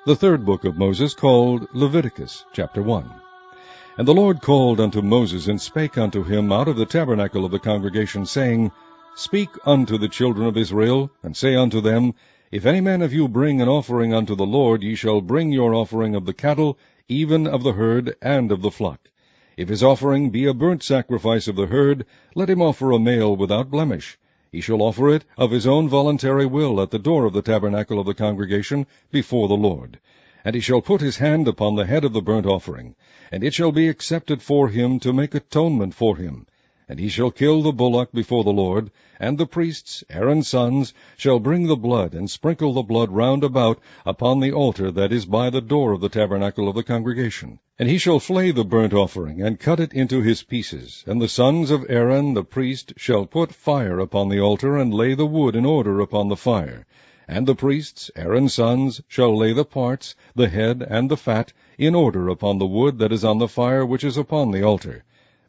The third book of Moses, called Leviticus, chapter 1. And the Lord called unto Moses, and spake unto him out of the tabernacle of the congregation, saying, Speak unto the children of Israel, and say unto them, If any man of you bring an offering unto the Lord, ye shall bring your offering of the cattle, even of the herd, and of the flock. If his offering be a burnt sacrifice of the herd, let him offer a male without blemish. He shall offer it of his own voluntary will at the door of the tabernacle of the congregation before the Lord. And he shall put his hand upon the head of the burnt offering, and it shall be accepted for him to make atonement for him. And he shall kill the bullock before the Lord, and the priests, Aaron's sons, shall bring the blood, and sprinkle the blood round about upon the altar that is by the door of the tabernacle of the congregation. And he shall flay the burnt offering, and cut it into his pieces. And the sons of Aaron the priest shall put fire upon the altar, and lay the wood in order upon the fire. And the priests, Aaron's sons, shall lay the parts, the head, and the fat, in order upon the wood that is on the fire which is upon the altar.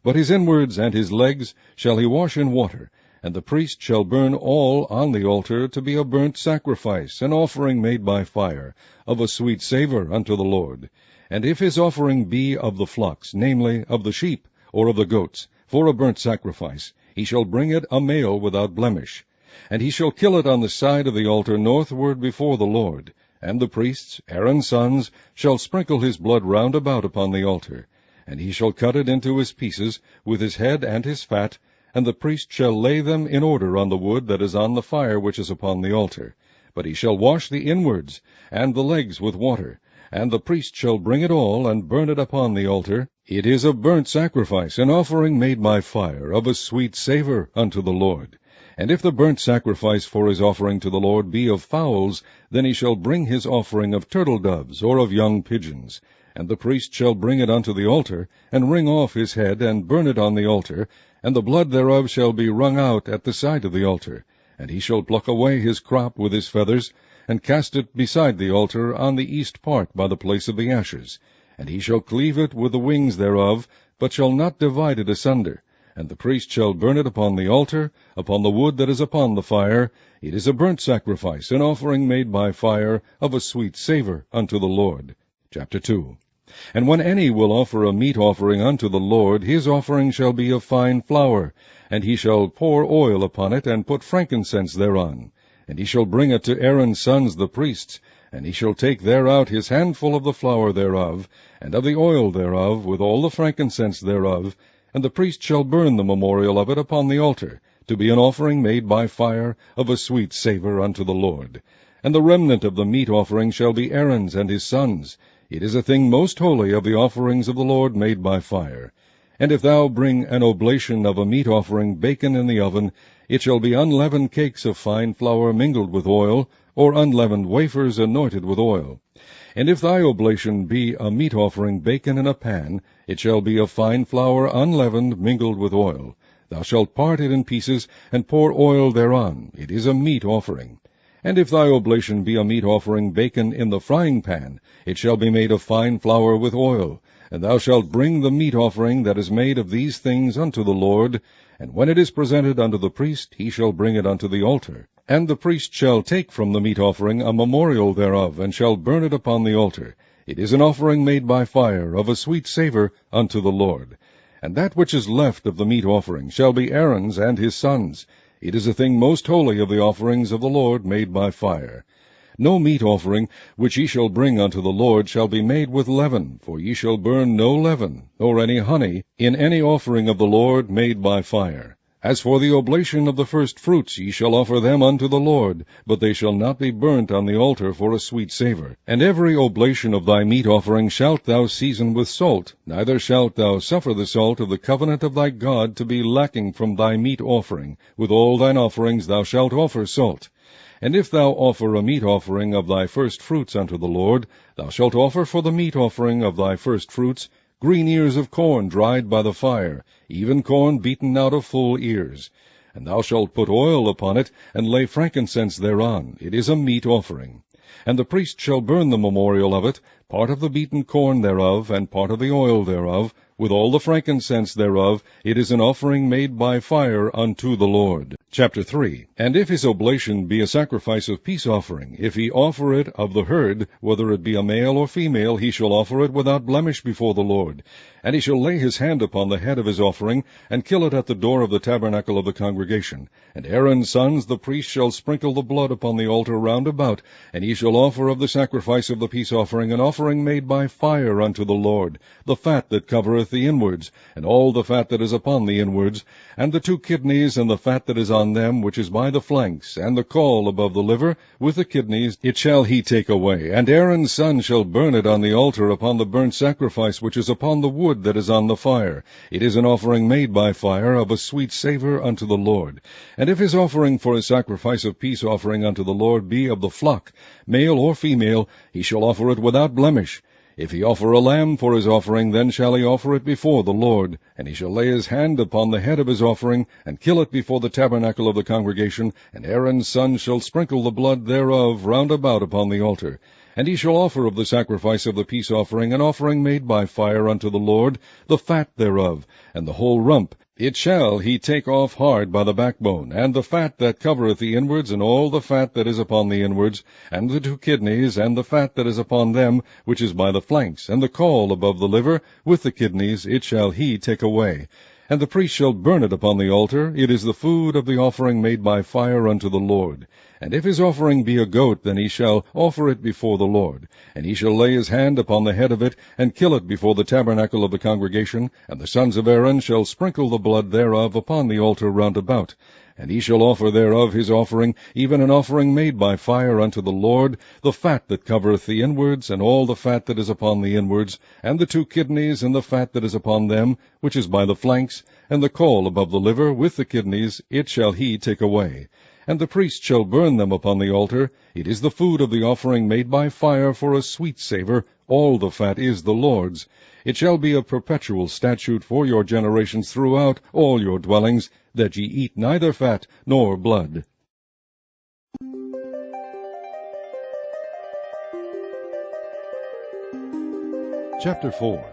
But his inwards and his legs shall he wash in water, and the priest shall burn all on the altar to be a burnt sacrifice, an offering made by fire, of a sweet savour unto the Lord. And if his offering be of the flocks, namely, of the sheep, or of the goats, for a burnt sacrifice, he shall bring it a male without blemish. And he shall kill it on the side of the altar northward before the Lord. And the priests, Aaron's sons, shall sprinkle his blood round about upon the altar. And he shall cut it into his pieces, with his head and his fat, and the priest shall lay them in order on the wood that is on the fire which is upon the altar. But he shall wash the inwards and the legs with water, and the priest shall bring it all, and burn it upon the altar. It is a burnt sacrifice, an offering made by fire, of a sweet savour unto the Lord. And if the burnt sacrifice for his offering to the Lord be of fowls, then he shall bring his offering of turtle-doves, or of young pigeons. And the priest shall bring it unto the altar, and wring off his head, and burn it on the altar, and the blood thereof shall be wrung out at the side of the altar. And he shall pluck away his crop with his feathers, and cast it beside the altar on the east part by the place of the ashes. And he shall cleave it with the wings thereof, but shall not divide it asunder. And the priest shall burn it upon the altar, upon the wood that is upon the fire. It is a burnt sacrifice, an offering made by fire, of a sweet savour unto the Lord. Chapter 2. And when any will offer a meat offering unto the Lord, his offering shall be of fine flour, and he shall pour oil upon it, and put frankincense thereon. And he shall bring it to Aaron's sons the priests, and he shall take thereout his handful of the flour thereof, and of the oil thereof, with all the frankincense thereof, and the priest shall burn the memorial of it upon the altar, to be an offering made by fire, of a sweet savour unto the Lord. And the remnant of the meat offering shall be Aaron's and his sons. It is a thing most holy of the offerings of the Lord made by fire. And if thou bring an oblation of a meat offering baken in the oven, it shall be unleavened cakes of fine flour mingled with oil, or unleavened wafers anointed with oil. And if thy oblation be a meat offering baken in a pan, it shall be of fine flour unleavened mingled with oil. Thou shalt part it in pieces, and pour oil thereon. It is a meat offering. And if thy oblation be a meat offering baken in the frying pan, it shall be made of fine flour with oil. And thou shalt bring the meat offering that is made of these things unto the Lord. And when it is presented unto the priest, he shall bring it unto the altar. And the priest shall take from the meat offering a memorial thereof, and shall burn it upon the altar. It is an offering made by fire, of a sweet savour unto the Lord. And that which is left of the meat offering shall be Aaron's and his sons. It is a thing most holy of the offerings of the Lord made by fire. No meat offering which ye shall bring unto the Lord shall be made with leaven, for ye shall burn no leaven, nor any honey, in any offering of the Lord made by fire. As for the oblation of the first fruits, ye shall offer them unto the Lord, but they shall not be burnt on the altar for a sweet savour. And every oblation of thy meat offering shalt thou season with salt, neither shalt thou suffer the salt of the covenant of thy God to be lacking from thy meat offering. With all thine offerings thou shalt offer salt. And if thou offer a meat offering of thy first fruits unto the Lord, thou shalt offer for the meat offering of thy first fruits green ears of corn dried by the fire, even corn beaten out of full ears. And thou shalt put oil upon it, and lay frankincense thereon. It is a meat offering. And the priest shall burn the memorial of it, part of the beaten corn thereof, and part of the oil thereof, with all the frankincense thereof. It is an offering made by fire unto the Lord. Chapter 3. And if his oblation be a sacrifice of peace offering, if he offer it of the herd, whether it be a male or female, he shall offer it without blemish before the Lord. And he shall lay his hand upon the head of his offering, and kill it at the door of the tabernacle of the congregation. And Aaron's sons, the priests, shall sprinkle the blood upon the altar round about, and he shall offer of the sacrifice of the peace offering an offering made by fire unto the Lord, the fat that covereth the inwards, and all the fat that is upon the inwards, and the 2 kidneys, and the fat that is on them, which is by the flanks, and the caul above the liver, with the kidneys, it shall he take away. And Aaron's son shall burn it on the altar upon the burnt sacrifice which is upon the wood that is on the fire. It is an offering made by fire, of a sweet savour unto the Lord. And if his offering for a sacrifice of peace offering unto the Lord be of the flock, male or female, he shall offer it without blemish. If he offer a lamb for his offering, then shall he offer it before the Lord. And he shall lay his hand upon the head of his offering, and kill it before the tabernacle of the congregation, and Aaron's son shall sprinkle the blood thereof round about upon the altar. And he shall offer of the sacrifice of the peace offering an offering made by fire unto the Lord, the fat thereof, and the whole rump. It shall he take off hard by the backbone, and the fat that covereth the inwards, and all the fat that is upon the inwards, and the 2 kidneys, and the fat that is upon them, which is by the flanks, and the caul above the liver, with the kidneys, it shall he take away. And the priest shall burn it upon the altar. It is the food of the offering made by fire unto the Lord. And if his offering be a goat, then he shall offer it before the Lord. And he shall lay his hand upon the head of it, and kill it before the tabernacle of the congregation. And the sons of Aaron shall sprinkle the blood thereof upon the altar round about. And he shall offer thereof his offering, even an offering made by fire unto the Lord, the fat that covereth the inwards, and all the fat that is upon the inwards, and the 2 kidneys, and the fat that is upon them, which is by the flanks, and the caul above the liver, with the kidneys, it shall he take away. And the priest shall burn them upon the altar. It is the food of the offering made by fire for a sweet savour. All the fat is the Lord's. It shall be a perpetual statute for your generations throughout all your dwellings, that ye eat neither fat nor blood. Chapter 4.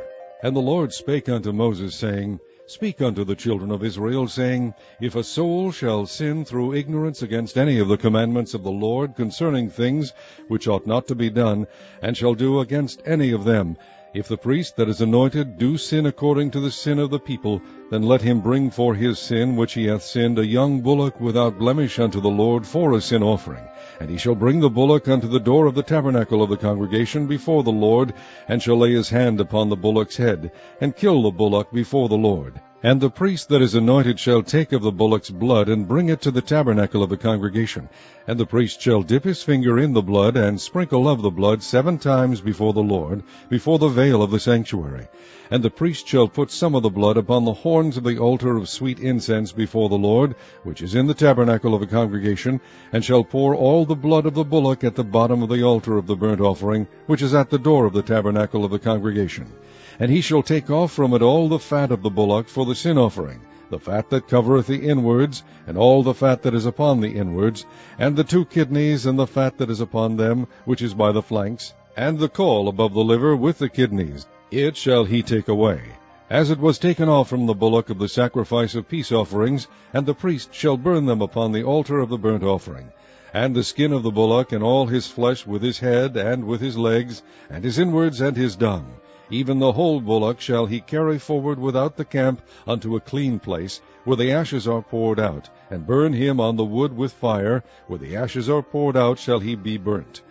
And the Lord spake unto Moses, saying, Speak unto the children of Israel, saying, If a soul shall sin through ignorance against any of the commandments of the Lord concerning things which ought not to be done, and shall do against any of them, if the priest that is anointed do sin according to the sin of the people, then let him bring for his sin which he hath sinned a young bullock without blemish unto the Lord for a sin offering. And he shall bring the bullock unto the door of the tabernacle of the congregation before the Lord, and shall lay his hand upon the bullock's head, and kill the bullock before the Lord. And the priest that is anointed shall take of the bullock's blood, and bring it to the tabernacle of the congregation. And the priest shall dip his finger in the blood, and sprinkle of the blood 7 times before the Lord, before the veil of the sanctuary. And the priest shall put some of the blood upon the horns of the altar of sweet incense before the Lord, which is in the tabernacle of the congregation, and shall pour all the blood of the bullock at the bottom of the altar of the burnt offering, which is at the door of the tabernacle of the congregation. And he shall take off from it all the fat of the bullock for the sin offering, the fat that covereth the inwards, and all the fat that is upon the inwards, and the 2 kidneys, and the fat that is upon them, which is by the flanks, and the caul above the liver, with the kidneys. It shall he take away, as it was taken off from the bullock of the sacrifice of peace offerings, and the priest shall burn them upon the altar of the burnt offering. And the skin of the bullock, and all his flesh, with his head, and with his legs, and his inwards, and his dung, even the whole bullock shall he carry forward without the camp unto a clean place, where the ashes are poured out, and burn him on the wood with fire. Where the ashes are poured out shall he be burnt.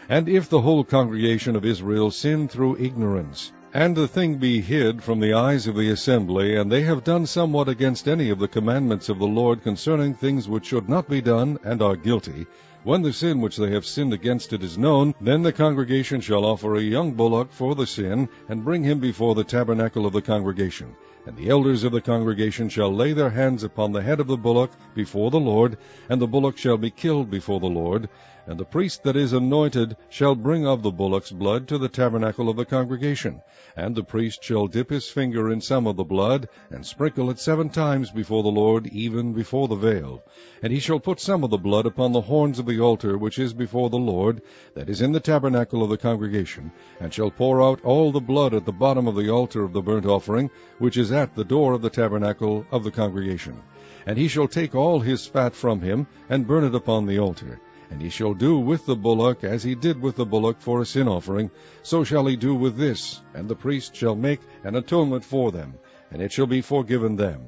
And if the whole congregation of Israel sin through ignorance, and the thing be hid from the eyes of the assembly, and they have done somewhat against any of the commandments of the Lord concerning things which should not be done, and are guilty, when the sin which they have sinned against it is known, then the congregation shall offer a young bullock for the sin, and bring him before the tabernacle of the congregation. And the elders of the congregation shall lay their hands upon the head of the bullock before the Lord, and the bullock shall be killed before the Lord. And the priest that is anointed shall bring of the bullock's blood to the tabernacle of the congregation. And the priest shall dip his finger in some of the blood, and sprinkle it 7 times before the Lord, even before the veil. And he shall put some of the blood upon the horns of the altar which is before the Lord, that is in the tabernacle of the congregation, and shall pour out all the blood at the bottom of the altar of the burnt offering, which is at the door of the tabernacle of the congregation. And he shall take all his fat from him, and burn it upon the altar. And he shall do with the bullock as he did with the bullock for a sin offering, so shall he do with this. And the priest shall make an atonement for them, and it shall be forgiven them.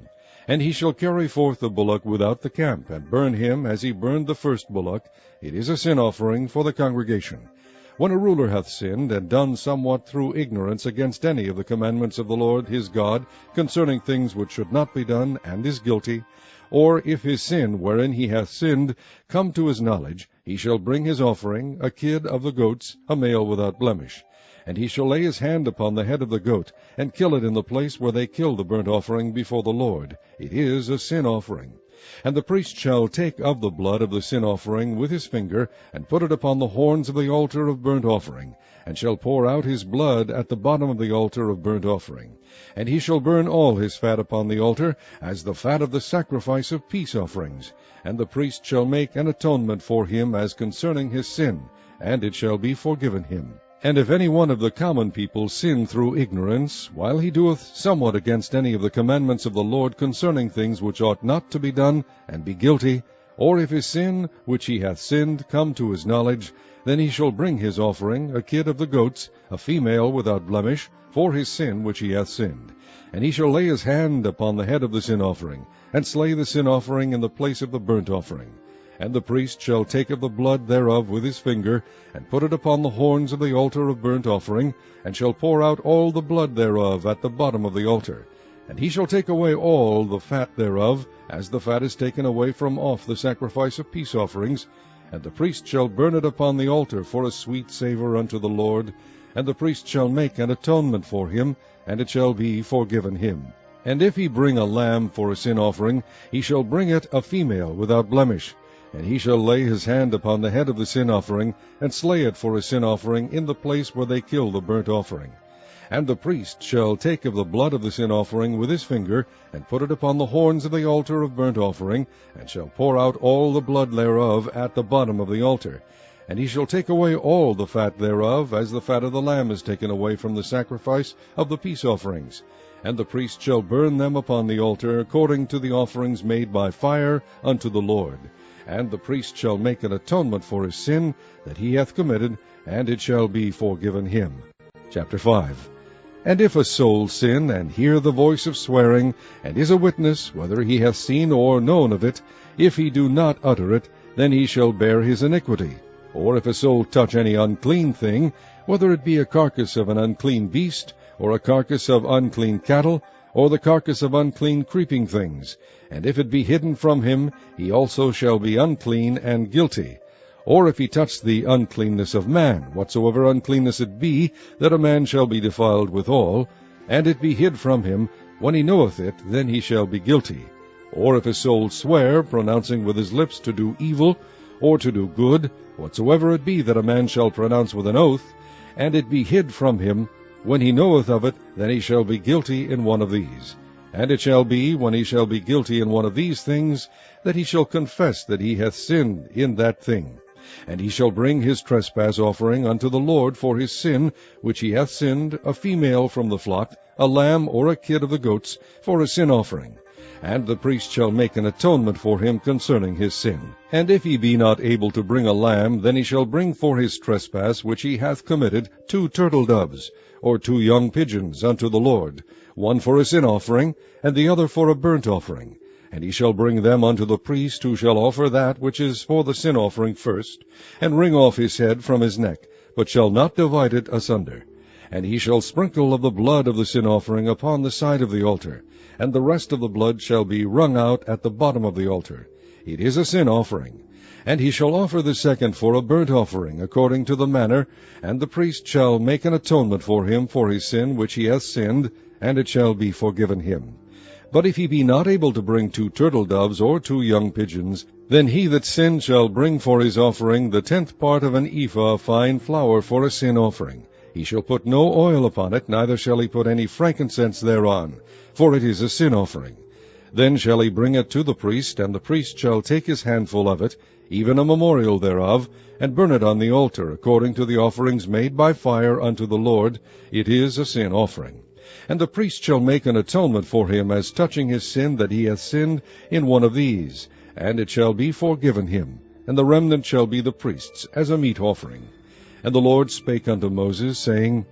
And he shall carry forth the bullock without the camp, and burn him as he burned the first bullock. It is a sin offering for the congregation. When a ruler hath sinned, and done somewhat through ignorance against any of the commandments of the Lord his God, concerning things which should not be done, and is guilty, or if his sin wherein he hath sinned come to his knowledge, he shall bring his offering, a kid of the goats, a male without blemish. And he shall lay his hand upon the head of the goat, and kill it in the place where they kill the burnt offering before the Lord. It is a sin offering. And the priest shall take of the blood of the sin offering with his finger, and put it upon the horns of the altar of burnt offering, and shall pour out his blood at the bottom of the altar of burnt offering. And he shall burn all his fat upon the altar, as the fat of the sacrifice of peace offerings. And the priest shall make an atonement for him as concerning his sin, and it shall be forgiven him. And if any one of the common people sin through ignorance, while he doeth somewhat against any of the commandments of the Lord concerning things which ought not to be done, and be guilty, or if his sin which he hath sinned come to his knowledge, then he shall bring his offering, a kid of the goats, a female without blemish, for his sin which he hath sinned. And he shall lay his hand upon the head of the sin offering, and slay the sin offering in the place of the burnt offering. And the priest shall take of the blood thereof with his finger, and put it upon the horns of the altar of burnt offering, and shall pour out all the blood thereof at the bottom of the altar. And he shall take away all the fat thereof, as the fat is taken away from off the sacrifice of peace offerings. And the priest shall burn it upon the altar for a sweet savour unto the Lord. And the priest shall make an atonement for him, and it shall be forgiven him. And if he bring a lamb for a sin offering, he shall bring it a female without blemish. And he shall lay his hand upon the head of the sin offering, and slay it for a sin offering in the place where they kill the burnt offering. And the priest shall take of the blood of the sin offering with his finger, and put it upon the horns of the altar of burnt offering, and shall pour out all the blood thereof at the bottom of the altar. And he shall take away all the fat thereof, as the fat of the lamb is taken away from the sacrifice of the peace offerings. And the priest shall burn them upon the altar, according to the offerings made by fire unto the Lord. And the priest shall make an atonement for his sin that he hath committed, and it shall be forgiven him. Chapter 5. And if a soul sin, and hear the voice of swearing, and is a witness, whether he hath seen or known of it, if he do not utter it, then he shall bear his iniquity. Or if a soul touch any unclean thing, whether it be a carcass of an unclean beast, or a carcass of unclean cattle, or the carcass of unclean creeping things, and if it be hidden from him, he also shall be unclean and guilty. Or if he touch the uncleanness of man, whatsoever uncleanness it be, that a man shall be defiled withal, and it be hid from him, when he knoweth it, then he shall be guilty. Or if a soul swear, pronouncing with his lips to do evil, or to do good, whatsoever it be that a man shall pronounce with an oath, and it be hid from him, when he knoweth of it, then he shall be guilty in one of these. And it shall be, when he shall be guilty in one of these things, that he shall confess that he hath sinned in that thing. And he shall bring his trespass offering unto the Lord for his sin, which he hath sinned, a female from the flock, a lamb or a kid of the goats, for a sin offering. And the priest shall make an atonement for him concerning his sin. And if he be not able to bring a lamb, then he shall bring for his trespass which he hath committed 2 turtle doves, or 2 young pigeons unto the Lord, one for a sin offering, and the other for a burnt offering. And he shall bring them unto the priest, who shall offer that which is for the sin offering first, and wring off his head from his neck, but shall not divide it asunder. And he shall sprinkle of the blood of the sin offering upon the side of the altar, and the rest of the blood shall be wrung out at the bottom of the altar. It is a sin offering. And he shall offer the second for a burnt offering, according to the manner, and the priest shall make an atonement for him for his sin which he hath sinned, and it shall be forgiven him. But if he be not able to bring 2 turtle-doves or 2 young pigeons, then he that sinned shall bring for his offering the 10th part of an ephah of fine flour for a sin offering. He shall put no oil upon it, neither shall he put any frankincense thereon, for it is a sin offering. Then shall he bring it to the priest, and the priest shall take his handful of it, even a memorial thereof, and burn it on the altar, according to the offerings made by fire unto the Lord. It is a sin offering. And the priest shall make an atonement for him as touching his sin that he hath sinned in one of these, and it shall be forgiven him, and the remnant shall be the priest's, as a meat offering. And the Lord spake unto Moses, saying,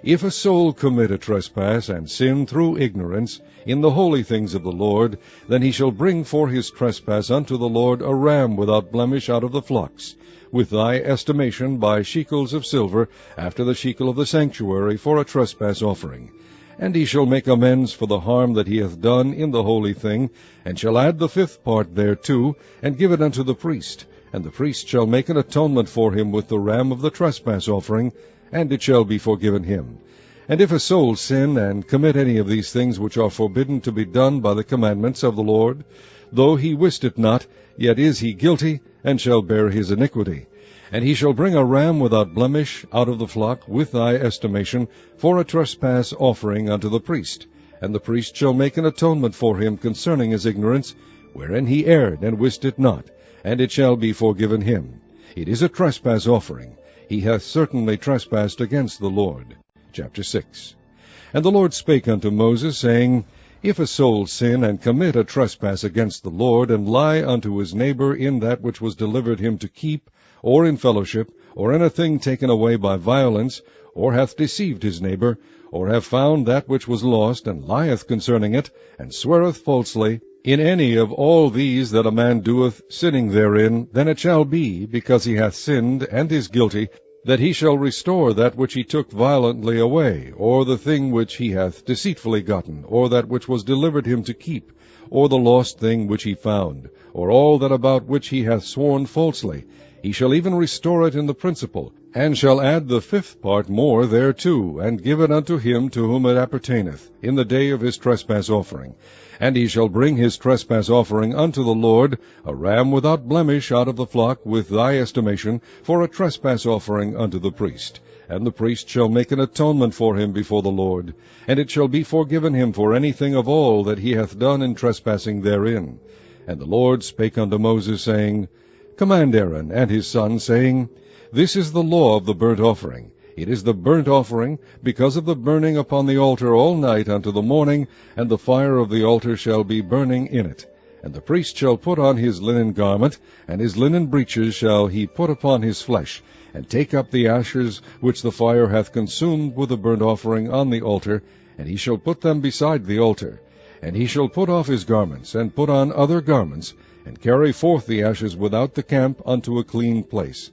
If a soul commit a trespass, and sin through ignorance, in the holy things of the Lord, then he shall bring for his trespass unto the Lord a ram without blemish out of the flocks, with thy estimation by shekels of silver, after the shekel of the sanctuary, for a trespass offering. And he shall make amends for the harm that he hath done in the holy thing, and shall add the 5th part thereto, and give it unto the priest. And the priest shall make an atonement for him with the ram of the trespass offering, and it shall be forgiven him. And if a soul sin, and commit any of these things which are forbidden to be done by the commandments of the Lord, though he wist it not, yet is he guilty, and shall bear his iniquity. And he shall bring a ram without blemish out of the flock, with thy estimation, for a trespass offering unto the priest. And the priest shall make an atonement for him concerning his ignorance, wherein he erred, and wist it not, and it shall be forgiven him. It is a trespass offering. He hath certainly trespassed against the Lord. Chapter 6. And the Lord spake unto Moses, saying, If a soul sin, and commit a trespass against the Lord, and lie unto his neighbor in that which was delivered him to keep, or in fellowship, or in a thing taken away by violence, or hath deceived his neighbor, or have found that which was lost, and lieth concerning it, and sweareth falsely, in any of all these that a man doeth, sinning therein, then it shall be, because he hath sinned, and is guilty, that he shall restore that which he took violently away, or the thing which he hath deceitfully gotten, or that which was delivered him to keep, or the lost thing which he found, or all that about which he hath sworn falsely. He shall even restore it in the principal, and shall add the 5th part more thereto, and give it unto him to whom it appertaineth, in the day of his trespass offering. And he shall bring his trespass offering unto the Lord, a ram without blemish out of the flock, with thy estimation, for a trespass offering unto the priest. And the priest shall make an atonement for him before the Lord, and it shall be forgiven him for anything of all that he hath done in trespassing therein. And the Lord spake unto Moses, saying, Command Aaron and his sons, saying, This is the law of the burnt offering. It is the burnt offering, because of the burning upon the altar all night unto the morning, and the fire of the altar shall be burning in it. And the priest shall put on his linen garment, and his linen breeches shall he put upon his flesh, and take up the ashes which the fire hath consumed with the burnt offering on the altar, and he shall put them beside the altar. And he shall put off his garments, and put on other garments, and carry forth the ashes without the camp unto a clean place.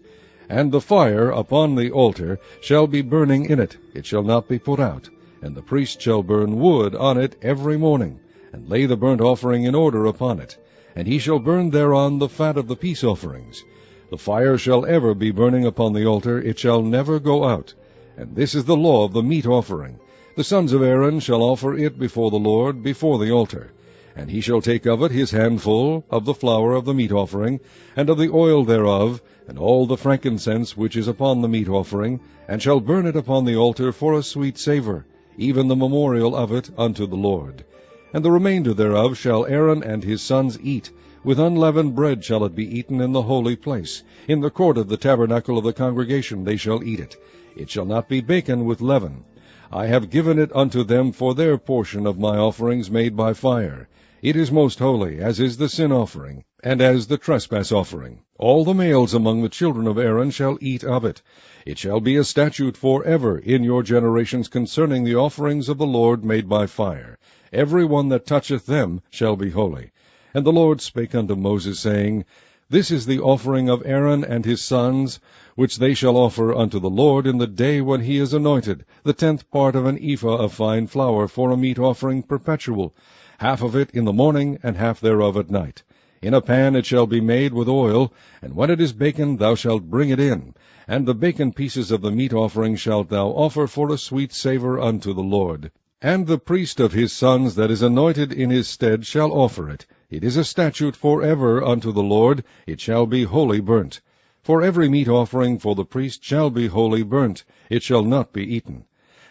And the fire upon the altar shall be burning in it, it shall not be put out. And the priest shall burn wood on it every morning, and lay the burnt offering in order upon it. And he shall burn thereon the fat of the peace offerings. The fire shall ever be burning upon the altar, it shall never go out. And this is the law of the meat offering. The sons of Aaron shall offer it before the Lord, before the altar. And he shall take of it his handful of the flour of the meat offering, and of the oil thereof, and all the frankincense which is upon the meat offering, and shall burn it upon the altar for a sweet savour, even the memorial of it unto the Lord. And the remainder thereof shall Aaron and his sons eat. With unleavened bread shall it be eaten in the holy place. In the court of the tabernacle of the congregation they shall eat it. It shall not be baken with leaven. I have given it unto them for their portion of my offerings made by fire. It is most holy, as is the sin offering, and as the trespass offering. All the males among the children of Aaron shall eat of it. It shall be a statute for ever in your generations concerning the offerings of the Lord made by fire. Every one that toucheth them shall be holy. And the Lord spake unto Moses, saying, This is the offering of Aaron and his sons, which they shall offer unto the Lord in the day when he is anointed, the 10th part of an ephah of fine flour for a meat offering perpetual, half of it in the morning, and half thereof at night. In a pan it shall be made with oil, and when it is baken thou shalt bring it in. And the baken pieces of the meat offering shalt thou offer for a sweet savour unto the Lord. And the priest of his sons that is anointed in his stead shall offer it. It is a statute for ever unto the Lord, it shall be wholly burnt. For every meat offering for the priest shall be wholly burnt, it shall not be eaten.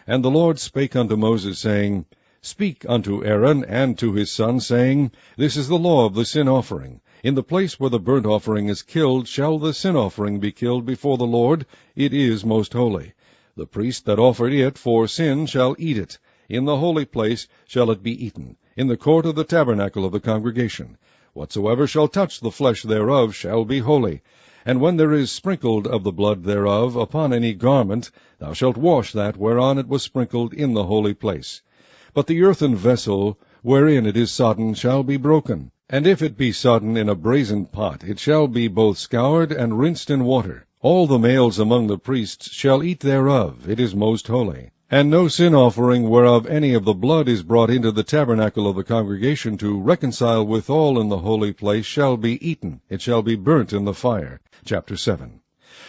And the Lord spake unto Moses, saying, Speak unto Aaron and to his sons, saying, This is the law of the sin offering. In the place where the burnt offering is killed shall the sin offering be killed before the Lord, it is most holy. The priest that offered it for sin shall eat it. In the holy place shall it be eaten, in the court of the tabernacle of the congregation. Whatsoever shall touch the flesh thereof shall be holy. And when there is sprinkled of the blood thereof upon any garment, thou shalt wash that whereon it was sprinkled in the holy place. But the earthen vessel wherein it is sodden shall be broken. And if it be sodden in a brazen pot, it shall be both scoured and rinsed in water. All the males among the priests shall eat thereof, it is most holy. And no sin offering whereof any of the blood is brought into the tabernacle of the congregation to reconcile withal in the holy place shall be eaten, it shall be burnt in the fire. Chapter 7.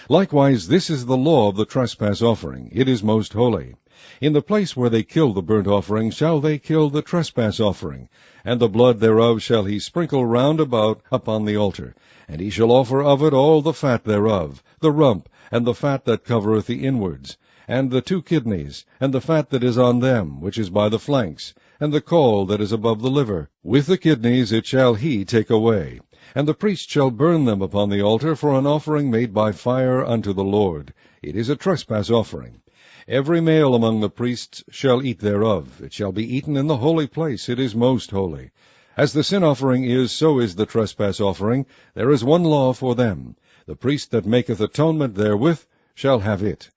Likewise this is the law of the trespass offering, it is most holy. In the place where they kill the burnt offering shall they kill the trespass offering, and the blood thereof shall he sprinkle round about upon the altar. And he shall offer of it all the fat thereof, the rump, and the fat that covereth the inwards, and the 2 kidneys, and the fat that is on them, which is by the flanks, and the caul that is above the liver. With the kidneys it shall he take away. And the priest shall burn them upon the altar for an offering made by fire unto the Lord. It is a trespass offering. Every male among the priests shall eat thereof. It shall be eaten in the holy place. It is most holy. As the sin offering is, so is the trespass offering. There is one law for them. The priest that maketh atonement therewith shall have it.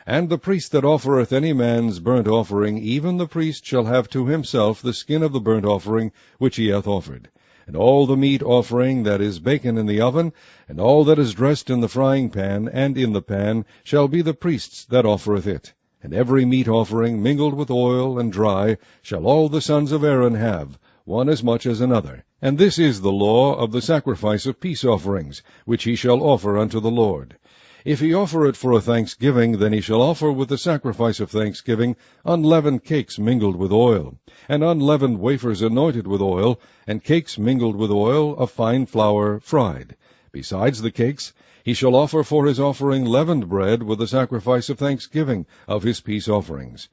And the priest that offereth any man's burnt offering, even the priest shall have to himself the skin of the burnt offering which he hath offered. And all the meat offering that is baken in the oven, and all that is dressed in the frying pan and in the pan, shall be the priest's that offereth it. And every meat offering mingled with oil and dry shall all the sons of Aaron have, one as much as another. And this is the law of the sacrifice of peace offerings, which he shall offer unto the Lord. If he offer it for a thanksgiving, then he shall offer with the sacrifice of thanksgiving unleavened cakes mingled with oil, and unleavened wafers anointed with oil, and cakes mingled with oil of fine flour fried. Besides the cakes, he shall offer for his offering leavened bread with the sacrifice of thanksgiving of his peace offerings.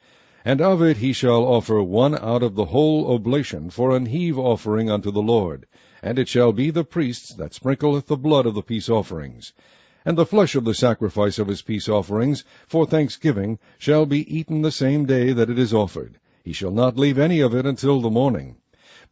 And of it he shall offer one out of the whole oblation for an heave offering unto the Lord. And it shall be the priest's that sprinkleth the blood of the peace offerings. And the flesh of the sacrifice of his peace offerings for thanksgiving shall be eaten the same day that it is offered. He shall not leave any of it until the morning.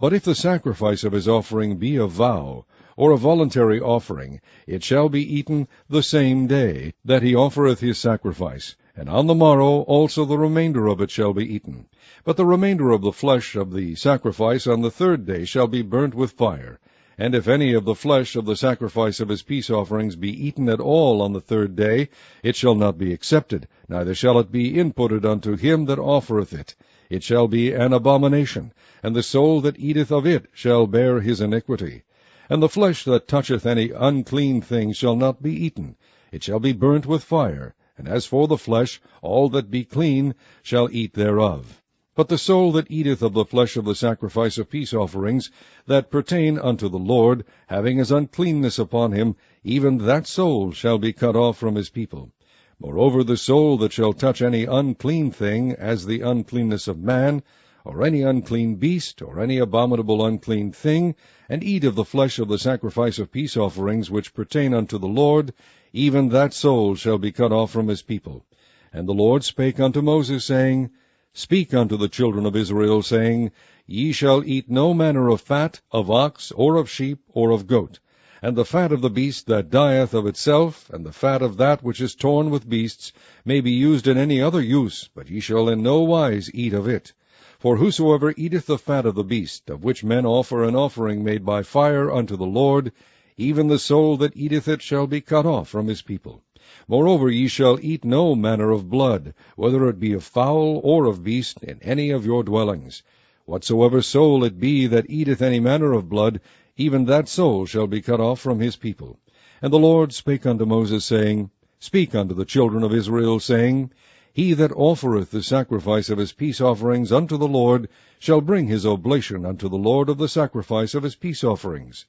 But if the sacrifice of his offering be a vow, or a voluntary offering, it shall be eaten the same day that he offereth his sacrifice, and on the morrow also the remainder of it shall be eaten. But the remainder of the flesh of the sacrifice on the 3rd day shall be burnt with fire. And if any of the flesh of the sacrifice of his peace offerings be eaten at all on the 3rd day, it shall not be accepted, neither shall it be inputted unto him that offereth it. It shall be an abomination, and the soul that eateth of it shall bear his iniquity. And the flesh that toucheth any unclean thing shall not be eaten. It shall be burnt with fire. And as for the flesh, all that be clean shall eat thereof. But the soul that eateth of the flesh of the sacrifice of peace offerings that pertain unto the Lord, having his uncleanness upon him, even that soul shall be cut off from his people. Moreover, the soul that shall touch any unclean thing, as the uncleanness of man, or any unclean beast, or any abominable unclean thing, and eat of the flesh of the sacrifice of peace offerings which pertain unto the Lord, even that soul shall be cut off from his people. And the Lord spake unto Moses, saying, Speak unto the children of Israel, saying, Ye shall eat no manner of fat, of ox, or of sheep, or of goat, and the fat of the beast that dieth of itself, and the fat of that which is torn with beasts, may be used in any other use, but ye shall in no wise eat of it. For whosoever eateth the fat of the beast, of which men offer an offering made by fire unto the Lord, even the soul that eateth it shall be cut off from his people. Moreover, ye shall eat no manner of blood, whether it be of fowl or of beast, in any of your dwellings. Whatsoever soul it be that eateth any manner of blood, even that soul shall be cut off from his people. And the Lord spake unto Moses, saying, Speak unto the children of Israel, saying, He that offereth the sacrifice of his peace offerings unto the Lord shall bring his oblation unto the Lord of the sacrifice of his peace offerings.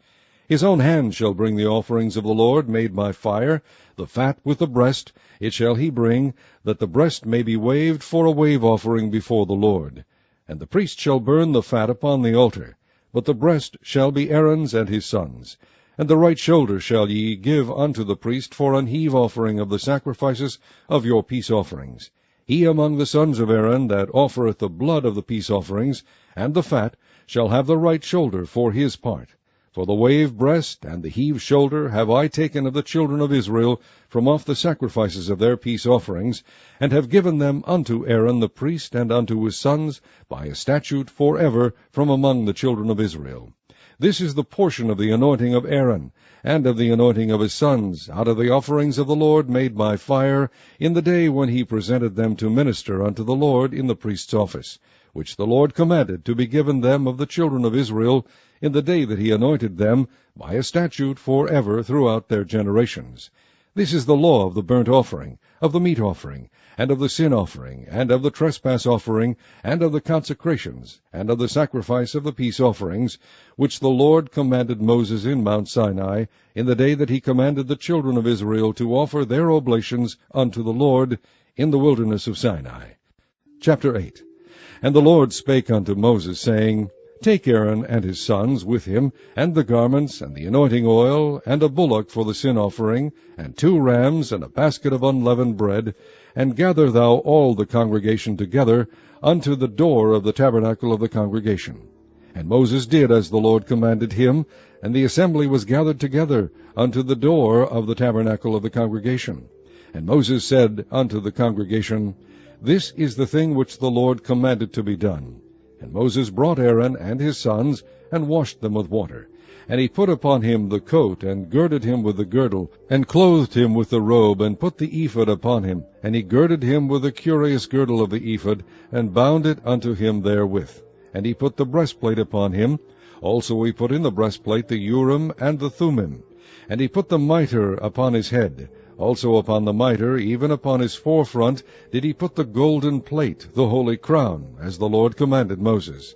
His own hand shall bring the offerings of the Lord made by fire, the fat with the breast, it shall he bring, that the breast may be waved for a wave offering before the Lord. And the priest shall burn the fat upon the altar, but the breast shall be Aaron's and his sons'. And the right shoulder shall ye give unto the priest for an heave offering of the sacrifices of your peace offerings. He among the sons of Aaron that offereth the blood of the peace offerings, and the fat, shall have the right shoulder for his part. For the wave breast and the heave shoulder have I taken of the children of Israel from off the sacrifices of their peace offerings, and have given them unto Aaron the priest and unto his sons by a statute forever from among the children of Israel. This is the portion of the anointing of Aaron, and of the anointing of his sons, out of the offerings of the Lord made by fire, in the day when he presented them to minister unto the Lord in the priest's office, which the Lord commanded to be given them of the children of Israel, in the day that he anointed them, by a statute forever throughout their generations. This is the law of the burnt offering, of the meat offering, and of the sin offering, and of the trespass offering, and of the consecrations, and of the sacrifice of the peace offerings, which the Lord commanded Moses in Mount Sinai, in the day that he commanded the children of Israel to offer their oblations unto the Lord in the wilderness of Sinai. Chapter 8. And the Lord spake unto Moses, saying, Take Aaron and his sons with him, and the garments, and the anointing oil, and a bullock for the sin offering, and 2 rams, and a basket of unleavened bread, and gather thou all the congregation together unto the door of the tabernacle of the congregation. And Moses did as the Lord commanded him, and the assembly was gathered together unto the door of the tabernacle of the congregation. And Moses said unto the congregation, This is the thing which the Lord commanded to be done. And Moses brought Aaron and his sons, and washed them with water. And he put upon him the coat, and girded him with the girdle, and clothed him with the robe, and put the ephod upon him. And he girded him with the curious girdle of the ephod, and bound it unto him therewith. And he put the breastplate upon him. Also he put in the breastplate the Urim and the Thummim. And he put the mitre upon his head. Also upon the mitre, even upon his forefront, did he put the golden plate, the holy crown, as the Lord commanded Moses.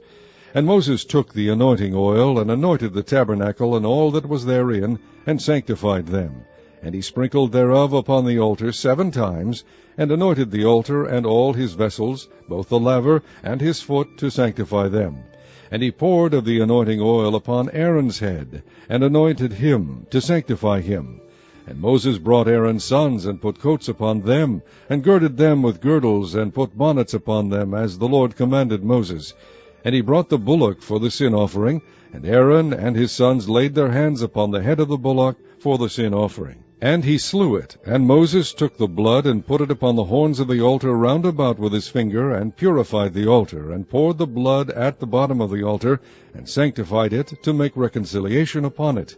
And Moses took the anointing oil, and anointed the tabernacle and all that was therein, and sanctified them. And he sprinkled thereof upon the altar 7 times, and anointed the altar and all his vessels, both the laver and his foot, to sanctify them. And he poured of the anointing oil upon Aaron's head, and anointed him, to sanctify him. And Moses brought Aaron's sons, and put coats upon them, and girded them with girdles, and put bonnets upon them, as the Lord commanded Moses. And he brought the bullock for the sin offering, and Aaron and his sons laid their hands upon the head of the bullock for the sin offering. And he slew it, and Moses took the blood, and put it upon the horns of the altar round about with his finger, and purified the altar, and poured the blood at the bottom of the altar, and sanctified it, to make reconciliation upon it.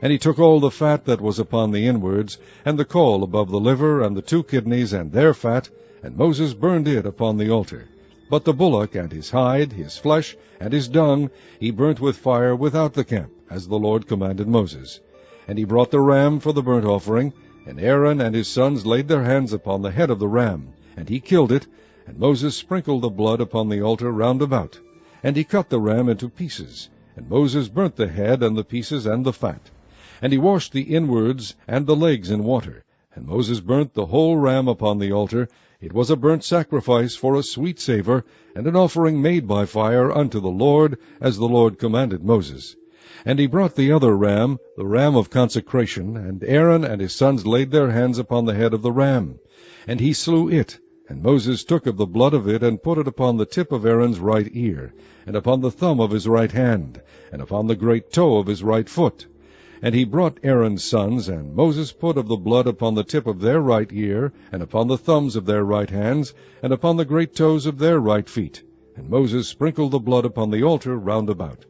And he took all the fat that was upon the inwards, and the caul above the liver, and the 2 kidneys, and their fat, and Moses burned it upon the altar. But the bullock, and his hide, his flesh, and his dung, he burnt with fire without the camp, as the Lord commanded Moses. And he brought the ram for the burnt offering, and Aaron and his sons laid their hands upon the head of the ram, and he killed it, and Moses sprinkled the blood upon the altar round about. And he cut the ram into pieces, and Moses burnt the head and the pieces and the fat. And he washed the inwards and the legs in water. And Moses burnt the whole ram upon the altar. It was a burnt sacrifice for a sweet savour, and an offering made by fire unto the Lord, as the Lord commanded Moses. And he brought the other ram, the ram of consecration, and Aaron and his sons laid their hands upon the head of the ram. And he slew it. And Moses took of the blood of it, and put it upon the tip of Aaron's right ear, and upon the thumb of his right hand, and upon the great toe of his right foot. And he brought Aaron's sons, and Moses put of the blood upon the tip of their right ear, and upon the thumbs of their right hands, and upon the great toes of their right feet. And Moses sprinkled the blood upon the altar round about.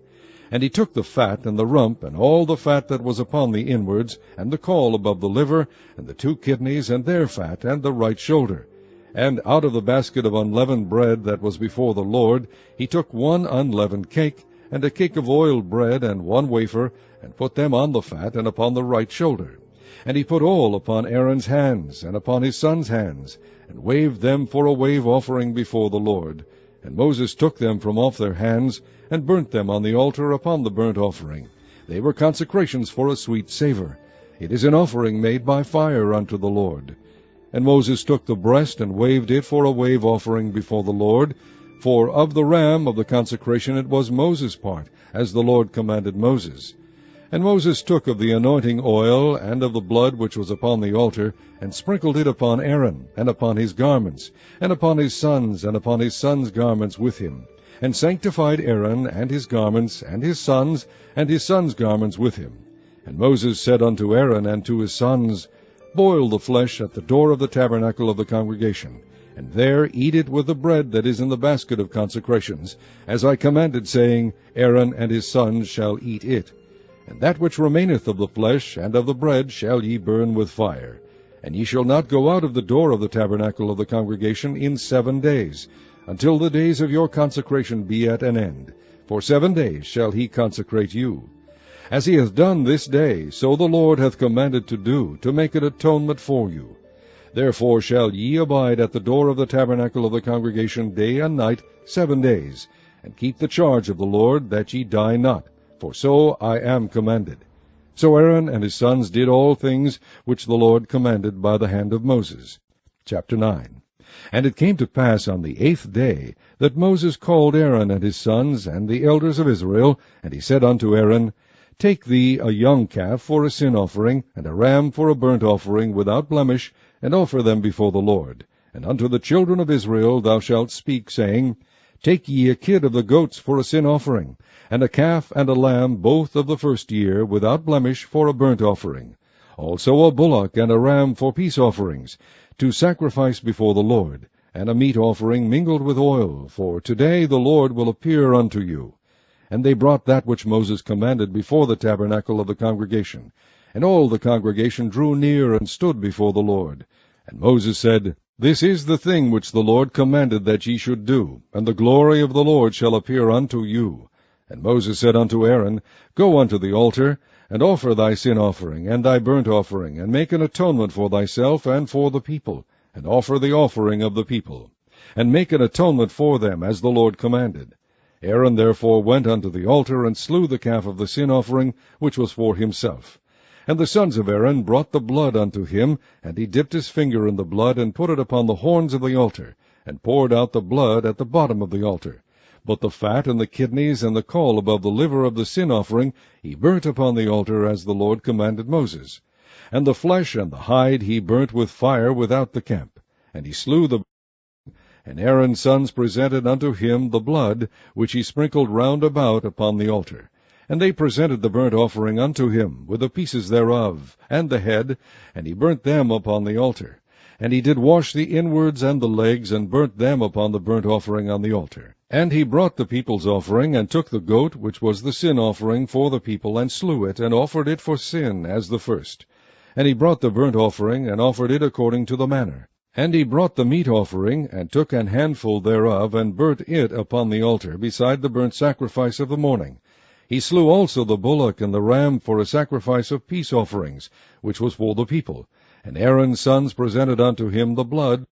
And he took the fat and the rump, and all the fat that was upon the inwards, and the caul above the liver, and the 2 kidneys, and their fat, and the right shoulder. And out of the basket of unleavened bread that was before the Lord, he took 1 unleavened cake, and a cake of oiled bread, and 1 wafer, and put them on the fat, and upon the right shoulder. And he put all upon Aaron's hands, and upon his sons' hands, and waved them for a wave offering before the Lord. And Moses took them from off their hands, and burnt them on the altar upon the burnt offering. They were consecrations for a sweet savour. It is an offering made by fire unto the Lord. And Moses took the breast, and waved it for a wave offering before the Lord. For of the ram of the consecration it was Moses' part, as the Lord commanded Moses. And Moses took of the anointing oil, and of the blood which was upon the altar, and sprinkled it upon Aaron, and upon his garments, and upon his sons' garments with him, and sanctified Aaron, and his garments, and his sons' garments with him. And Moses said unto Aaron and to his sons, Boil the flesh at the door of the tabernacle of the congregation, and there eat it with the bread that is in the basket of consecrations, as I commanded, saying, Aaron and his sons shall eat it. And that which remaineth of the flesh and of the bread shall ye burn with fire. And ye shall not go out of the door of the tabernacle of the congregation in 7 days, until the days of your consecration be at an end. For 7 days shall he consecrate you. As he hath done this day, so the Lord hath commanded to do, to make an atonement for you. Therefore shall ye abide at the door of the tabernacle of the congregation day and night 7 days, and keep the charge of the Lord, that ye die not, for so I am commanded. So Aaron and his sons did all things which the Lord commanded by the hand of Moses. Chapter 9. And it came to pass on the 8th day that Moses called Aaron and his sons and the elders of Israel, and he said unto Aaron, Take thee a young calf for a sin offering, and a ram for a burnt offering without blemish, and offer them before the Lord. And unto the children of Israel thou shalt speak, saying, Take ye a kid of the goats for a sin offering, and a calf and a lamb both of the first year, without blemish, for a burnt offering. Also a bullock and a ram for peace offerings, to sacrifice before the Lord, and a meat offering mingled with oil, for today the Lord will appear unto you. And they brought that which Moses commanded before the tabernacle of the congregation. And all the congregation drew near and stood before the Lord. And Moses said, This is the thing which the Lord commanded that ye should do, and the glory of the Lord shall appear unto you. And Moses said unto Aaron, Go unto the altar, and offer thy sin offering, and thy burnt offering, and make an atonement for thyself and for the people, and offer the offering of the people, and make an atonement for them, as the Lord commanded. Aaron therefore went unto the altar, and slew the calf of the sin offering, which was for himself. And the sons of Aaron brought the blood unto him, and he dipped his finger in the blood, and put it upon the horns of the altar, and poured out the blood at the bottom of the altar. But the fat and the kidneys and the caul above the liver of the sin offering he burnt upon the altar, as the Lord commanded Moses. And the flesh and the hide he burnt with fire without the camp. And he slew the And Aaron's sons presented unto him the blood, which he sprinkled round about upon the altar. And they presented the burnt offering unto him, with the pieces thereof, and the head, and he burnt them upon the altar. And he did wash the inwards and the legs, and burnt them upon the burnt offering on the altar. And he brought the people's offering, and took the goat, which was the sin offering for the people, and slew it, and offered it for sin, as the first. And he brought the burnt offering, and offered it according to the manner. And he brought the meat offering, and took an handful thereof, and burnt it upon the altar, beside the burnt sacrifice of the morning. He slew also the bullock and the ram for a sacrifice of peace offerings, which was for the people. And Aaron's sons presented unto him the blood,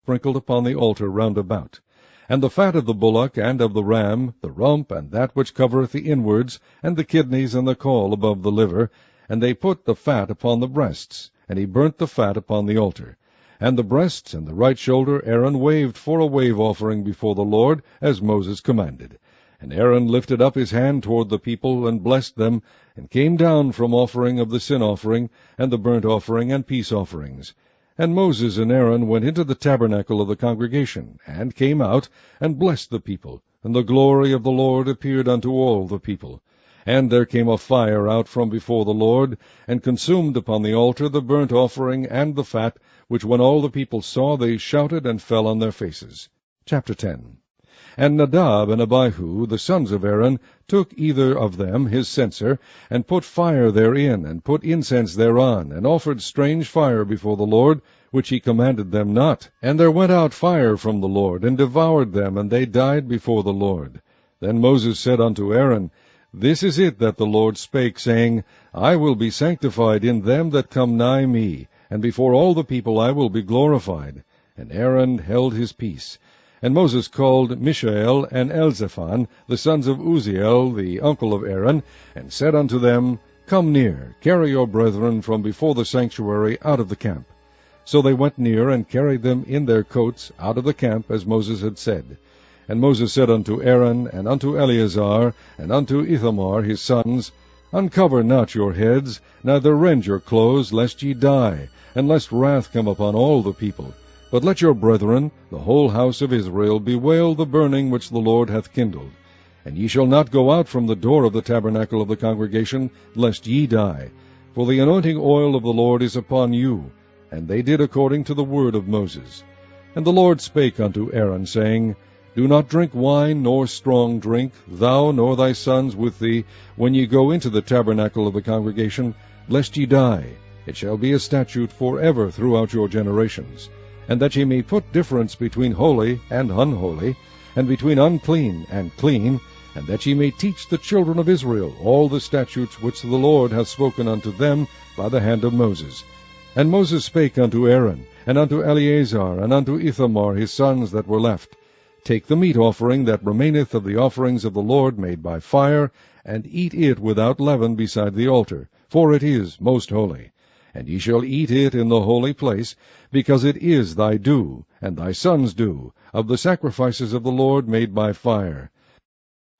sprinkled upon the altar round about. And the fat of the bullock and of the ram, the rump, and that which covereth the inwards, and the kidneys and the caul above the liver, and they put the fat upon the breasts, and he burnt the fat upon the altar. And the breasts and the right shoulder Aaron waved for a wave offering before the Lord, as Moses commanded. And Aaron lifted up his hand toward the people, and blessed them, and came down from offering of the sin offering, and the burnt offering, and peace offerings. And Moses and Aaron went into the tabernacle of the congregation, and came out, and blessed the people. And the glory of the Lord appeared unto all the people. And there came a fire out from before the Lord, and consumed upon the altar the burnt offering and the fat, which when all the people saw, they shouted and fell on their faces. Chapter 10. And Nadab and Abihu, the sons of Aaron, took either of them his censer, and put fire therein, and put incense thereon, and offered strange fire before the Lord, which he commanded them not. And there went out fire from the Lord, and devoured them, and they died before the Lord. Then Moses said unto Aaron, This is it that the Lord spake, saying, I will be sanctified in them that come nigh me, and before all the people I will be glorified. And Aaron held his peace. And Moses called Mishael and Elzaphan, the sons of Uzziel, the uncle of Aaron, and said unto them, Come near, carry your brethren from before the sanctuary out of the camp. So they went near, and carried them in their coats out of the camp, as Moses had said. And Moses said unto Aaron, and unto Eleazar, and unto Ithamar his sons, Uncover not your heads, neither rend your clothes, lest ye die, and lest wrath come upon all the people. But let your brethren, the whole house of Israel, bewail the burning which the Lord hath kindled. And ye shall not go out from the door of the tabernacle of the congregation, lest ye die. For the anointing oil of the Lord is upon you. And they did according to the word of Moses. And the Lord spake unto Aaron, saying, Do not drink wine nor strong drink, thou nor thy sons with thee, when ye go into the tabernacle of the congregation, lest ye die. It shall be a statute forever throughout your generations. And that ye may put difference between holy and unholy, and between unclean and clean, and that ye may teach the children of Israel all the statutes which the Lord hath spoken unto them by the hand of Moses. And Moses spake unto Aaron, and unto Eleazar, and unto Ithamar his sons that were left, Take the meat offering that remaineth of the offerings of the Lord made by fire, and eat it without leaven beside the altar, for it is most holy. And ye shall eat it in the holy place, because it is thy due, and thy sons' due, of the sacrifices of the Lord made by fire.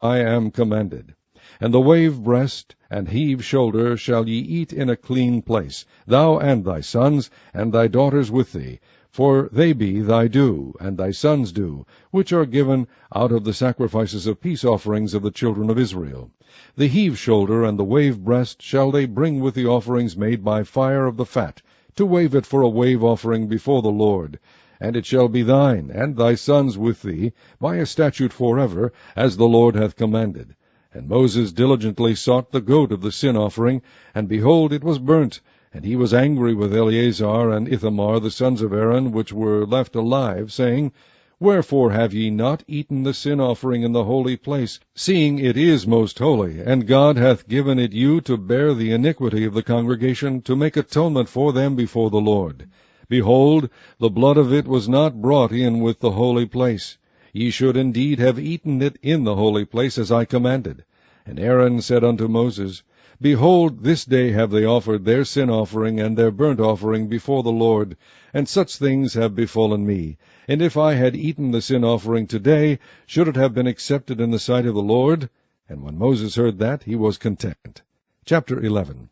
I am commanded. And the wave breast and heave shoulder shall ye eat in a clean place, thou and thy sons, and thy daughters with thee, for they be thy due, and thy sons' due, which are given out of the sacrifices of peace offerings of the children of Israel. The heave shoulder and the wave breast shall they bring with the offerings made by fire of the fat, to wave it for a wave offering before the Lord. And it shall be thine, and thy sons with thee, by a statute forever, as the Lord hath commanded. And Moses diligently sought the goat of the sin offering, and behold, it was burnt. And he was angry with Eleazar and Ithamar, the sons of Aaron, which were left alive, saying, Wherefore have ye not eaten the sin offering in the holy place, seeing it is most holy, and God hath given it you to bear the iniquity of the congregation, to make atonement for them before the Lord? Behold, the blood of it was not brought in with the holy place. Ye should indeed have eaten it in the holy place, as I commanded. And Aaron said unto Moses, Behold, this day have they offered their sin offering and their burnt offering before the Lord, and such things have befallen me. And if I had eaten the sin offering today, should it have been accepted in the sight of the Lord? And when Moses heard that, he was content. Chapter 11.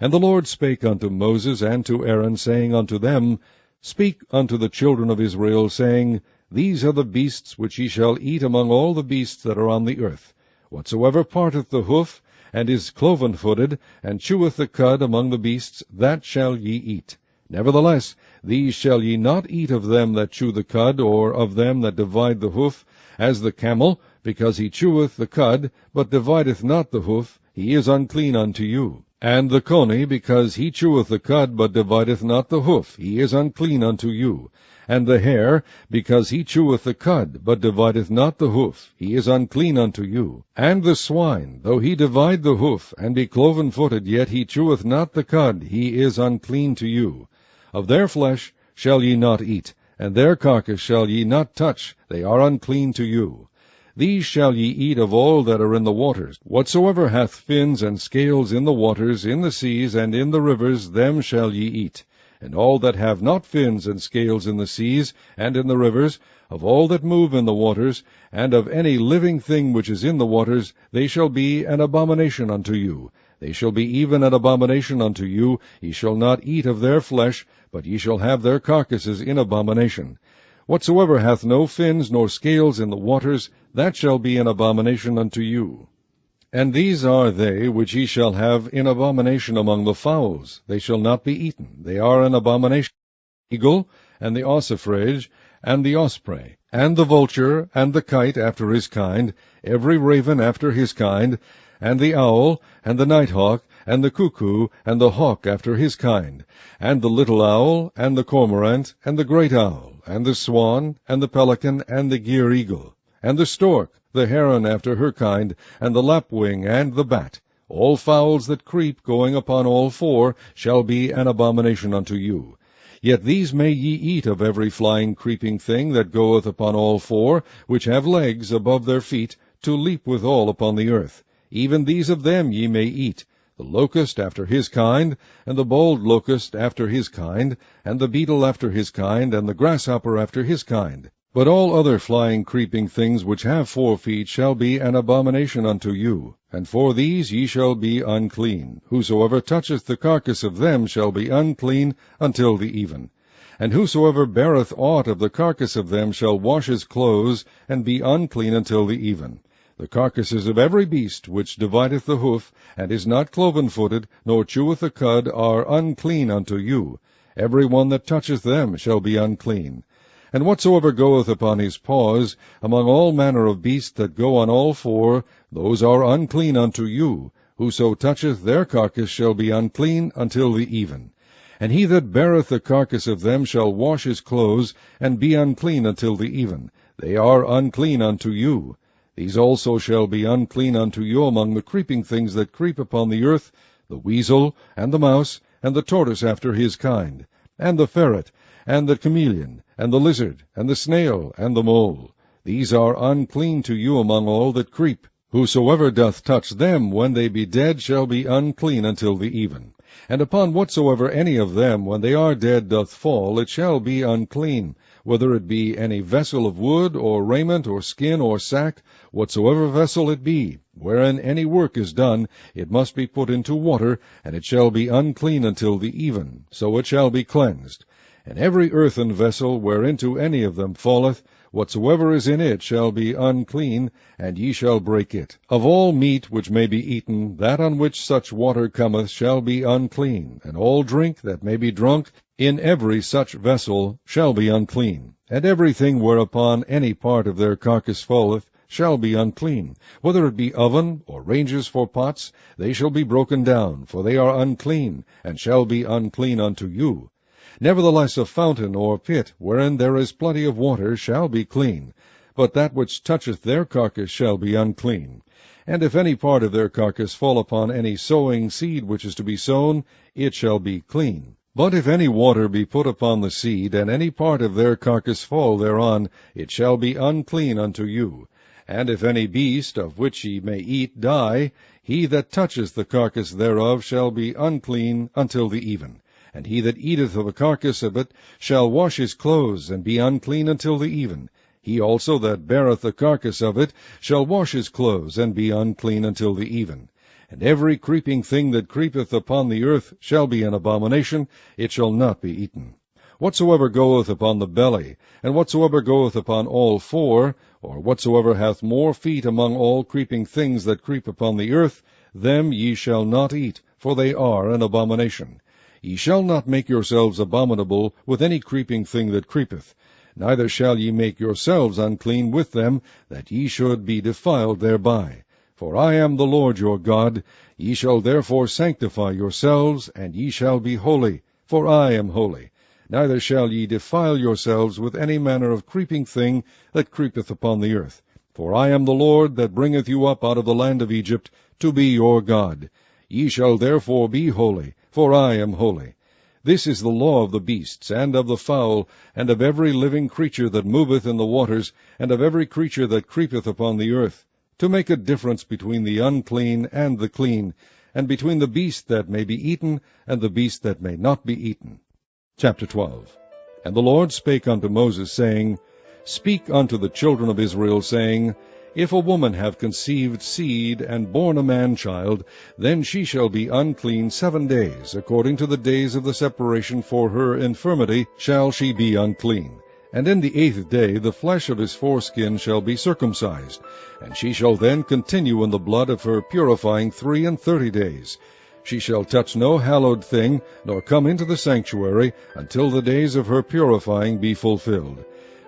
And the Lord spake unto Moses and to Aaron, saying unto them, Speak unto the children of Israel, saying, These are the beasts which ye shall eat among all the beasts that are on the earth. Whatsoever parteth the hoof, and is cloven-footed, and cheweth the cud among the beasts, that shall ye eat. Nevertheless, these shall ye not eat of them that chew the cud, or of them that divide the hoof, as the camel, because he cheweth the cud, but divideth not the hoof, he is unclean unto you. And the coney, because he cheweth the cud, but divideth not the hoof, he is unclean unto you. And the hare, because he cheweth the cud, but divideth not the hoof, he is unclean unto you. And the swine, though he divide the hoof, and be cloven-footed, yet he cheweth not the cud, he is unclean to you. Of their flesh shall ye not eat, and their carcass shall ye not touch, they are unclean to you. These shall ye eat of all that are in the waters. Whatsoever hath fins and scales in the waters, in the seas, and in the rivers, them shall ye eat. And all that have not fins and scales in the seas, and in the rivers, of all that move in the waters, and of any living thing which is in the waters, they shall be an abomination unto you. They shall be even an abomination unto you. Ye shall not eat of their flesh, but ye shall have their carcasses in abomination. Whatsoever hath no fins nor scales in the waters, that shall be an abomination unto you. And these are they which ye shall have in abomination among the fowls. They shall not be eaten. They are an abomination. The eagle, and the ossifrage, and the osprey, and the vulture, and the kite after his kind, every raven after his kind, and the owl, and the nighthawk, and the cuckoo, and the hawk after his kind, and the little owl, and the cormorant, and the great owl, and the swan, and the pelican, and the gyre eagle, and the stork, the heron after her kind, and the lapwing, and the bat. All fowls that creep, going upon all four, shall be an abomination unto you. Yet these may ye eat of every flying creeping thing that goeth upon all four, which have legs above their feet, to leap withal upon the earth. Even these of them ye may eat, the locust after his kind, and the bold locust after his kind, and the beetle after his kind, and the grasshopper after his kind. But all other flying creeping things which have 4 feet shall be an abomination unto you, and for these ye shall be unclean. Whosoever toucheth the carcass of them shall be unclean until the even. And whosoever beareth aught of the carcass of them shall wash his clothes, and be unclean until the even. The carcasses of every beast which divideth the hoof, and is not cloven-footed, nor cheweth the cud, are unclean unto you. Every one that toucheth them shall be unclean. And whatsoever goeth upon his paws, among all manner of beasts that go on all four, those are unclean unto you. Whoso toucheth their carcass shall be unclean until the even. And he that beareth the carcass of them shall wash his clothes, and be unclean until the even. They are unclean unto you. These also shall be unclean unto you among the creeping things that creep upon the earth, the weasel, and the mouse, and the tortoise after his kind, and the ferret, and the chameleon, and the lizard, and the snail, and the mole. These are unclean to you among all that creep. Whosoever doth touch them when they be dead shall be unclean until the even. And upon whatsoever any of them when they are dead doth fall, it shall be unclean, whether it be any vessel of wood, or raiment, or skin, or sack, whatsoever vessel it be, wherein any work is done, it must be put into water, and it shall be unclean until the even, so it shall be cleansed. And every earthen vessel whereinto any of them falleth, whatsoever is in it shall be unclean, and ye shall break it. Of all meat which may be eaten, that on which such water cometh shall be unclean, and all drink that may be drunk in every such vessel shall be unclean. And everything whereupon any part of their carcass falleth shall be unclean. Whether it be oven, or ranges for pots, they shall be broken down, for they are unclean, and shall be unclean unto you. Nevertheless a fountain or pit, wherein there is plenty of water, shall be clean, but that which toucheth their carcass shall be unclean. And if any part of their carcass fall upon any sowing seed which is to be sown, it shall be clean. But if any water be put upon the seed, and any part of their carcass fall thereon, it shall be unclean unto you. And if any beast, of which ye may eat, die, he that toucheth the carcass thereof shall be unclean until the even. And he that eateth of the carcass of it shall wash his clothes, and be unclean until the even. He also that beareth the carcass of it shall wash his clothes, and be unclean until the even. And every creeping thing that creepeth upon the earth shall be an abomination, it shall not be eaten. Whatsoever goeth upon the belly, and whatsoever goeth upon all four, or whatsoever hath more feet among all creeping things that creep upon the earth, them ye shall not eat, for they are an abomination. Ye shall not make yourselves abominable with any creeping thing that creepeth, neither shall ye make yourselves unclean with them, that ye should be defiled thereby. For I am the Lord your God. Ye shall therefore sanctify yourselves, and ye shall be holy, for I am holy. Neither shall ye defile yourselves with any manner of creeping thing that creepeth upon the earth. For I am the Lord that bringeth you up out of the land of Egypt, to be your God. Ye shall therefore be holy, for I am holy. This is the law of the beasts, and of the fowl, and of every living creature that moveth in the waters, and of every creature that creepeth upon the earth, to make a difference between the unclean and the clean, and between the beast that may be eaten, and the beast that may not be eaten. Chapter 12. And the Lord spake unto Moses, saying, Speak unto the children of Israel, saying, If a woman have conceived seed, and born a man-child, then she shall be unclean 7 days, according to the days of the separation for her infirmity shall she be unclean. And in the 8th day the flesh of his foreskin shall be circumcised, and she shall then continue in the blood of her purifying 33 days. She shall touch no hallowed thing, nor come into the sanctuary, until the days of her purifying be fulfilled.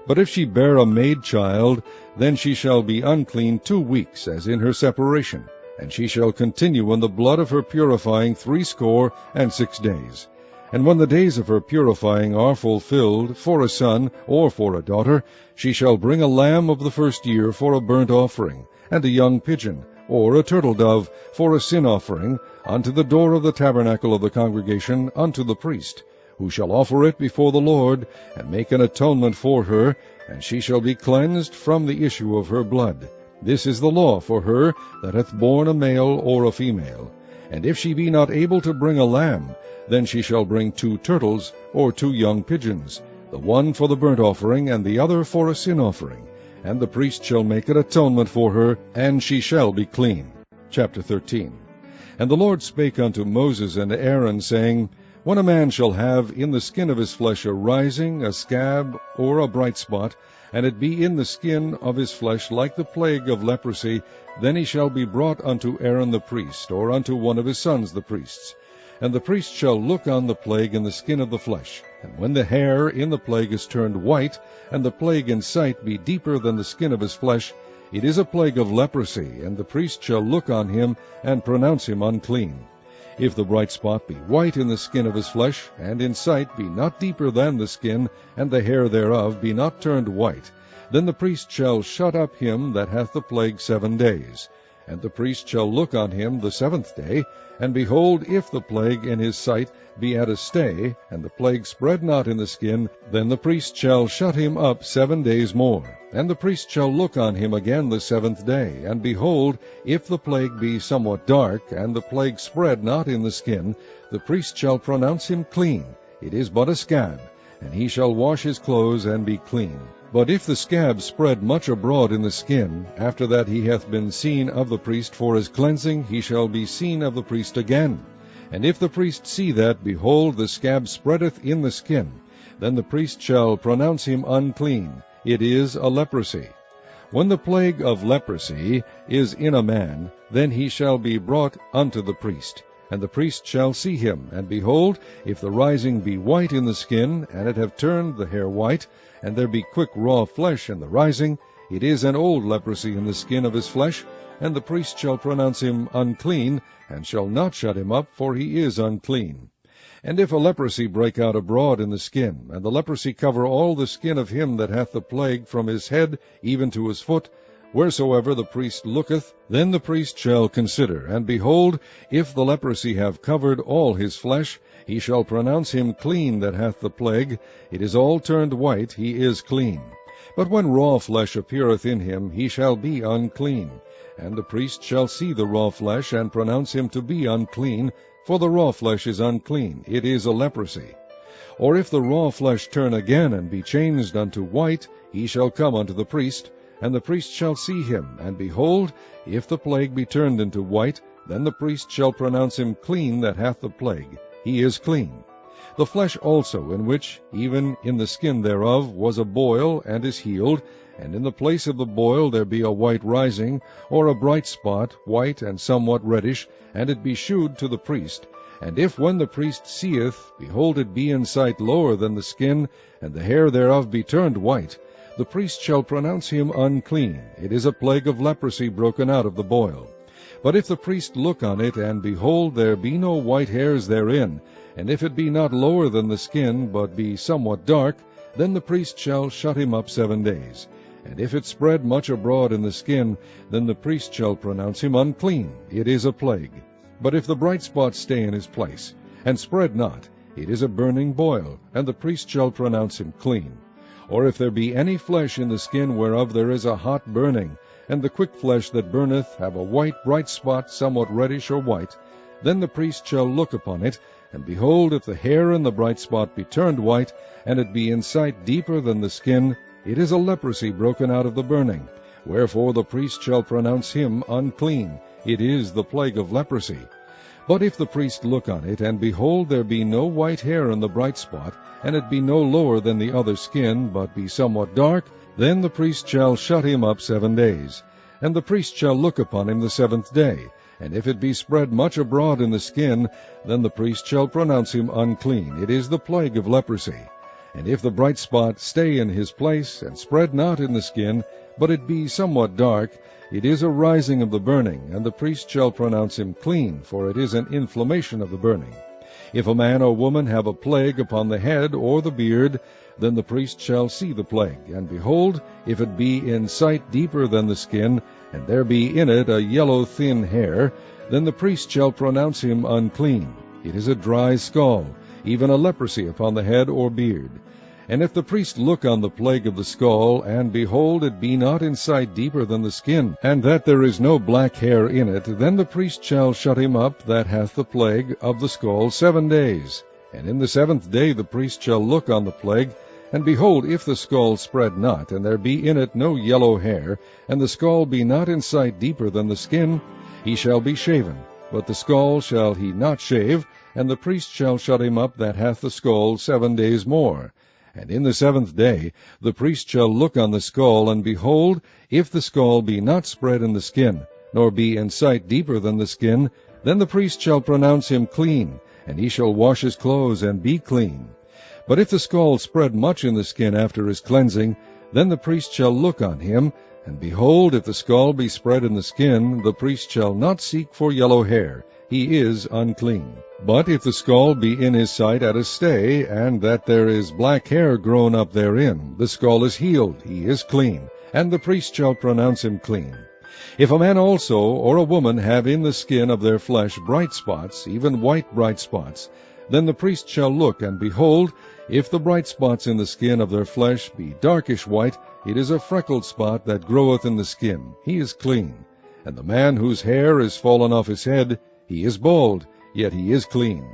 But if she bear a maid child, then she shall be unclean 2 weeks, as in her separation, and she shall continue in the blood of her purifying 66 days. And when the days of her purifying are fulfilled, for a son or for a daughter, she shall bring a lamb of the first year for a burnt offering, and a young pigeon, or a turtle dove, for a sin offering, unto the door of the tabernacle of the congregation, unto the priest, who shall offer it before the Lord, and make an atonement for her, and she shall be cleansed from the issue of her blood. This is the law for her that hath borne a male or a female. And if she be not able to bring a lamb, then she shall bring 2 turtles, or 2 young pigeons, the one for the burnt offering, and the other for a sin offering. And the priest shall make an atonement for her, and she shall be clean. Chapter 13. And the Lord spake unto Moses and Aaron, saying, When a man shall have in the skin of his flesh a rising, a scab, or a bright spot, and it be in the skin of his flesh like the plague of leprosy, then he shall be brought unto Aaron the priest, or unto one of his sons the priests. And the priest shall look on the plague in the skin of the flesh. And when the hair in the plague is turned white, and the plague in sight be deeper than the skin of his flesh, it is a plague of leprosy, and the priest shall look on him, and pronounce him unclean. If the bright spot be white in the skin of his flesh, and in sight be not deeper than the skin, and the hair thereof be not turned white, then the priest shall shut up him that hath the plague 7 days. And the priest shall look on him the 7th day, and behold, if the plague in his sight be at a stay, and the plague spread not in the skin, then the priest shall shut him up 7 days more. And the priest shall look on him again the 7th day, and behold, if the plague be somewhat dark, and the plague spread not in the skin, the priest shall pronounce him clean. It is but a scab, and he shall wash his clothes and be clean. But if the scab spread much abroad in the skin, after that he hath been seen of the priest for his cleansing, he shall be seen of the priest again. And if the priest see that, behold, the scab spreadeth in the skin, then the priest shall pronounce him unclean. It is a leprosy. When the plague of leprosy is in a man, then he shall be brought unto the priest. And the priest shall see him, and behold, if the rising be white in the skin, and it have turned the hair white, and there be quick raw flesh in the rising, it is an old leprosy in the skin of his flesh, and the priest shall pronounce him unclean, and shall not shut him up, for he is unclean. And if a leprosy break out abroad in the skin, and the leprosy cover all the skin of him that hath the plague from his head even to his foot, wheresoever the priest looketh, then the priest shall consider, and behold, if the leprosy have covered all his flesh, he shall pronounce him clean that hath the plague. It is all turned white, he is clean. But when raw flesh appeareth in him, he shall be unclean. And the priest shall see the raw flesh, and pronounce him to be unclean, for the raw flesh is unclean, it is a leprosy. Or if the raw flesh turn again, and be changed unto white, he shall come unto the priest, and the priest shall see him, and behold, if the plague be turned into white, then the priest shall pronounce him clean that hath the plague. He is clean. The flesh also, in which, even in the skin thereof, was a boil, and is healed, and in the place of the boil there be a white rising, or a bright spot, white and somewhat reddish, and it be shewed to the priest. And if when the priest seeth, behold, it be in sight lower than the skin, and the hair thereof be turned white, the priest shall pronounce him unclean. It is a plague of leprosy broken out of the boil. But if the priest look on it, and behold, there be no white hairs therein, and if it be not lower than the skin, but be somewhat dark, then the priest shall shut him up 7 days. And if it spread much abroad in the skin, then the priest shall pronounce him unclean. It is a plague. But if the bright spot stay in his place, and spread not, it is a burning boil, and the priest shall pronounce him clean. Or if there be any flesh in the skin whereof there is a hot burning, and the quick flesh that burneth have a white bright spot, somewhat reddish or white, then the priest shall look upon it, and behold, if the hair in the bright spot be turned white, and it be in sight deeper than the skin, it is a leprosy broken out of the burning. Wherefore the priest shall pronounce him unclean. It is the plague of leprosy. But if the priest look on it, and behold, there be no white hair in the bright spot, and it be no lower than the other skin, but be somewhat dark, then the priest shall shut him up 7 days. And the priest shall look upon him the 7th day. And if it be spread much abroad in the skin, then the priest shall pronounce him unclean. It is the plague of leprosy. And if the bright spot stay in his place, and spread not in the skin, but it be somewhat dark, it is a rising of the burning, and the priest shall pronounce him clean, for it is an inflammation of the burning. If a man or woman have a plague upon the head or the beard, then the priest shall see the plague, and behold, if it be in sight deeper than the skin, and there be in it a yellow thin hair, then the priest shall pronounce him unclean. It is a dry scall, even a leprosy upon the head or beard. And if the priest look on the plague of the scall, and behold, it be not in sight deeper than the skin, and that there is no black hair in it, then the priest shall shut him up that hath the plague of the scall 7 days. And in the 7th day the priest shall look on the plague, and behold, if the scall spread not, and there be in it no yellow hair, and the scall be not in sight deeper than the skin, he shall be shaven, but the scall shall he not shave, and the priest shall shut him up that hath the scall 7 days more. And in the 7th day the priest shall look on the scall, and behold, if the scall be not spread in the skin, nor be in sight deeper than the skin, then the priest shall pronounce him clean, and he shall wash his clothes and be clean. But if the scall spread much in the skin after his cleansing, then the priest shall look on him, and behold, if the scall be spread in the skin, the priest shall not seek for yellow hair, he is unclean. But if the scall be in his sight at a stay, and that there is black hair grown up therein, the scall is healed, he is clean, and the priest shall pronounce him clean. If a man also or a woman have in the skin of their flesh bright spots, even white bright spots, then the priest shall look, and behold, if the bright spots in the skin of their flesh be darkish white, it is a freckled spot that groweth in the skin, he is clean. And the man whose hair is fallen off his head, he is bald, yet he is clean.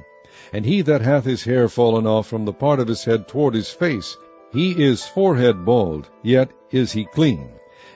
And he that hath his hair fallen off from the part of his head toward his face, he is forehead bald, yet is he clean.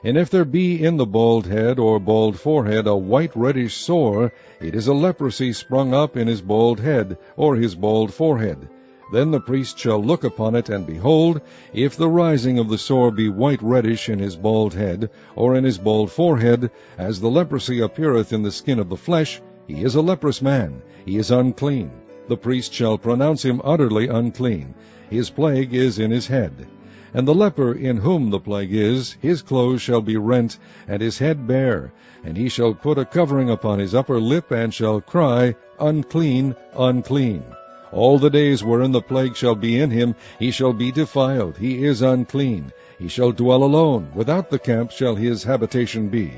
And if there be in the bald head or bald forehead a white reddish sore, it is a leprosy sprung up in his bald head or his bald forehead. Then the priest shall look upon it, and behold, if the rising of the sore be white reddish in his bald head or in his bald forehead, as the leprosy appeareth in the skin of the flesh, he is a leprous man, he is unclean. The priest shall pronounce him utterly unclean. His plague is in his head. And the leper in whom the plague is, his clothes shall be rent, and his head bare, and he shall put a covering upon his upper lip, and shall cry, Unclean, unclean. All the days wherein the plague shall be in him, he shall be defiled, he is unclean. He shall dwell alone, without the camp shall his habitation be.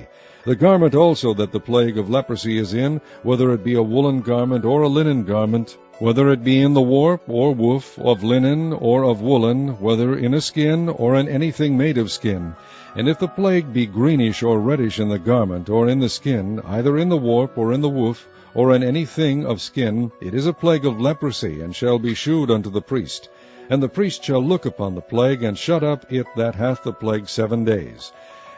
The garment also that the plague of leprosy is in, whether it be a woolen garment or a linen garment, whether it be in the warp or woof, of linen or of woolen, whether in a skin or in anything made of skin. And if the plague be greenish or reddish in the garment or in the skin, either in the warp or in the woof, or in anything of skin, it is a plague of leprosy, and shall be shewed unto the priest. And the priest shall look upon the plague, and shut up it that hath the plague 7 days.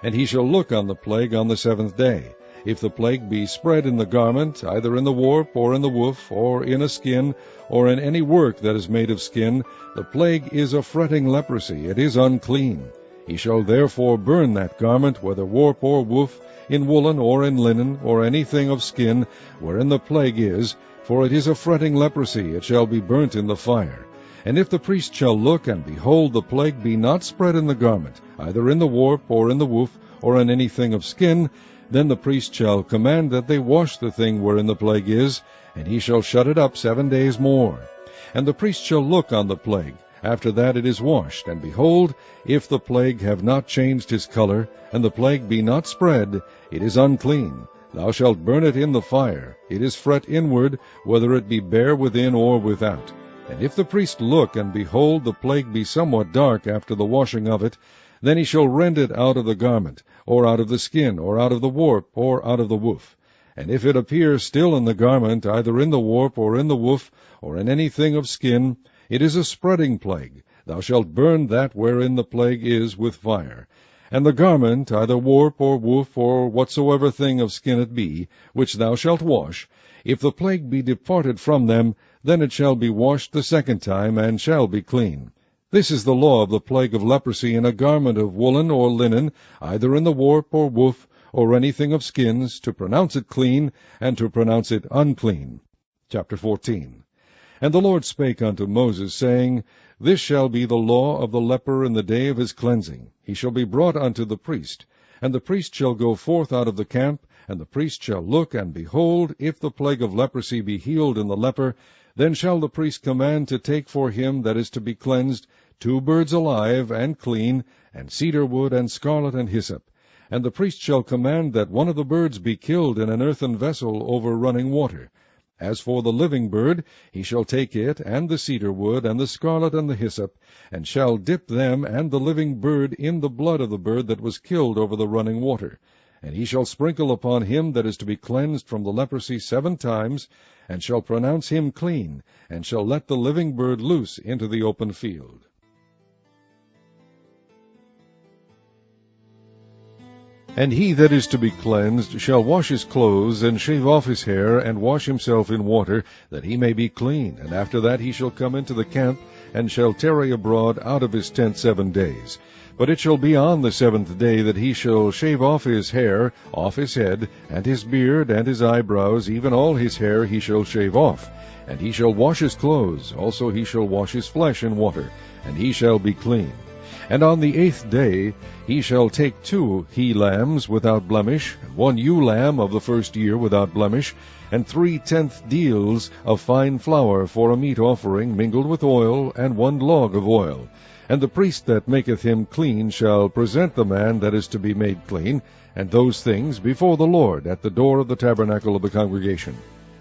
And he shall look on the plague on the 7th day. If the plague be spread in the garment, either in the warp, or in the woof, or in a skin, or in any work that is made of skin, the plague is a fretting leprosy, it is unclean. He shall therefore burn that garment, whether warp or woof, in woolen or in linen, or anything of skin, wherein the plague is, for it is a fretting leprosy, it shall be burnt in the fire. And if the priest shall look, and behold, the plague be not spread in the garment, either in the warp, or in the woof, or in anything of skin, then the priest shall command that they wash the thing wherein the plague is, and he shall shut it up 7 days more. And the priest shall look on the plague, after that it is washed, and behold, if the plague have not changed his color, and the plague be not spread, it is unclean. Thou shalt burn it in the fire. It is fret inward, whether it be bare within or without. And if the priest look, and behold, the plague be somewhat dark after the washing of it, then he shall rend it out of the garment, or out of the skin, or out of the warp, or out of the woof. And if it appear still in the garment, either in the warp, or in the woof, or in anything of skin, it is a spreading plague. Thou shalt burn that wherein the plague is with fire. And the garment, either warp, or woof, or whatsoever thing of skin it be, which thou shalt wash, if the plague be departed from them, then it shall be washed the 2nd time, and shall be clean. This is the law of the plague of leprosy in a garment of woolen or linen, either in the warp or woof, or anything of skins, to pronounce it clean, and to pronounce it unclean. Chapter 14. And the Lord spake unto Moses, saying, This shall be the law of the leper in the day of his cleansing. He shall be brought unto the priest, and the priest shall go forth out of the camp, And the priest shall look, and behold, if the plague of leprosy be healed in the leper, then shall the priest command to take for him that is to be cleansed 2 birds alive and clean, and cedar wood, and scarlet, and hyssop. And the priest shall command that one of the birds be killed in an earthen vessel over running water. As for the living bird, he shall take it, and the cedar wood, and the scarlet, and the hyssop, and shall dip them and the living bird in the blood of the bird that was killed over the running water. And he shall sprinkle upon him that is to be cleansed from the leprosy 7 times, and shall pronounce him clean, and shall let the living bird loose into the open field. And he that is to be cleansed shall wash his clothes, and shave off his hair, and wash himself in water, that he may be clean. And after that he shall come into the camp, and shall tarry abroad out of his tent 7 days. But it shall be on the 7th day that he shall shave off his hair, off his head, and his beard, and his eyebrows, even all his hair he shall shave off. And he shall wash his clothes, also he shall wash his flesh in water, and he shall be clean. And on the 8th day he shall take 2 he-lambs without blemish, and 1 ewe-lamb of the first year without blemish, and 3 tenth deals of fine flour for a meat offering mingled with oil, and 1 log of oil. And the priest that maketh him clean shall present the man that is to be made clean, and those things before the Lord at the door of the tabernacle of the congregation.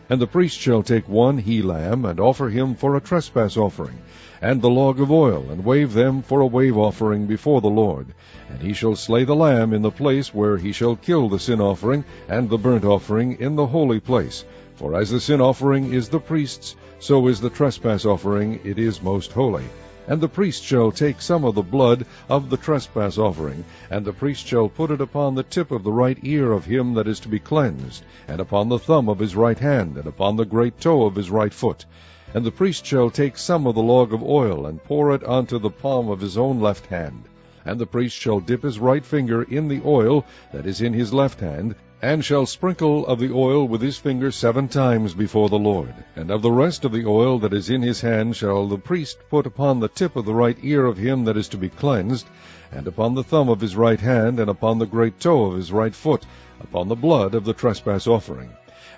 And the priest shall take 1 he-lamb, and offer him for a trespass offering, and the log of oil, and wave them for a wave offering before the Lord. And he shall slay the lamb in the place where he shall kill the sin offering and the burnt offering in the holy place. For as the sin offering is the priest's, so is the trespass offering, it is most holy. And the priest shall take some of the blood of the trespass offering, and the priest shall put it upon the tip of the right ear of him that is to be cleansed, and upon the thumb of his right hand, and upon the great toe of his right foot. And the priest shall take some of the log of oil, and pour it unto the palm of his own left hand. And the priest shall dip his right finger in the oil that is in his left hand, and shall sprinkle of the oil with his finger 7 times before the Lord. And of the rest of the oil that is in his hand shall the priest put upon the tip of the right ear of him that is to be cleansed, and upon the thumb of his right hand, and upon the great toe of his right foot, upon the blood of the trespass offering.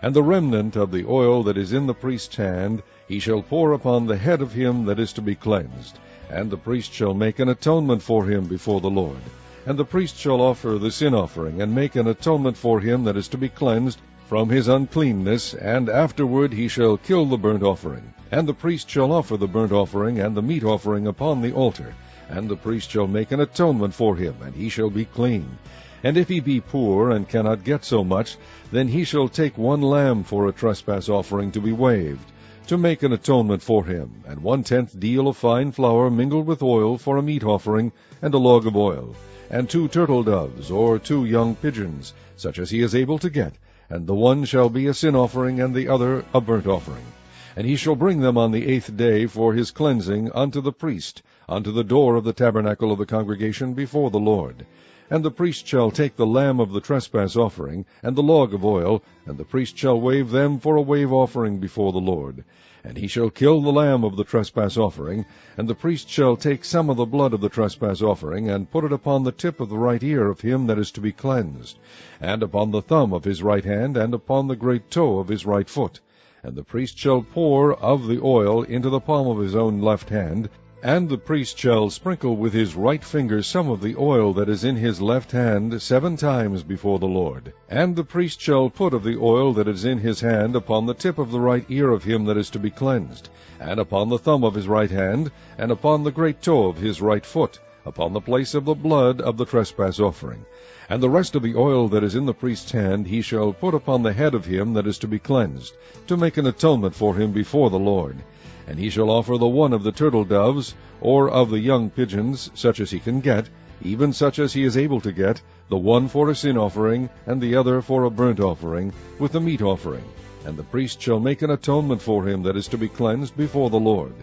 And the remnant of the oil that is in the priest's hand he shall pour upon the head of him that is to be cleansed. And the priest shall make an atonement for him before the Lord. And the priest shall offer the sin offering, and make an atonement for him that is to be cleansed from his uncleanness, and afterward he shall kill the burnt offering. And the priest shall offer the burnt offering and the meat offering upon the altar. And the priest shall make an atonement for him, and he shall be clean. And if he be poor, and cannot get so much, then he shall take 1 lamb for a trespass offering to be waved, to make an atonement for him, and 1/10 deal of fine flour mingled with oil for a meat offering, and a log of oil, and 2 turtle doves, or 2 young pigeons, such as he is able to get, and the one shall be a sin offering, and the other a burnt offering. And he shall bring them on the 8th day for his cleansing unto the priest, unto the door of the tabernacle of the congregation before the Lord. And the priest shall take the lamb of the trespass offering, and the log of oil, and the priest shall wave them for a wave offering before the Lord. And he shall kill the lamb of the trespass offering, and the priest shall take some of the blood of the trespass offering, and put it upon the tip of the right ear of him that is to be cleansed, and upon the thumb of his right hand, and upon the great toe of his right foot. And the priest shall pour of the oil into the palm of his own left hand, and the priest shall sprinkle with his right finger some of the oil that is in his left hand 7 times before the Lord. And the priest shall put of the oil that is in his hand upon the tip of the right ear of him that is to be cleansed, and upon the thumb of his right hand, and upon the great toe of his right foot, upon the place of the blood of the trespass offering. And the rest of the oil that is in the priest's hand he shall put upon the head of him that is to be cleansed, to make an atonement for him before the Lord. And he shall offer the one of the turtle doves, or of the young pigeons, such as he can get, even such as he is able to get, the one for a sin offering, and the other for a burnt offering, with the meat offering. And the priest shall make an atonement for him that is to be cleansed before the Lord.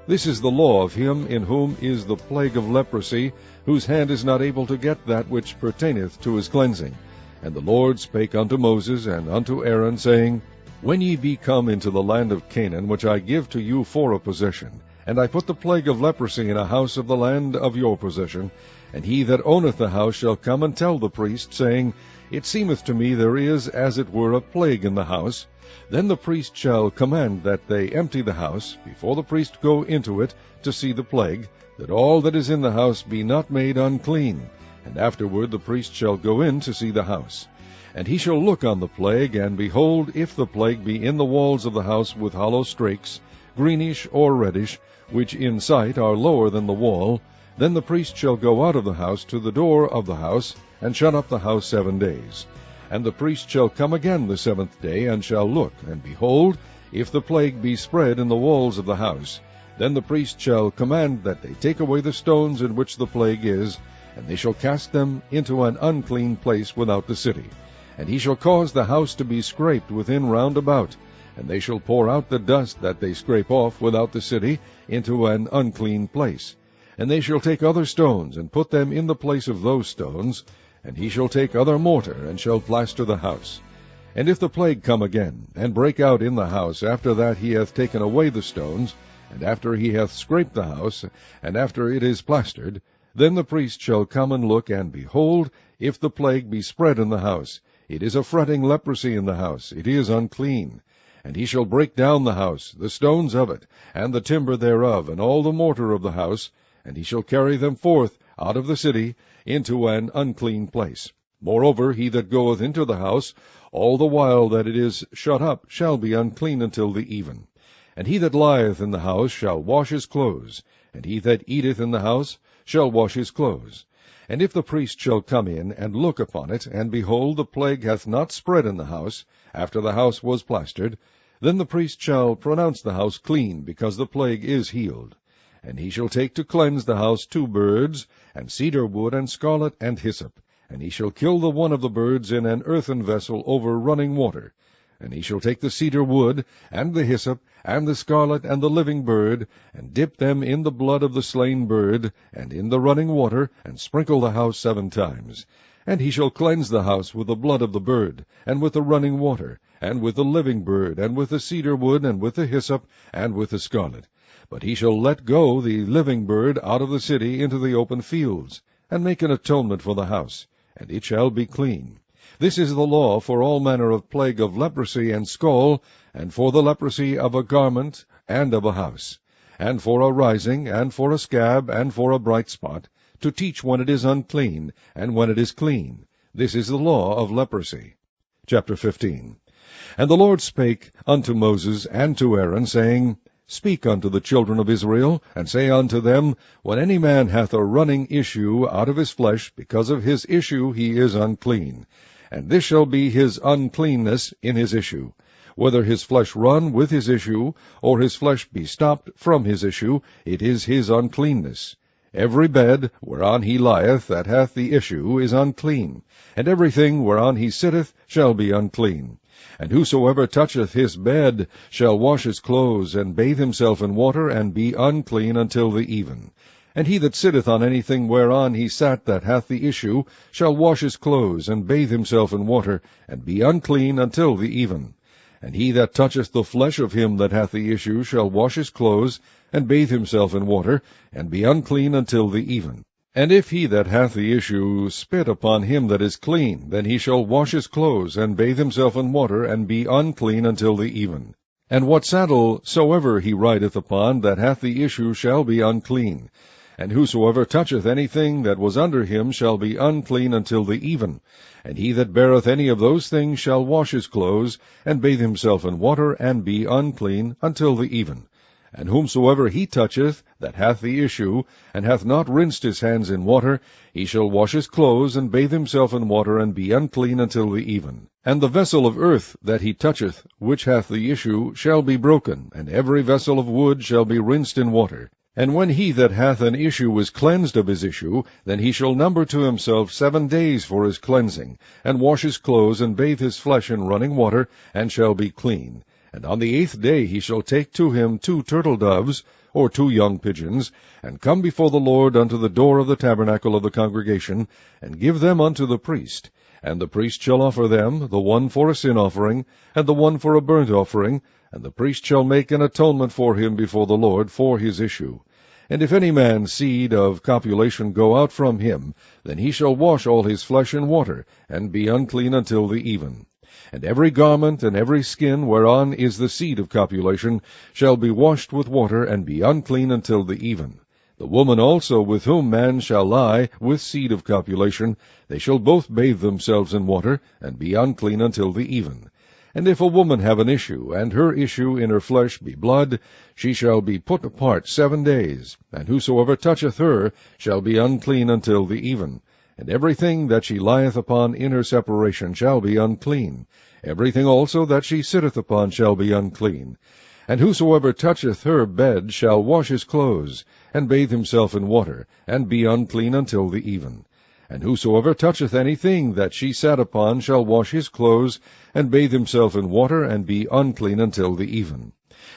This is the law of him in whom is the plague of leprosy, whose hand is not able to get that which pertaineth to his cleansing. And the Lord spake unto Moses and unto Aaron, saying, When ye be come into the land of Canaan, which I give to you for a possession, And I put the plague of leprosy in a house of the land of your possession, and he that owneth the house shall come and tell the priest, saying, It seemeth to me there is as it were a plague in the house. Then the priest shall command that they empty the house, before the priest go into it to see the plague, that all that is in the house be not made unclean. And afterward the priest shall go in to see the house. And he shall look on the plague, and behold, if the plague be in the walls of the house with hollow strakes, greenish or reddish, which in sight are lower than the wall, then the priest shall go out of the house to the door of the house, and shut up the house 7 days. And the priest shall come again the 7th day, and shall look, and behold, if the plague be spread in the walls of the house, then the priest shall command that they take away the stones in which the plague is, and they shall cast them into an unclean place without the city. And he shall cause the house to be scraped within round about, and they shall pour out the dust that they scrape off without the city into an unclean place. And they shall take other stones, and put them in the place of those stones, and he shall take other mortar, and shall plaster the house. And if the plague come again, and break out in the house, after that he hath taken away the stones, and after he hath scraped the house, and after it is plastered, then the priest shall come and look, and behold, if the plague be spread in the house, it is a fretting leprosy in the house, it is unclean. And he shall break down the house, the stones of it, and the timber thereof, and all the mortar of the house, and he shall carry them forth out of the city into an unclean place. Moreover, he that goeth into the house, all the while that it is shut up, shall be unclean until the even. And he that lieth in the house shall wash his clothes, and he that eateth in the house shall wash his clothes. And if the priest shall come in, and look upon it, and behold, the plague hath not spread in the house, after the house was plastered, then the priest shall pronounce the house clean, because the plague is healed. And he shall take to cleanse the house 2 birds, and cedar wood, and scarlet, and hyssop. And he shall kill the one of the birds in an earthen vessel over running water. And he shall take the cedar wood, and the hyssop, and the scarlet, and the living bird, and dip them in the blood of the slain bird, and in the running water, and sprinkle the house 7 times. And he shall cleanse the house with the blood of the bird, and with the running water, and with the living bird, and with the cedar wood, and with the hyssop, and with the scarlet. But he shall let go the living bird out of the city into the open fields, and make an atonement for the house, and it shall be clean. This is the law for all manner of plague of leprosy and scall, and for the leprosy of a garment and of a house, and for a rising, and for a scab, and for a bright spot, to teach when it is unclean, and when it is clean. This is the law of leprosy. Chapter 15. And the Lord spake unto Moses and to Aaron, saying, Speak unto the children of Israel, and say unto them, When any man hath a running issue out of his flesh, because of his issue he is unclean. And this shall be his uncleanness in his issue. Whether his flesh run with his issue, or his flesh be stopped from his issue, it is his uncleanness. Every bed whereon he lieth that hath the issue is unclean, and everything whereon he sitteth shall be unclean. And whosoever toucheth his bed shall wash his clothes, and bathe himself in water, and be unclean until the even. And he that sitteth on anything whereon he sat that hath the issue shall wash his clothes, and bathe himself in water, and be unclean until the even. And he that toucheth the flesh of him that hath the issue shall wash his clothes, and bathe himself in water, and be unclean until the even. And if he that hath the issue spit upon him that is clean, then he shall wash his clothes, and bathe himself in water, and be unclean until the even. And what saddle soever he rideth upon that hath the issue shall be unclean. And whosoever toucheth anything that was under him shall be unclean until the even. And he that beareth any of those things shall wash his clothes, and bathe himself in water, and be unclean until the even. And whomsoever he toucheth that hath the issue, and hath not rinsed his hands in water, he shall wash his clothes, and bathe himself in water, and be unclean until the even. And the vessel of earth that he toucheth, which hath the issue, shall be broken, and every vessel of wood shall be rinsed in water. And when he that hath an issue is cleansed of his issue, then he shall number to himself 7 days for his cleansing, and wash his clothes, and bathe his flesh in running water, and shall be clean. And on the 8th day he shall take to him 2 turtle doves, or 2 young pigeons, and come before the Lord unto the door of the tabernacle of the congregation, and give them unto the priest. And the priest shall offer them, the one for a sin offering, and the one for a burnt offering, and the priest shall make an atonement for him before the Lord for his issue. And if any man's seed of copulation go out from him, then he shall wash all his flesh in water, and be unclean until the even. And every garment and every skin whereon is the seed of copulation shall be washed with water, and be unclean until the even. The woman also with whom man shall lie with seed of copulation, they shall both bathe themselves in water, and be unclean until the even. And if a woman have an issue, and her issue in her flesh be blood, she shall be put apart 7 days, and whosoever toucheth her shall be unclean until the even. And everything that she lieth upon in her separation shall be unclean. Everything also that she sitteth upon shall be unclean. And whosoever toucheth her bed shall wash his clothes, and bathe himself in water, and be unclean until the even. And whosoever toucheth anything that she sat upon shall wash his clothes, and bathe himself in water, and be unclean until the even.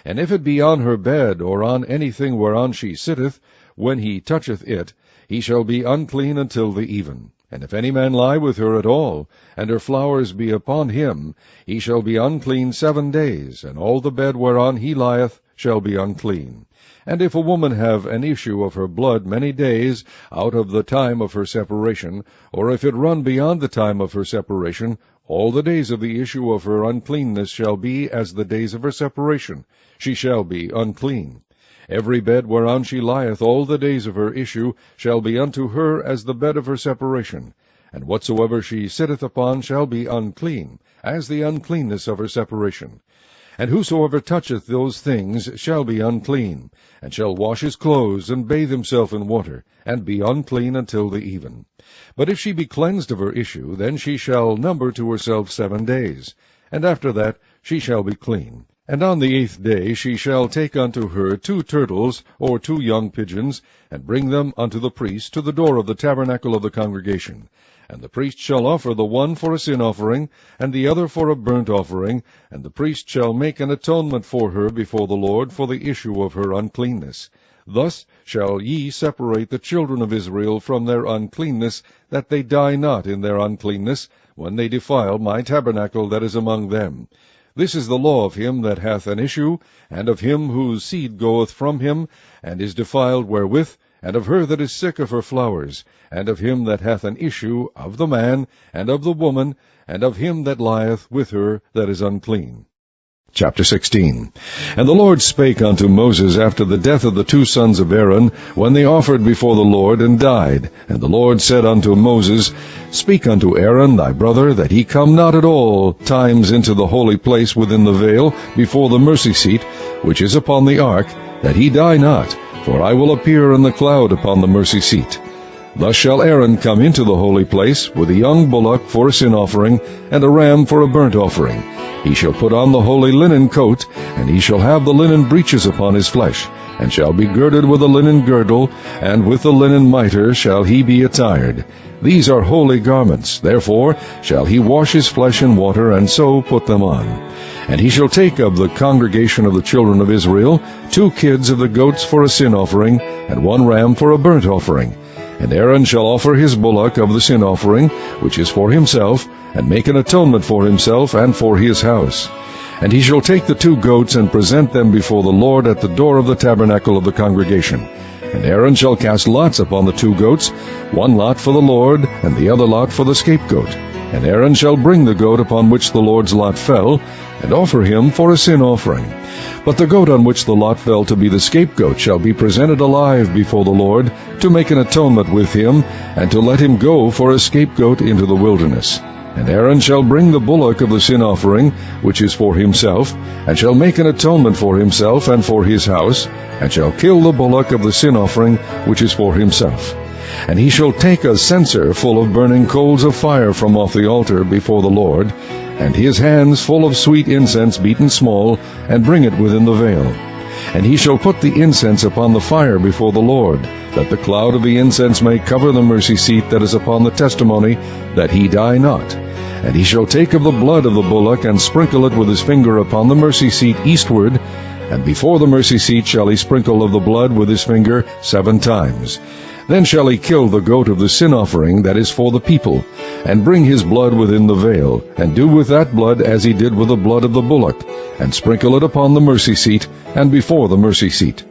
And if it be on her bed, or on anything whereon she sitteth, when he toucheth it, he shall be unclean until the even. And if any man lie with her at all, and her flowers be upon him, he shall be unclean 7 days, and all the bed whereon he lieth shall be unclean. And if a woman have an issue of her blood many days out of the time of her separation, or if it run beyond the time of her separation, all the days of the issue of her uncleanness shall be as the days of her separation. She shall be unclean. Every bed whereon she lieth all the days of her issue shall be unto her as the bed of her separation. And whatsoever she sitteth upon shall be unclean, as the uncleanness of her separation. And whosoever toucheth those things shall be unclean, and shall wash his clothes, and bathe himself in water, and be unclean until the even. But if she be cleansed of her issue, then she shall number to herself 7 days, and after that she shall be clean. And on the 8th day she shall take unto her 2 turtles, or 2 young pigeons, and bring them unto the priest to the door of the tabernacle of the congregation. And the priest shall offer the one for a sin offering, and the other for a burnt offering, and the priest shall make an atonement for her before the Lord for the issue of her uncleanness. Thus shall ye separate the children of Israel from their uncleanness, that they die not in their uncleanness, when they defile my tabernacle that is among them. This is the law of him that hath an issue, and of him whose seed goeth from him, and is defiled wherewith, and of her that is sick of her flowers, and of him that hath an issue, of the man, and of the woman, and of him that lieth with her that is unclean. Chapter 16. And the Lord spake unto Moses after the death of the 2 sons of Aaron, when they offered before the Lord, and died. And the Lord said unto Moses, Speak unto Aaron thy brother, that he come not at all times into the holy place within the veil, before the mercy seat, which is upon the ark, that he die not, for I will appear in the cloud upon the mercy seat. Thus shall Aaron come into the holy place, with a young bullock for a sin offering, and a ram for a burnt offering. He shall put on the holy linen coat, and he shall have the linen breeches upon his flesh, and shall be girded with a linen girdle, and with the linen mitre shall he be attired. These are holy garments, therefore shall he wash his flesh in water, and so put them on. And he shall take of the congregation of the children of Israel 2 kids of the goats for a sin offering, and 1 ram for a burnt offering. And Aaron shall offer his bullock of the sin offering, which is for himself, and make an atonement for himself and for his house. And he shall take the 2 goats, and present them before the Lord at the door of the tabernacle of the congregation. And Aaron shall cast lots upon the 2 goats, 1 lot for the Lord, and the other lot for the scapegoat. And Aaron shall bring the goat upon which the Lord's lot fell, and offer him for a sin offering. But the goat on which the lot fell to be the scapegoat shall be presented alive before the Lord, to make an atonement with him, and to let him go for a scapegoat into the wilderness. And Aaron shall bring the bullock of the sin offering, which is for himself, and shall make an atonement for himself and for his house, and shall kill the bullock of the sin offering, which is for himself. And he shall take a censer full of burning coals of fire from off the altar before the Lord, and his hands full of sweet incense beaten small, and bring it within the veil. And he shall put the incense upon the fire before the Lord, that the cloud of the incense may cover the mercy seat that is upon the testimony, that he die not. And he shall take of the blood of the bullock, and sprinkle it with his finger upon the mercy seat eastward, and before the mercy seat shall he sprinkle of the blood with his finger 7 times. Then shall he kill the goat of the sin offering that is for the people, and bring his blood within the veil, and do with that blood as he did with the blood of the bullock, and sprinkle it upon the mercy seat, and before the mercy seat.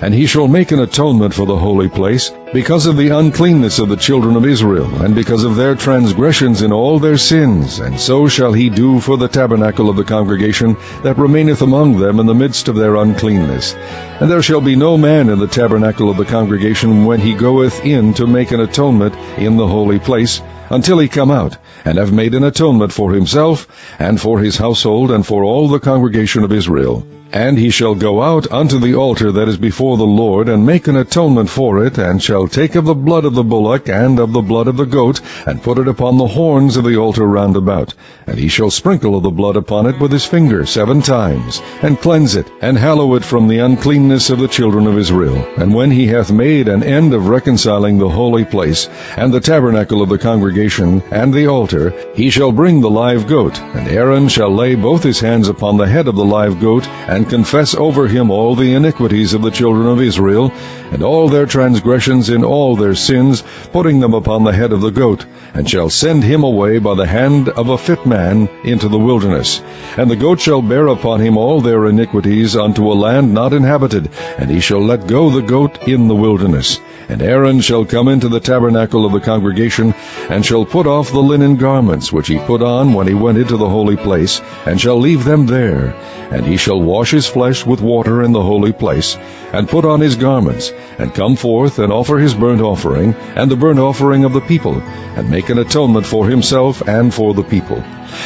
And he shall make an atonement for the holy place, because of the uncleanness of the children of Israel, and because of their transgressions in all their sins. And so shall he do for the tabernacle of the congregation that remaineth among them in the midst of their uncleanness. And there shall be no man in the tabernacle of the congregation when he goeth in to make an atonement in the holy place, until he come out, and have made an atonement for himself, and for his household, and for all the congregation of Israel. And he shall go out unto the altar that is before the Lord, and make an atonement for it, and shall take of the blood of the bullock, and of the blood of the goat, and put it upon the horns of the altar round about. And he shall sprinkle of the blood upon it with his finger 7 times, and cleanse it, and hallow it from the uncleanness of the children of Israel. And when he hath made an end of reconciling the holy place, and the tabernacle of the congregation, and the altar, he shall bring the live goat, and Aaron shall lay both his hands upon the head of the live goat, and confess over him all the iniquities of the children of Israel, and all their transgressions in all their sins, putting them upon the head of the goat, and shall send him away by the hand of a fit man into the wilderness. And the goat shall bear upon him all their iniquities unto a land not inhabited, and he shall let go the goat in the wilderness. And Aaron shall come into the tabernacle of the congregation, and shall put off the linen garments which he put on when he went into the holy place, and shall leave them there. And he shall wash his flesh with water in the holy place, and put on his garments, and come forth, and offer his burnt offering, and the burnt offering of the people, and make an atonement for himself and for the people.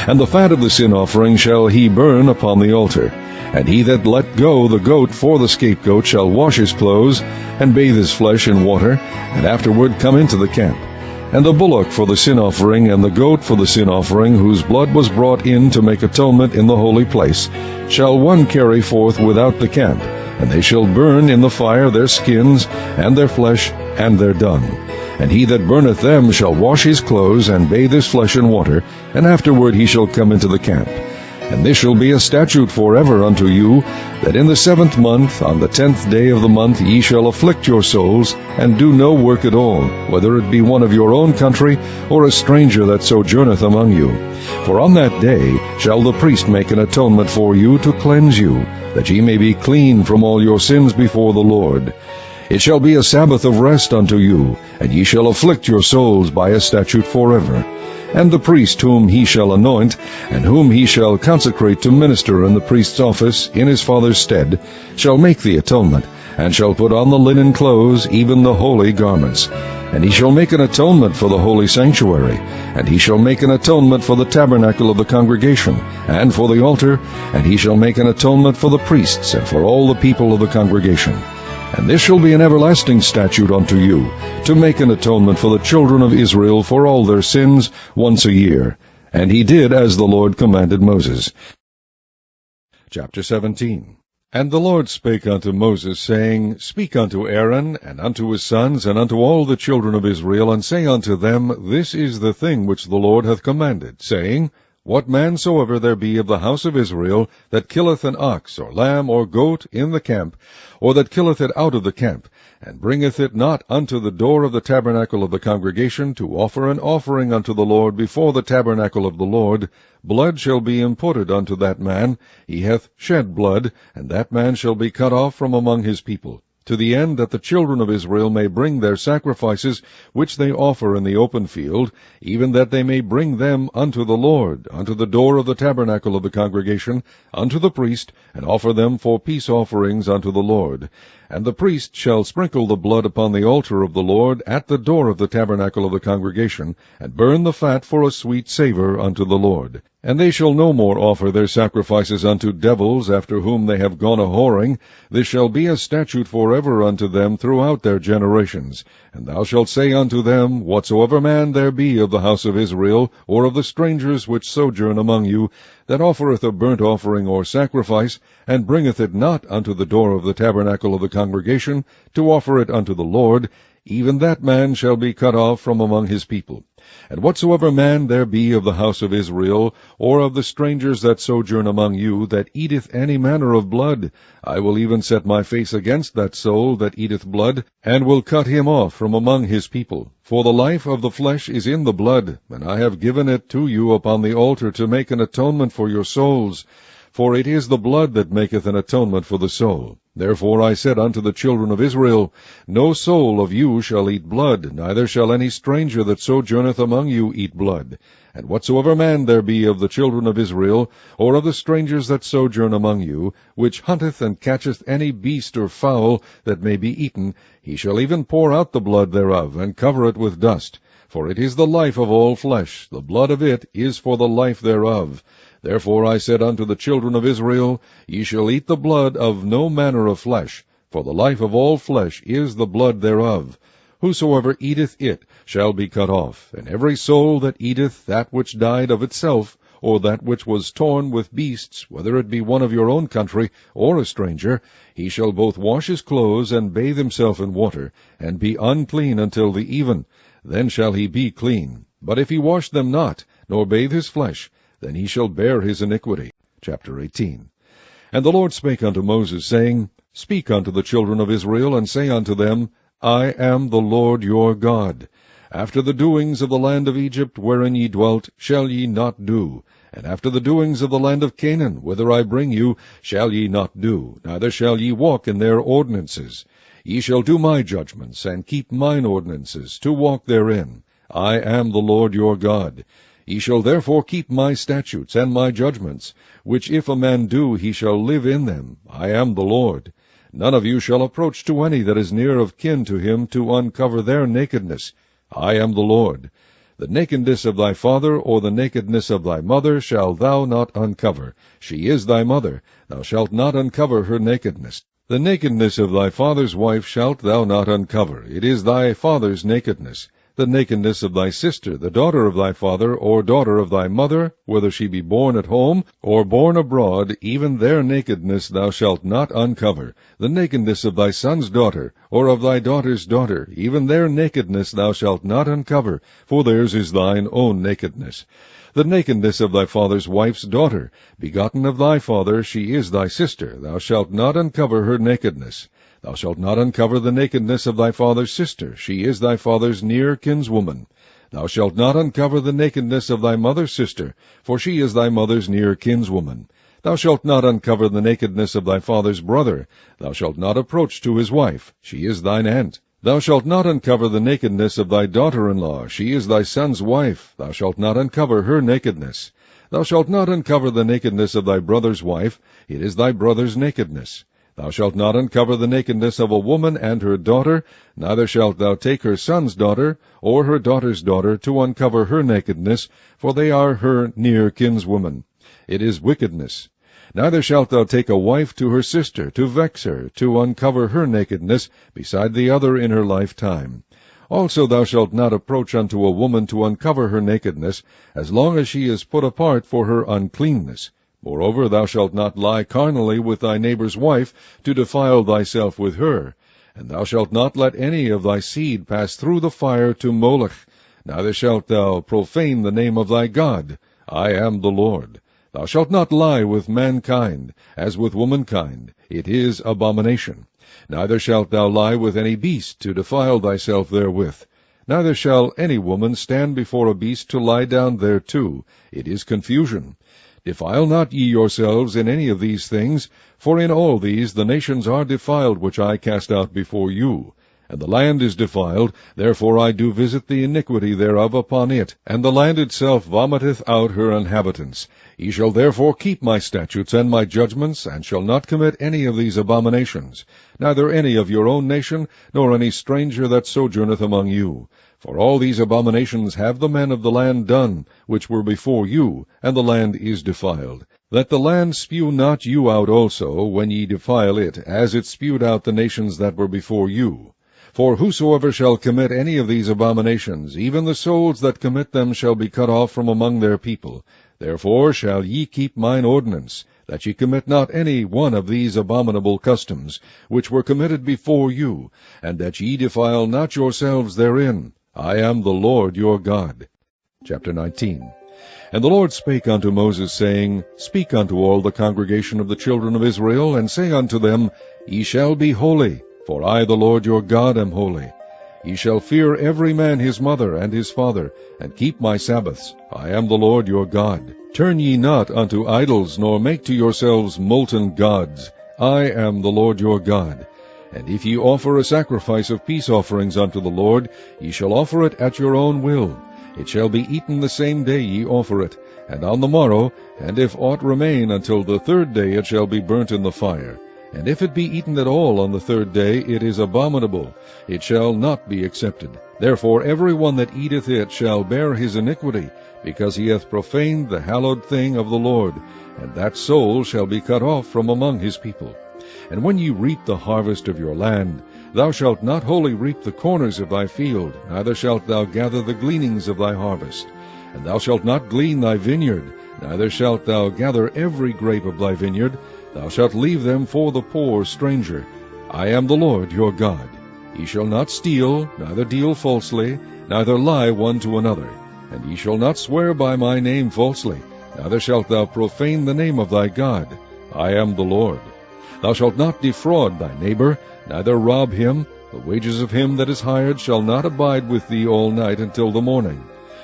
And the fat of the sin offering shall he burn upon the altar. And he that let go the goat for the scapegoat shall wash his clothes, and bathe his flesh in water, and afterward come into the camp. And the bullock for the sin offering, and the goat for the sin offering, whose blood was brought in to make atonement in the holy place, shall one carry forth without the camp, and they shall burn in the fire their skins, and their flesh, and their dung. And he that burneth them shall wash his clothes, and bathe his flesh in water, and afterward he shall come into the camp. And this shall be a statute forever unto you, that in the 7th month, on the 10th day of the month, ye shall afflict your souls, and do no work at all, whether it be one of your own country, or a stranger that sojourneth among you. For on that day shall the priest make an atonement for you to cleanse you, that ye may be clean from all your sins before the Lord. It shall be a Sabbath of rest unto you, and ye shall afflict your souls by a statute forever. And the priest whom he shall anoint, and whom he shall consecrate to minister in the priest's office in his father's stead, shall make the atonement, and shall put on the linen clothes, even the holy garments. And he shall make an atonement for the holy sanctuary, and he shall make an atonement for the tabernacle of the congregation, and for the altar, and he shall make an atonement for the priests, and for all the people of the congregation. And this shall be an everlasting statute unto you, to make an atonement for the children of Israel for all their sins once a year. And he did as the Lord commanded Moses. Chapter 17. And the Lord spake unto Moses, saying, Speak unto Aaron, and unto his sons, and unto all the children of Israel, and say unto them, This is the thing which the Lord hath commanded, saying, What man soever there be of the house of Israel that killeth an ox, or lamb, or goat in the camp, or that killeth it out of the camp, and bringeth it not unto the door of the tabernacle of the congregation, to offer an offering unto the Lord before the tabernacle of the Lord, blood shall be imputed unto that man. He hath shed blood, and that man shall be cut off from among his people, to the end that the children of Israel may bring their sacrifices which they offer in the open field, even that they may bring them unto the Lord, unto the door of the tabernacle of the congregation, unto the priest, and offer them for peace offerings unto the Lord. And the priest shall sprinkle the blood upon the altar of the Lord at the door of the tabernacle of the congregation, and burn the fat for a sweet savour unto the Lord. And they shall no more offer their sacrifices unto devils, after whom they have gone a-whoring. This shall be a statute forever unto them throughout their generations. And thou shalt say unto them, Whatsoever man there be of the house of Israel, or of the strangers which sojourn among you, that offereth a burnt offering or sacrifice, and bringeth it not unto the door of the tabernacle of the congregation, to offer it unto the Lord, even that man shall be cut off from among his people. And whatsoever man there be of the house of Israel, or of the strangers that sojourn among you, that eateth any manner of blood, I will even set my face against that soul that eateth blood, and will cut him off from among his people. For the life of the flesh is in the blood, and I have given it to you upon the altar to make an atonement for your souls. For it is the blood that maketh an atonement for the soul. Therefore I said unto the children of Israel, No soul of you shall eat blood, neither shall any stranger that sojourneth among you eat blood. And whatsoever man there be of the children of Israel, or of the strangers that sojourn among you, which hunteth and catcheth any beast or fowl that may be eaten, he shall even pour out the blood thereof, and cover it with dust. For it is the life of all flesh, the blood of it is for the life thereof. Therefore I said unto the children of Israel, Ye shall eat the blood of no manner of flesh, for the life of all flesh is the blood thereof. Whosoever eateth it shall be cut off, and every soul that eateth that which died of itself, or that which was torn with beasts, whether it be one of your own country, or a stranger, he shall both wash his clothes, and bathe himself in water, and be unclean until the even. Then shall he be clean. But if he wash them not, nor bathe his flesh, then he shall bear his iniquity. Chapter 18. And the Lord spake unto Moses, saying, Speak unto the children of Israel, and say unto them, I am the Lord your God. After the doings of the land of Egypt, wherein ye dwelt, shall ye not do. And after the doings of the land of Canaan, whither I bring you, shall ye not do, neither shall ye walk in their ordinances. Ye shall do my judgments, and keep mine ordinances, to walk therein. I am the Lord your God. Ye shall therefore keep my statutes and my judgments, which if a man do, he shall live in them. I am the Lord. None of you shall approach to any that is near of kin to him, to uncover their nakedness. I am the Lord. The nakedness of thy father, or the nakedness of thy mother, shalt thou not uncover. She is thy mother. Thou shalt not uncover her nakedness. The nakedness of thy father's wife shalt thou not uncover. It is thy father's nakedness. The nakedness of thy sister, the daughter of thy father, or daughter of thy mother, whether she be born at home, or born abroad, even their nakedness thou shalt not uncover. The nakedness of thy son's daughter, or of thy daughter's daughter, even their nakedness thou shalt not uncover, for theirs is thine own nakedness. The nakedness of thy father's wife's daughter, begotten of thy father, she is thy sister, thou shalt not uncover her nakedness. Thou shalt not uncover the nakedness of thy father's sister, she is thy father's near kinswoman. Thou shalt not uncover the nakedness of thy mother's sister, for she is thy mother's near kinswoman. Thou shalt not uncover the nakedness of thy father's brother. Thou shalt not approach to his wife, she is thine aunt. Thou shalt not uncover the nakedness of thy daughter-in-law, she is thy son's wife. Thou shalt not uncover her nakedness. Thou shalt not uncover the nakedness of thy brother's wife, it is thy brother's nakedness. Thou shalt not uncover the nakedness of a woman and her daughter, neither shalt thou take her son's daughter, or her daughter's daughter, to uncover her nakedness, for they are her near kinswoman. It is wickedness. Neither shalt thou take a wife to her sister, to vex her, to uncover her nakedness, beside the other in her lifetime. Also thou shalt not approach unto a woman to uncover her nakedness, as long as she is put apart for her uncleanness. Moreover, thou shalt not lie carnally with thy neighbor's wife, to defile thyself with her. And thou shalt not let any of thy seed pass through the fire to Moloch. Neither shalt thou profane the name of thy God. I am the Lord. Thou shalt not lie with mankind, as with womankind. It is abomination. Neither shalt thou lie with any beast, to defile thyself therewith. Neither shall any woman stand before a beast to lie down thereto. It is confusion. Defile not ye yourselves in any of these things, for in all these the nations are defiled which I cast out before you. And the land is defiled, therefore I do visit the iniquity thereof upon it, and the land itself vomiteth out her inhabitants. Ye shall therefore keep my statutes and my judgments, and shall not commit any of these abominations, neither any of your own nation, nor any stranger that sojourneth among you. For all these abominations have the men of the land done, which were before you, and the land is defiled. Let the land spew not you out also, when ye defile it, as it spewed out the nations that were before you. For whosoever shall commit any of these abominations, even the souls that commit them shall be cut off from among their people. Therefore shall ye keep mine ordinance, that ye commit not any one of these abominable customs, which were committed before you, and that ye defile not yourselves therein. I am the Lord your God. Chapter 19. And the Lord spake unto Moses, saying, Speak unto all the congregation of the children of Israel, and say unto them, Ye shall be holy, for I the Lord your God am holy. Ye shall fear every man his mother and his father, and keep my Sabbaths. I am the Lord your God. Turn ye not unto idols, nor make to yourselves molten gods. I am the Lord your God. And if ye offer a sacrifice of peace offerings unto the Lord, ye shall offer it at your own will. It shall be eaten the same day ye offer it, and on the morrow, and if aught remain until the third day, it shall be burnt in the fire. And if it be eaten at all on the third day, it is abominable, it shall not be accepted. Therefore every one that eateth it shall bear his iniquity, because he hath profaned the hallowed thing of the Lord, and that soul shall be cut off from among his people. And when ye reap the harvest of your land, thou shalt not wholly reap the corners of thy field, neither shalt thou gather the gleanings of thy harvest. And thou shalt not glean thy vineyard, neither shalt thou gather every grape of thy vineyard. Thou shalt leave them for the poor stranger. I am the Lord your God. Ye shall not steal, neither deal falsely, neither lie one to another. And ye shall not swear by my name falsely, neither shalt thou profane the name of thy God. I am the Lord. Thou shalt not defraud thy neighbor, neither rob him. The wages of him that is hired shall not abide with thee all night until the morning.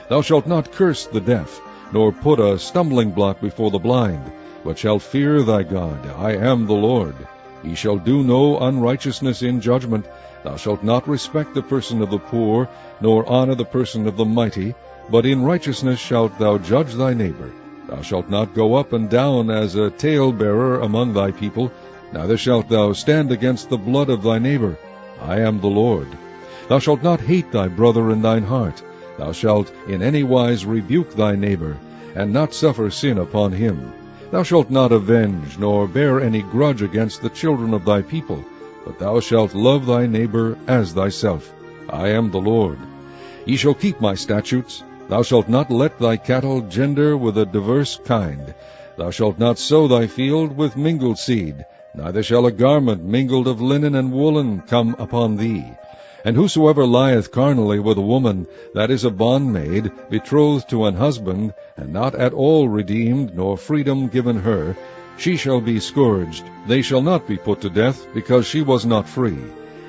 Thou shalt not curse the deaf, nor put a stumbling block before the blind, but shalt fear thy God. I am the Lord. Ye shall do no unrighteousness in judgment. Thou shalt not respect the person of the poor, nor honor the person of the mighty, but in righteousness shalt thou judge thy neighbor. Thou shalt not go up and down as a talebearer among thy people, neither shalt thou stand against the blood of thy neighbor. I am the Lord. Thou shalt not hate thy brother in thine heart. Thou shalt in any wise rebuke thy neighbor, and not suffer sin upon him. Thou shalt not avenge, nor bear any grudge against the children of thy people, but thou shalt love thy neighbor as thyself. I am the Lord. Ye shall keep my statutes. Thou shalt not let thy cattle gender with a diverse kind. Thou shalt not sow thy field with mingled seed, neither shall a garment mingled of linen and woolen come upon thee. And whosoever lieth carnally with a woman, that is a bondmaid, betrothed to an husband, and not at all redeemed, nor freedom given her, she shall be scourged. They shall not be put to death, because she was not free.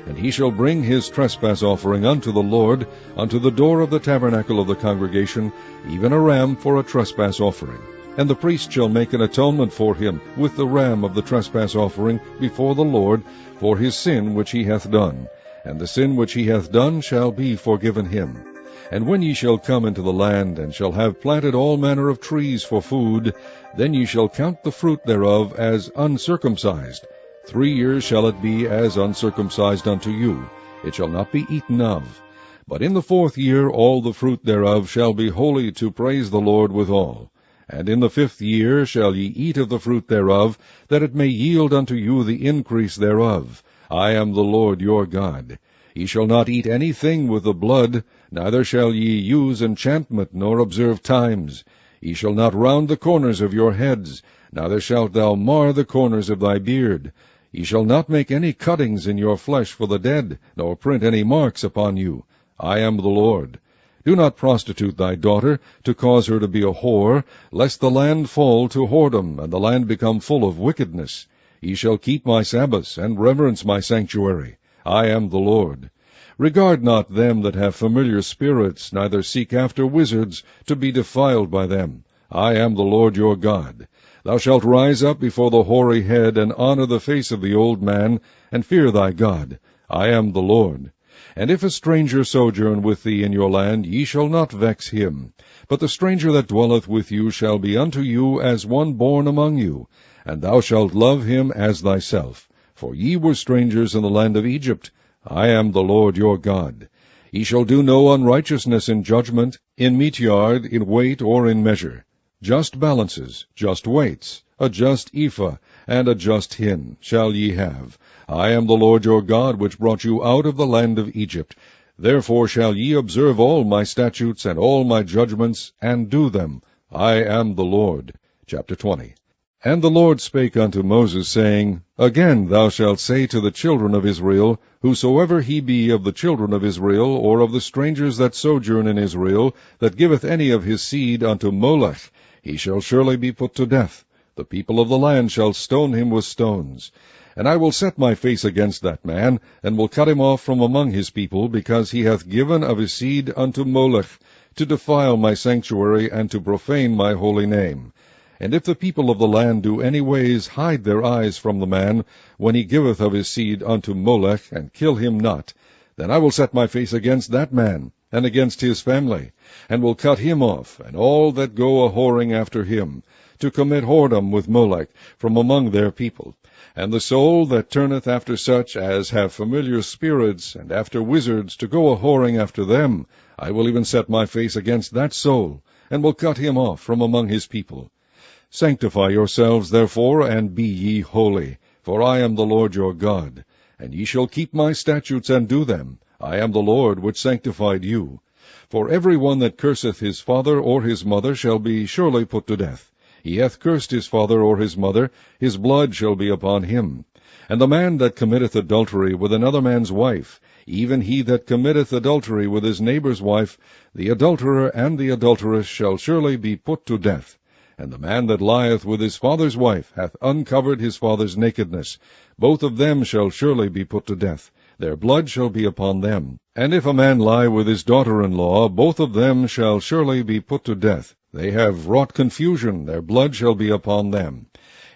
And he shall bring his trespass offering unto the Lord, unto the door of the tabernacle of the congregation, even a ram for a trespass offering. And the priest shall make an atonement for him with the ram of the trespass offering before the Lord for his sin which he hath done. And the sin which he hath done shall be forgiven him. And when ye shall come into the land, and shall have planted all manner of trees for food, then ye shall count the fruit thereof as uncircumcised. 3 years shall it be as uncircumcised unto you. It shall not be eaten of. But in the 4th year all the fruit thereof shall be holy to praise the Lord withal. And in the 5th year shall ye eat of the fruit thereof, that it may yield unto you the increase thereof. I am the Lord your God. Ye shall not eat anything with the blood, neither shall ye use enchantment, nor observe times. Ye shall not round the corners of your heads, neither shalt thou mar the corners of thy beard. Ye shall not make any cuttings in your flesh for the dead, nor print any marks upon you. I am the Lord. Do not prostitute thy daughter, to cause her to be a whore, lest the land fall to whoredom, and the land become full of wickedness. Ye shall keep my Sabbaths, and reverence my sanctuary. I am the Lord. Regard not them that have familiar spirits, neither seek after wizards, to be defiled by them. I am the Lord your God. Thou shalt rise up before the hoary head, and honor the face of the old man, and fear thy God. I am the Lord. And if a stranger sojourn with thee in your land, ye shall not vex him. But the stranger that dwelleth with you shall be unto you as one born among you, and thou shalt love him as thyself. For ye were strangers in the land of Egypt. I am the Lord your God. Ye shall do no unrighteousness in judgment, in meat yard, in weight, or in measure. Just balances, just weights, a just ephah, and a just hin shall ye have. I am the Lord your God, which brought you out of the land of Egypt. Therefore shall ye observe all my statutes and all my judgments, and do them. I am the Lord. Chapter 20. And the Lord spake unto Moses, saying, Again thou shalt say to the children of Israel, Whosoever he be of the children of Israel, or of the strangers that sojourn in Israel, that giveth any of his seed unto Molech, he shall surely be put to death. The people of the land shall stone him with stones. And I will set my face against that man, and will cut him off from among his people, because he hath given of his seed unto Molech, to defile my sanctuary, and to profane my holy name. And if the people of the land do any ways hide their eyes from the man, when he giveth of his seed unto Molech, and kill him not, then I will set my face against that man, and against his family, and will cut him off, and all that go a-whoring after him, to commit whoredom with Molech from among their people. And the soul that turneth after such as have familiar spirits, and after wizards, to go a-whoring after them, I will even set my face against that soul, and will cut him off from among his people. Sanctify yourselves, therefore, and be ye holy, for I am the Lord your God. And ye shall keep my statutes and do them. I am the Lord which sanctified you. For every one that curseth his father or his mother shall be surely put to death. He hath cursed his father or his mother, his blood shall be upon him. And the man that committeth adultery with another man's wife, even he that committeth adultery with his neighbour's wife, the adulterer and the adulteress shall surely be put to death. And the man that lieth with his father's wife hath uncovered his father's nakedness. Both of them shall surely be put to death. Their blood shall be upon them. And if a man lie with his daughter-in-law, both of them shall surely be put to death. They have wrought confusion, their blood shall be upon them.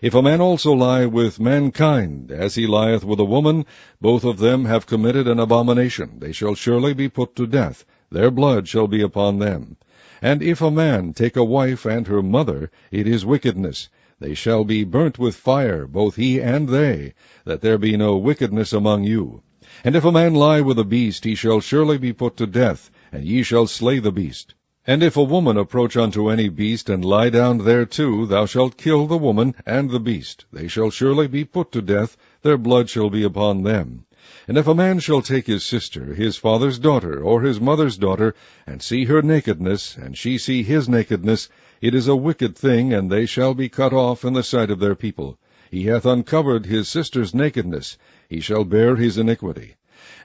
If a man also lie with mankind, as he lieth with a woman, both of them have committed an abomination. They shall surely be put to death. Their blood shall be upon them. And if a man take a wife and her mother, it is wickedness. They shall be burnt with fire, both he and they, that there be no wickedness among you. And if a man lie with a beast, he shall surely be put to death, and ye shall slay the beast. And if a woman approach unto any beast, and lie down thereto, thou shalt kill the woman and the beast. They shall surely be put to death, their blood shall be upon them. And if a man shall take his sister, his father's daughter, or his mother's daughter, and see her nakedness, and she see his nakedness, it is a wicked thing, and they shall be cut off in the sight of their people. He hath uncovered his sister's nakedness, he shall bear his iniquity.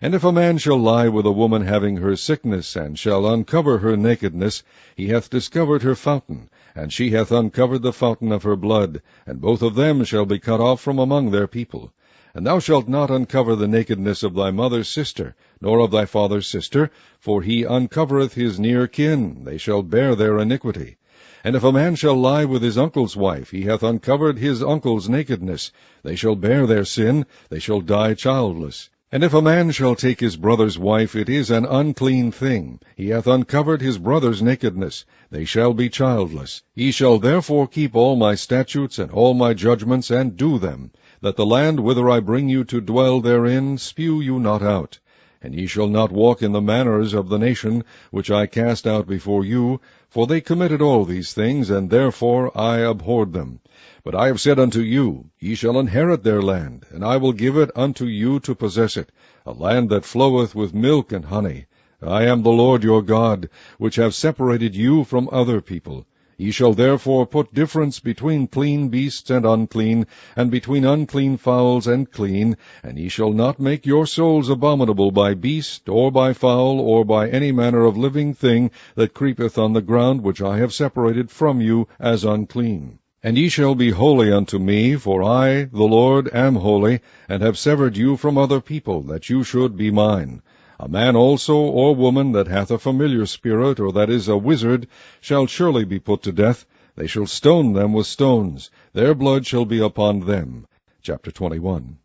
And if a man shall lie with a woman having her sickness, and shall uncover her nakedness, he hath discovered her fountain, and she hath uncovered the fountain of her blood, and both of them shall be cut off from among their people. And thou shalt not uncover the nakedness of thy mother's sister, nor of thy father's sister, for he uncovereth his near kin, they shall bear their iniquity. And if a man shall lie with his uncle's wife, he hath uncovered his uncle's nakedness, they shall bear their sin, they shall die childless. And if a man shall take his brother's wife, it is an unclean thing. He hath uncovered his brother's nakedness. They shall be childless. Ye shall therefore keep all my statutes and all my judgments, and do them, that the land whither I bring you to dwell therein spew you not out. And ye shall not walk in the manners of the nation which I cast out before you, for they committed all these things, and therefore I abhorred them. But I have said unto you, Ye shall inherit their land, and I will give it unto you to possess it, a land that floweth with milk and honey. I am the Lord your God, which have separated you from other people. Ye shall therefore put difference between clean beasts and unclean, and between unclean fowls and clean, and ye shall not make your souls abominable by beast, or by fowl, or by any manner of living thing that creepeth on the ground, which I have separated from you as unclean. And ye shall be holy unto me, for I, the Lord, am holy, and have severed you from other people, that you should be mine. A man also or woman that hath a familiar spirit, or that is a wizard, shall surely be put to death. They shall stone them with stones. Their blood shall be upon them. Chapter 21.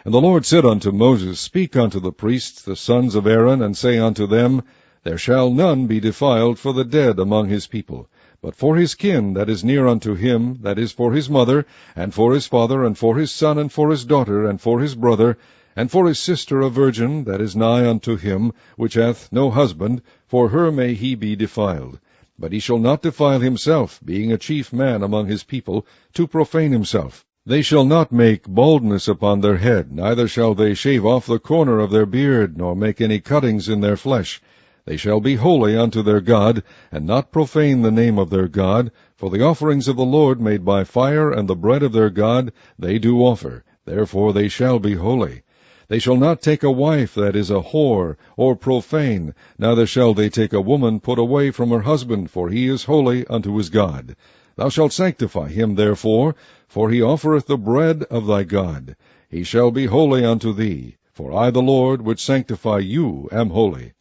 And the Lord said unto Moses, Speak unto the priests, the sons of Aaron, and say unto them, There shall none be defiled for the dead among his people. But for his kin that is near unto him, that is for his mother, and for his father, and for his son, and for his daughter, and for his brother, and for his sister a virgin that is nigh unto him, which hath no husband, for her may he be defiled. But he shall not defile himself, being a chief man among his people, to profane himself. They shall not make baldness upon their head, neither shall they shave off the corner of their beard, nor make any cuttings in their flesh. They shall be holy unto their God, and not profane the name of their God, for the offerings of the Lord made by fire and the bread of their God they do offer, therefore they shall be holy. They shall not take a wife that is a whore, or profane, neither shall they take a woman put away from her husband, for he is holy unto his God. Thou shalt sanctify him therefore, for he offereth the bread of thy God. He shall be holy unto thee, for I the Lord, which sanctify you, am holy.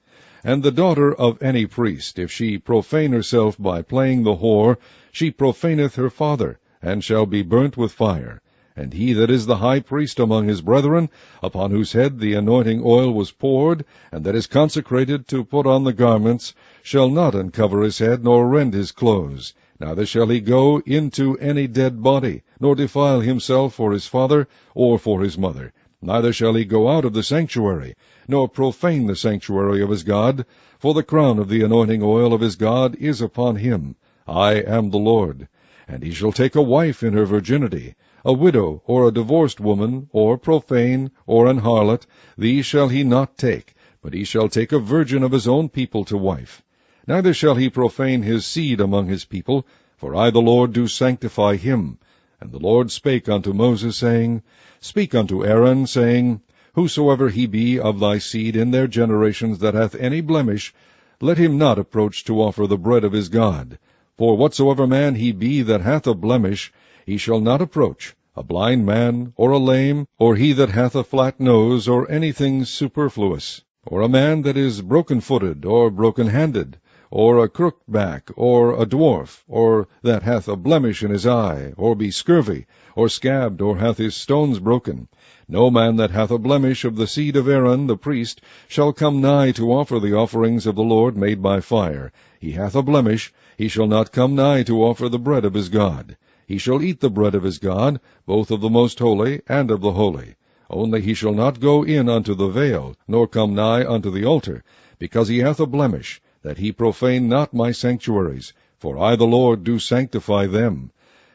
And the daughter of any priest, if she profane herself by playing the whore, she profaneth her father, and shall be burnt with fire. And he that is the high priest among his brethren, upon whose head the anointing oil was poured, and that is consecrated to put on the garments, shall not uncover his head, nor rend his clothes. Neither shall he go into any dead body, nor defile himself for his father or for his mother. Neither shall he go out of the sanctuary, nor profane the sanctuary of his God, for the crown of the anointing oil of his God is upon him. I am the Lord. And he shall take a wife in her virginity, a widow, or a divorced woman, or profane, or an harlot, these shall he not take, but he shall take a virgin of his own people to wife. Neither shall he profane his seed among his people, for I the Lord do sanctify him. And the Lord spake unto Moses, saying, Speak unto Aaron, saying, Whosoever he be of thy seed in their generations that hath any blemish, let him not approach to offer the bread of his God. For whatsoever man he be that hath a blemish, he shall not approach, a blind man, or a lame, or he that hath a flat nose, or anything superfluous, or a man that is broken-footed, or broken-handed, or a crooked back, or a dwarf, or that hath a blemish in his eye, or be scurvy, or scabbed, or hath his stones broken. No man that hath a blemish of the seed of Aaron the priest shall come nigh to offer the offerings of the Lord made by fire. He hath a blemish, he shall not come nigh to offer the bread of his God. He shall eat the bread of his God, both of the most holy and of the holy. Only he shall not go in unto the veil, nor come nigh unto the altar, because he hath a blemish, that he profane not my sanctuaries, for I the Lord do sanctify them.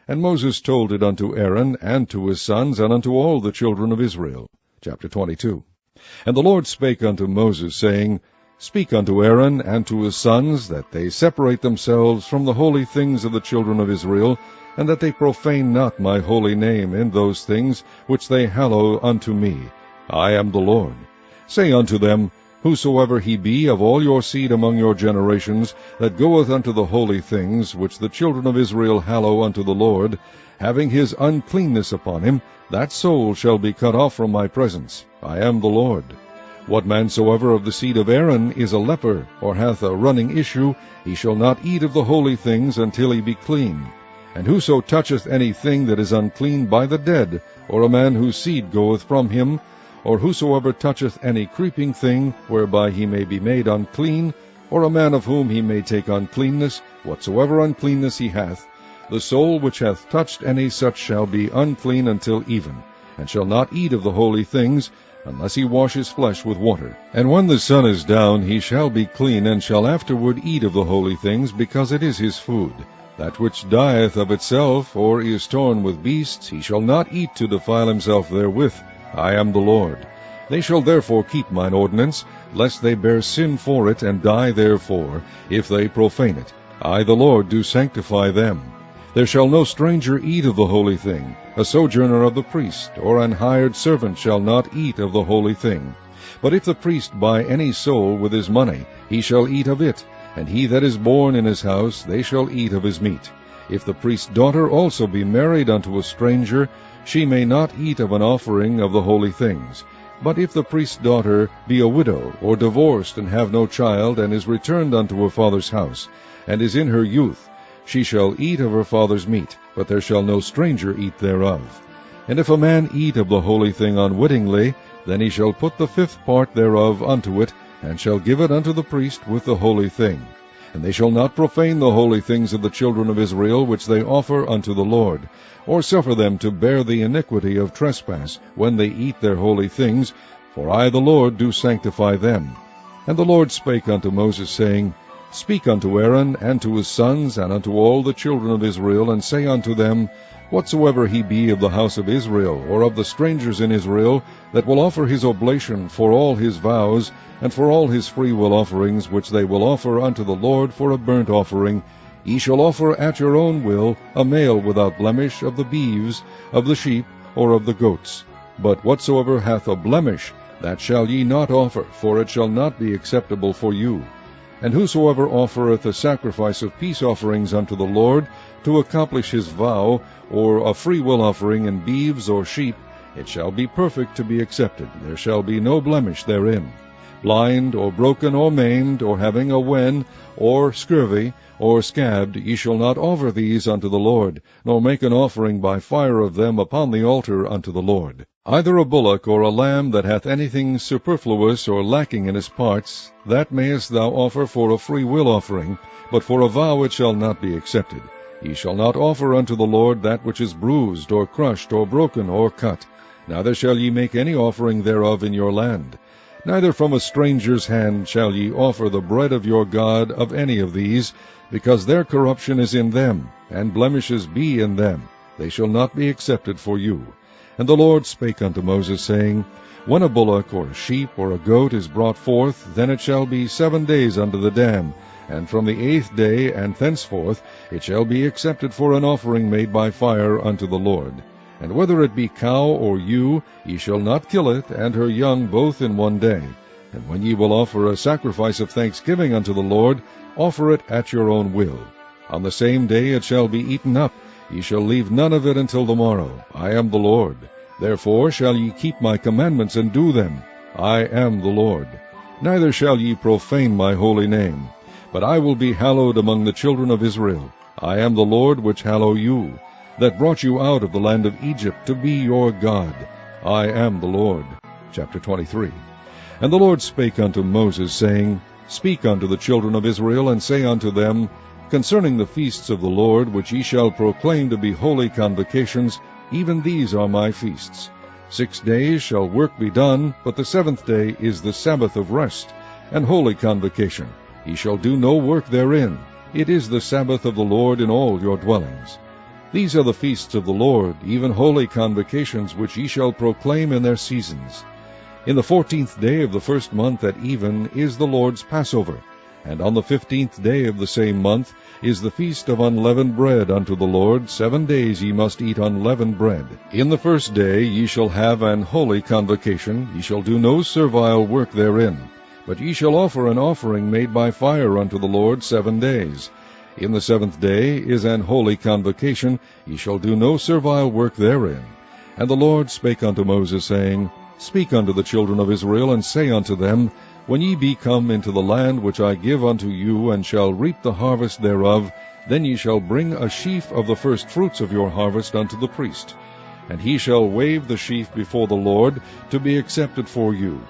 And Moses told it unto Aaron, and to his sons, and unto all the children of Israel. Chapter 22. And the Lord spake unto Moses, saying, Speak unto Aaron and to his sons, that they separate themselves from the holy things of the children of Israel, and that they profane not my holy name in those things which they hallow unto me. I am the Lord. Say unto them, Whosoever he be of all your seed among your generations, that goeth unto the holy things, which the children of Israel hallow unto the Lord, having his uncleanness upon him, that soul shall be cut off from my presence. I am the Lord. What man soever of the seed of Aaron is a leper, or hath a running issue, he shall not eat of the holy things until he be clean. And whoso toucheth any thing that is unclean by the dead, or a man whose seed goeth from him, or whosoever toucheth any creeping thing, whereby he may be made unclean, or a man of whom he may take uncleanness, whatsoever uncleanness he hath, the soul which hath touched any such shall be unclean until even, and shall not eat of the holy things, unless he wash his flesh with water. And when the sun is down, he shall be clean, and shall afterward eat of the holy things, because it is his food. That which dieth of itself, or is torn with beasts, he shall not eat to defile himself therewith. I am the Lord. They shall therefore keep mine ordinance, lest they bear sin for it, and die therefore, if they profane it. I the Lord do sanctify them. There shall no stranger eat of the holy thing. A sojourner of the priest, or an hired servant, shall not eat of the holy thing. But if the priest buy any soul with his money, he shall eat of it, and he that is born in his house, they shall eat of his meat. If the priest's daughter also be married unto a stranger, she may not eat of an offering of the holy things. But if the priest's daughter be a widow, or divorced, and have no child, and is returned unto her father's house, and is in her youth, she shall eat of her father's meat, but there shall no stranger eat thereof. And if a man eat of the holy thing unwittingly, then he shall put the 5th part thereof unto it, and shall give it unto the priest with the holy thing. And they shall not profane the holy things of the children of Israel, which they offer unto the Lord, or suffer them to bear the iniquity of trespass, when they eat their holy things, for I the Lord do sanctify them. And the Lord spake unto Moses, saying, Speak unto Aaron, and to his sons, and unto all the children of Israel, and say unto them, Whatsoever he be of the house of Israel, or of the strangers in Israel, that will offer his oblation for all his vows, and for all his freewill offerings, which they will offer unto the Lord for a burnt offering, ye shall offer at your own will a male without blemish of the beeves, of the sheep, or of the goats. But whatsoever hath a blemish, that shall ye not offer, for it shall not be acceptable for you. And whosoever offereth a sacrifice of peace offerings unto the Lord, to accomplish his vow, or a freewill offering in beeves or sheep, it shall be perfect to be accepted. There shall be no blemish therein. Blind, or broken, or maimed, or having a wen, or scurvy, or scabbed, ye shall not offer these unto the Lord, nor make an offering by fire of them upon the altar unto the Lord. Either a bullock or a lamb that hath anything superfluous or lacking in his parts, that mayest thou offer for a free will offering, but for a vow it shall not be accepted. Ye shall not offer unto the Lord that which is bruised, or crushed, or broken, or cut. Neither shall ye make any offering thereof in your land. Neither from a stranger's hand shall ye offer the bread of your God of any of these, because their corruption is in them, and blemishes be in them. They shall not be accepted for you. And the Lord spake unto Moses, saying, When a bullock, or a sheep, or a goat is brought forth, then it shall be 7 days unto the dam, and from the 8th day and thenceforth it shall be accepted for an offering made by fire unto the Lord. And whether it be cow or ewe, ye shall not kill it, and her young both in 1 day. And when ye will offer a sacrifice of thanksgiving unto the Lord, offer it at your own will. On the same day it shall be eaten up. Ye shall leave none of it until the morrow. I am the Lord. Therefore shall ye keep my commandments and do them. I am the Lord. Neither shall ye profane my holy name. But I will be hallowed among the children of Israel. I am the Lord which hallow you, that brought you out of the land of Egypt to be your God. I am the Lord. Chapter 23. And the Lord spake unto Moses, saying, Speak unto the children of Israel, and say unto them, Concerning the feasts of the Lord, which ye shall proclaim to be holy convocations, even these are my feasts. 6 days shall work be done, but the 7th day is the Sabbath of rest, and holy convocation. Ye shall do no work therein. It is the Sabbath of the Lord in all your dwellings. These are the feasts of the Lord, even holy convocations, which ye shall proclaim in their seasons. In the 14th day of the 1st month at even is the Lord's Passover, and on the 15th day of the same month is the feast of unleavened bread unto the Lord. 7 days ye must eat unleavened bread. In the 1st day ye shall have an holy convocation. Ye shall do no servile work therein, but ye shall offer an offering made by fire unto the Lord 7 days. In the 7th day is an holy convocation. Ye shall do no servile work therein. And the Lord spake unto Moses, saying, Speak unto the children of Israel, and say unto them, When ye be come into the land which I give unto you, and shall reap the harvest thereof, then ye shall bring a sheaf of the first fruits of your harvest unto the priest. And he shall wave the sheaf before the Lord, to be accepted for you.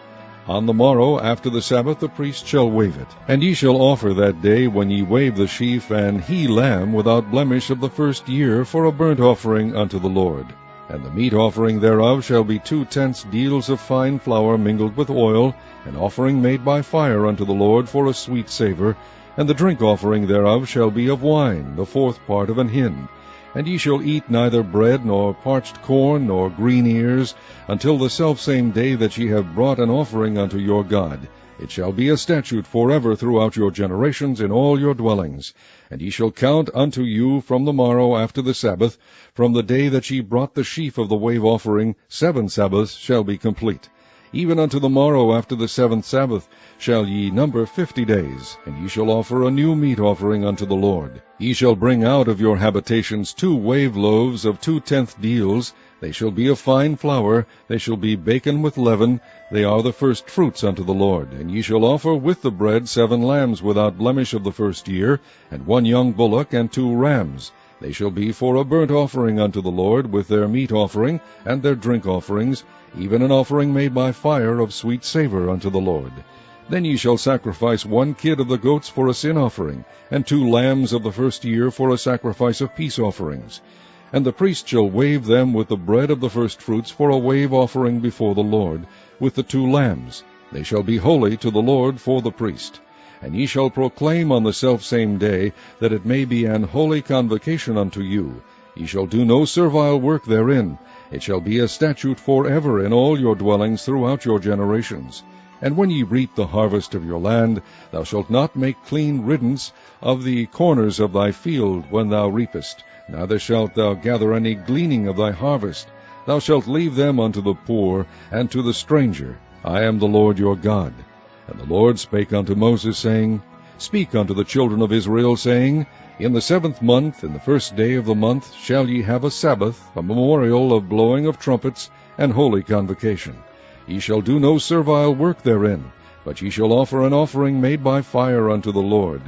On the morrow after the Sabbath the priest shall wave it. And ye shall offer that day, when ye wave the sheaf, an he-lamb without blemish of the 1st year, for a burnt offering unto the Lord. And the meat offering thereof shall be 2/10 deals of fine flour mingled with oil, an offering made by fire unto the Lord for a sweet savour. And the drink offering thereof shall be of wine, the 4th part of an hin. And ye shall eat neither bread, nor parched corn, nor green ears, until the selfsame day that ye have brought an offering unto your God. It shall be a statute forever throughout your generations in all your dwellings. And ye shall count unto you from the morrow after the Sabbath, from the day that ye brought the sheaf of the wave offering, 7 Sabbaths shall be complete. Even unto the morrow after the 7th Sabbath shall ye number 50 days, and ye shall offer a new meat offering unto the Lord. Ye shall bring out of your habitations 2 wave loaves of 2/10 deals. They shall be of fine flour, they shall be baken with leaven, they are the first fruits unto the Lord. And ye shall offer with the bread 7 lambs without blemish of the 1st year, and 1 young bullock, and 2 rams. They shall be for a burnt offering unto the Lord, with their meat offering, and their drink offerings, even an offering made by fire of sweet savour unto the Lord. Then ye shall sacrifice 1 kid of the goats for a sin offering, and 2 lambs of the 1st year for a sacrifice of peace offerings. And the priest shall wave them with the bread of the firstfruits for a wave offering before the Lord, with the 2 lambs. They shall be holy to the Lord for the priest. And ye shall proclaim on the selfsame day, that it may be an holy convocation unto you. Ye shall do no servile work therein. It shall be a statute forever in all your dwellings throughout your generations. And when ye reap the harvest of your land, thou shalt not make clean riddance of the corners of thy field when thou reapest, neither shalt thou gather any gleaning of thy harvest. Thou shalt leave them unto the poor and to the stranger. I am the Lord your God. And the Lord spake unto Moses, saying, Speak unto the children of Israel, saying, In the 7th month, in the 1st day of the month, shall ye have a Sabbath, a memorial of blowing of trumpets, and holy convocation. Ye shall do no servile work therein, but ye shall offer an offering made by fire unto the Lord.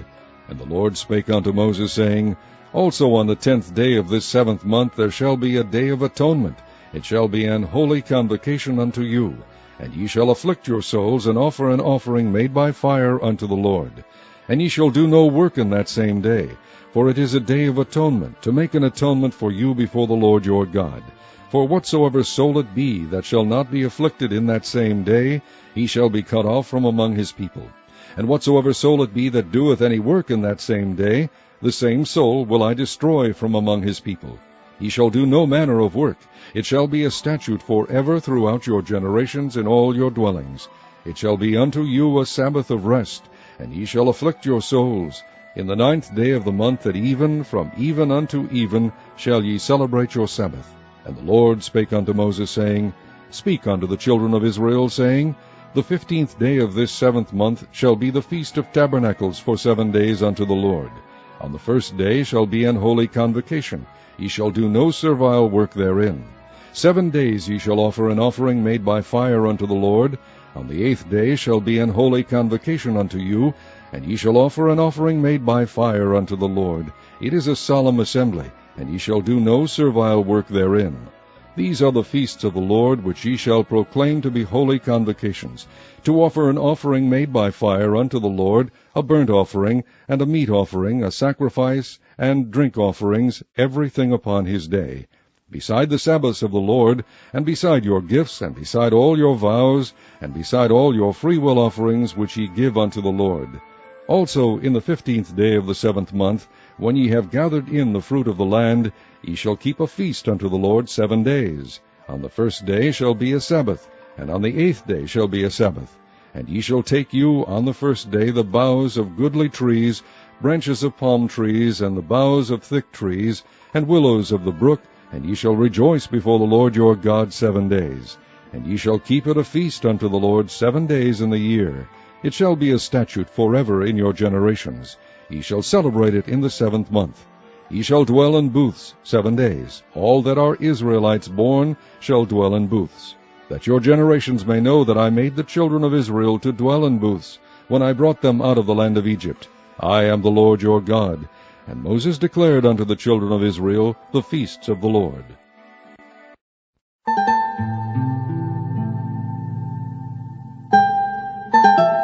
And the Lord spake unto Moses, saying, Also on the 10th day of this 7th month there shall be a day of atonement. It shall be an holy convocation unto you. And ye shall afflict your souls, and offer an offering made by fire unto the Lord. And ye shall do no work in that same day, for it is a day of atonement, to make an atonement for you before the Lord your God. For whatsoever soul it be that shall not be afflicted in that same day, he shall be cut off from among his people. And whatsoever soul it be that doeth any work in that same day, the same soul will I destroy from among his people. Ye shall do no manner of work. It shall be a statute forever throughout your generations in all your dwellings. It shall be unto you a Sabbath of rest, and ye shall afflict your souls. In the 9th day of the month at even, from even unto even, shall ye celebrate your Sabbath. And the Lord spake unto Moses, saying, Speak unto the children of Israel, saying, The 15th day of this 7th month shall be the Feast of Tabernacles for 7 days unto the Lord. On the 1st day shall be an holy convocation. Ye shall do no servile work therein. 7 days ye shall offer an offering made by fire unto the Lord. On the 8th day shall be an holy convocation unto you, and ye shall offer an offering made by fire unto the Lord. It is a solemn assembly, and ye shall do no servile work therein. These are the feasts of the Lord, which ye shall proclaim to be holy convocations, to offer an offering made by fire unto the Lord, a burnt offering, and a meat offering, a sacrifice, and drink offerings, everything upon his day. Beside the Sabbaths of the Lord, and beside your gifts, and beside all your vows, and beside all your freewill offerings which ye give unto the Lord. Also in the 15th day of the 7th month, when ye have gathered in the fruit of the land, ye shall keep a feast unto the Lord 7 days. On the 1st day shall be a Sabbath, and on the 8th day shall be a Sabbath. And ye shall take you on the 1st day the boughs of goodly trees, branches of palm trees, and the boughs of thick trees, and willows of the brook, and ye shall rejoice before the Lord your God 7 days. And ye shall keep it a feast unto the Lord 7 days in the year. It shall be a statute forever in your generations. Ye shall celebrate it in the 7th month. Ye shall dwell in booths 7 days. All that are Israelites born shall dwell in booths, that your generations may know that I made the children of Israel to dwell in booths, when I brought them out of the land of Egypt. I am the Lord your God. And Moses declared unto the children of Israel the feasts of the Lord.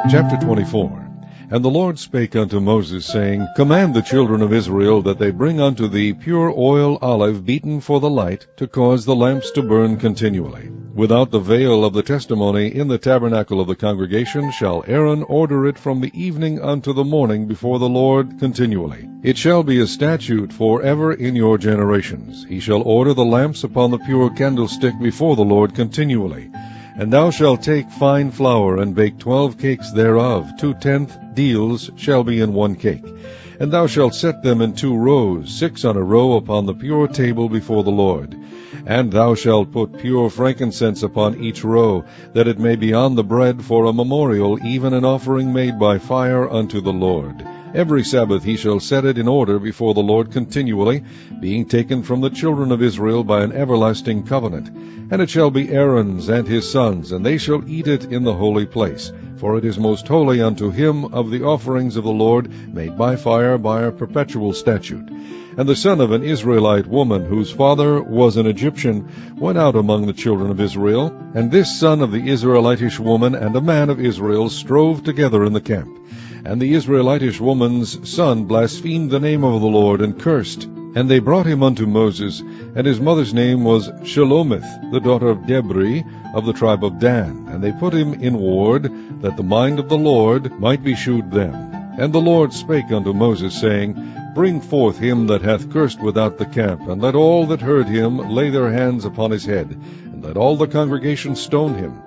Chapter 24. And the Lord spake unto Moses, saying, Command the children of Israel that they bring unto thee pure oil olive beaten for the light, to cause the lamps to burn continually. Without the veil of the testimony in the tabernacle of the congregation shall Aaron order it from the evening unto the morning before the Lord continually. It shall be a statute forever in your generations. He shall order the lamps upon the pure candlestick before the Lord continually. And thou shalt take fine flour, and bake 12 cakes thereof. 2/10 deals shall be in 1 cake. And thou shalt set them in 2 rows, 6 on a row upon the pure table before the Lord. And thou shalt put pure frankincense upon each row, that it may be on the bread for a memorial, even an offering made by fire unto the Lord. Every Sabbath he shall set it in order before the Lord continually, being taken from the children of Israel by an everlasting covenant. And it shall be Aaron's and his sons, and they shall eat it in the holy place. For it is most holy unto him of the offerings of the Lord, made by fire by a perpetual statute. And the son of an Israelite woman, whose father was an Egyptian, went out among the children of Israel. And this son of the Israelitish woman and a man of Israel strove together in the camp. And the Israelitish woman's son blasphemed the name of the Lord, and cursed. And they brought him unto Moses, and his mother's name was Shelomith, the daughter of Debri, of the tribe of Dan. And they put him in ward, that the mind of the Lord might be shewed them. And the Lord spake unto Moses, saying, Bring forth him that hath cursed without the camp, and let all that heard him lay their hands upon his head, and let all the congregation stone him.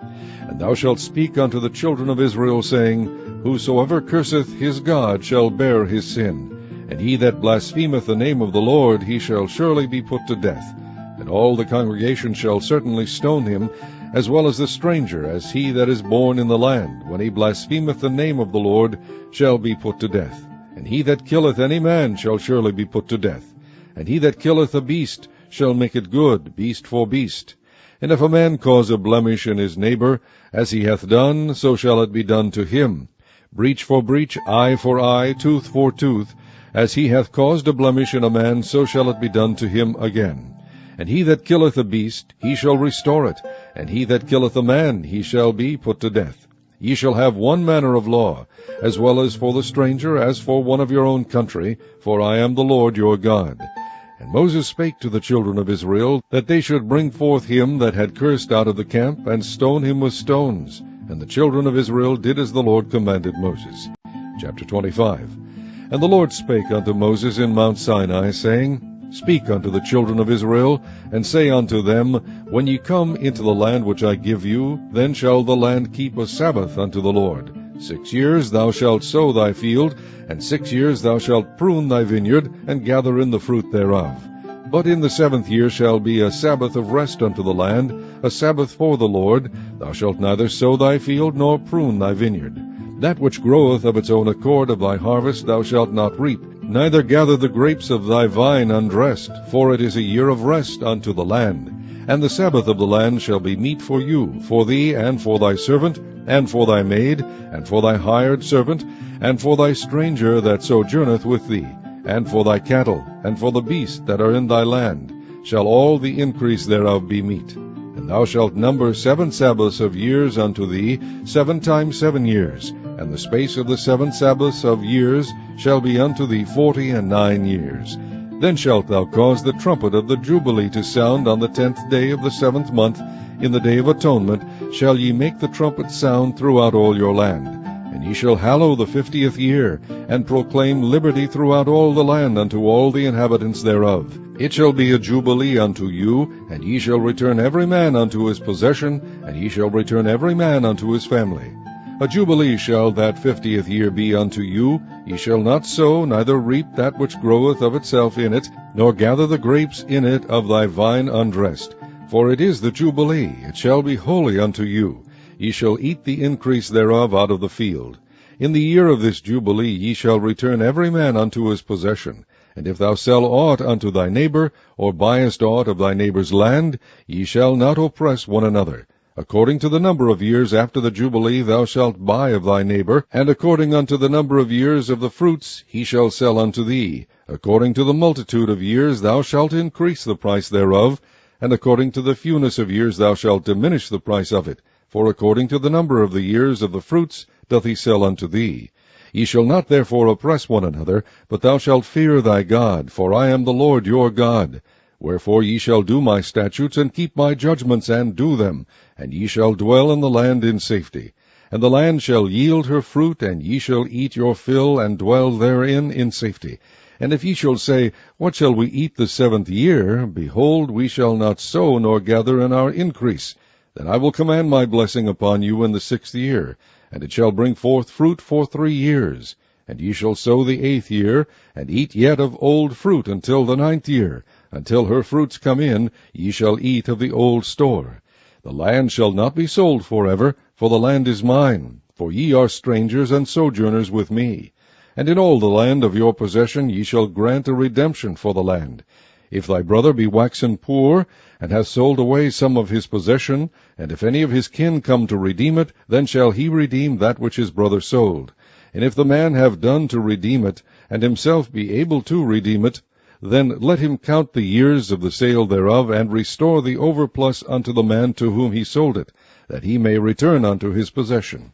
And thou shalt speak unto the children of Israel, saying, Whosoever curseth his God shall bear his sin. And he that blasphemeth the name of the Lord, he shall surely be put to death. And all the congregation shall certainly stone him, as well as the stranger, as he that is born in the land, when he blasphemeth the name of the Lord, shall be put to death. And he that killeth any man shall surely be put to death. And he that killeth a beast shall make it good, beast for beast. And if a man cause a blemish in his neighbor, as he hath done, so shall it be done to him. Breach for breach, eye for eye, tooth for tooth. As he hath caused a blemish in a man, so shall it be done to him again. And he that killeth a beast, he shall restore it. And he that killeth a man, he shall be put to death. Ye shall have one manner of law, as well as for the stranger, as for one of your own country, for I am the Lord your God. And Moses spake to the children of Israel, that they should bring forth him that had cursed out of the camp, and stone him with stones. And the children of Israel did as the Lord commanded Moses. Chapter 25. And the Lord spake unto Moses in Mount Sinai, saying, Speak unto the children of Israel, and say unto them, When ye come into the land which I give you, then shall the land keep a Sabbath unto the Lord. 6 years thou shalt sow thy field, and 6 years thou shalt prune thy vineyard, and gather in the fruit thereof. But in the 7th year shall be a Sabbath of rest unto the land, a Sabbath for the Lord. Thou shalt neither sow thy field, nor prune thy vineyard. That which groweth of its own accord of thy harvest thou shalt not reap, neither gather the grapes of thy vine undressed, for it is a year of rest unto the land. And the Sabbath of the land shall be meat for you, for thee, and for thy servant, and for thy maid, and for thy hired servant, and for thy stranger that sojourneth with thee, and for thy cattle, and for the beasts that are in thy land, shall all the increase thereof be meat. And thou shalt number 7 Sabbaths of years unto thee, 7 times 7 years, and the space of the 7 Sabbaths of years shall be unto thee 49 years. Then shalt thou cause the trumpet of the Jubilee to sound on the 10th day of the 7th month. In the day of atonement shall ye make the trumpet sound throughout all your land. And ye shall hallow the 50th year, and proclaim liberty throughout all the land unto all the inhabitants thereof. It shall be a jubilee unto you, and ye shall return every man unto his possession, and ye shall return every man unto his family. A jubilee shall that 50th year be unto you. Ye shall not sow, neither reap that which groweth of itself in it, nor gather the grapes in it of thy vine undressed. For it is the jubilee, it shall be holy unto you. Ye shall eat the increase thereof out of the field. In the year of this jubilee ye shall return every man unto his possession. And if thou sell aught unto thy neighbor, or buyest aught of thy neighbor's land, ye shall not oppress one another. According to the number of years after the Jubilee thou shalt buy of thy neighbor, and according unto the number of years of the fruits he shall sell unto thee. According to the multitude of years thou shalt increase the price thereof, and according to the fewness of years thou shalt diminish the price of it. For according to the number of the years of the fruits doth he sell unto thee. Ye shall not therefore oppress one another, but thou shalt fear thy God, for I am the Lord your God. Wherefore ye shall do my statutes, and keep my judgments, and do them, and ye shall dwell in the land in safety. And the land shall yield her fruit, and ye shall eat your fill, and dwell therein in safety. And if ye shall say, What shall we eat the 7th year? Behold, we shall not sow, nor gather in our increase. Then I will command my blessing upon you in the 6th year, and it shall bring forth fruit for 3 years. And ye shall sow the 8th year, and eat yet of old fruit until the 9th year. Until her fruits come in, ye shall eat of the old store. The land shall not be sold forever, for the land is mine, for ye are strangers and sojourners with me. And in all the land of your possession ye shall grant a redemption for the land. If thy brother be waxen poor, and hath sold away some of his possession, and if any of his kin come to redeem it, then shall he redeem that which his brother sold. And if the man have done to redeem it, and himself be able to redeem it, then let him count the years of the sale thereof, and restore the overplus unto the man to whom he sold it, that he may return unto his possession.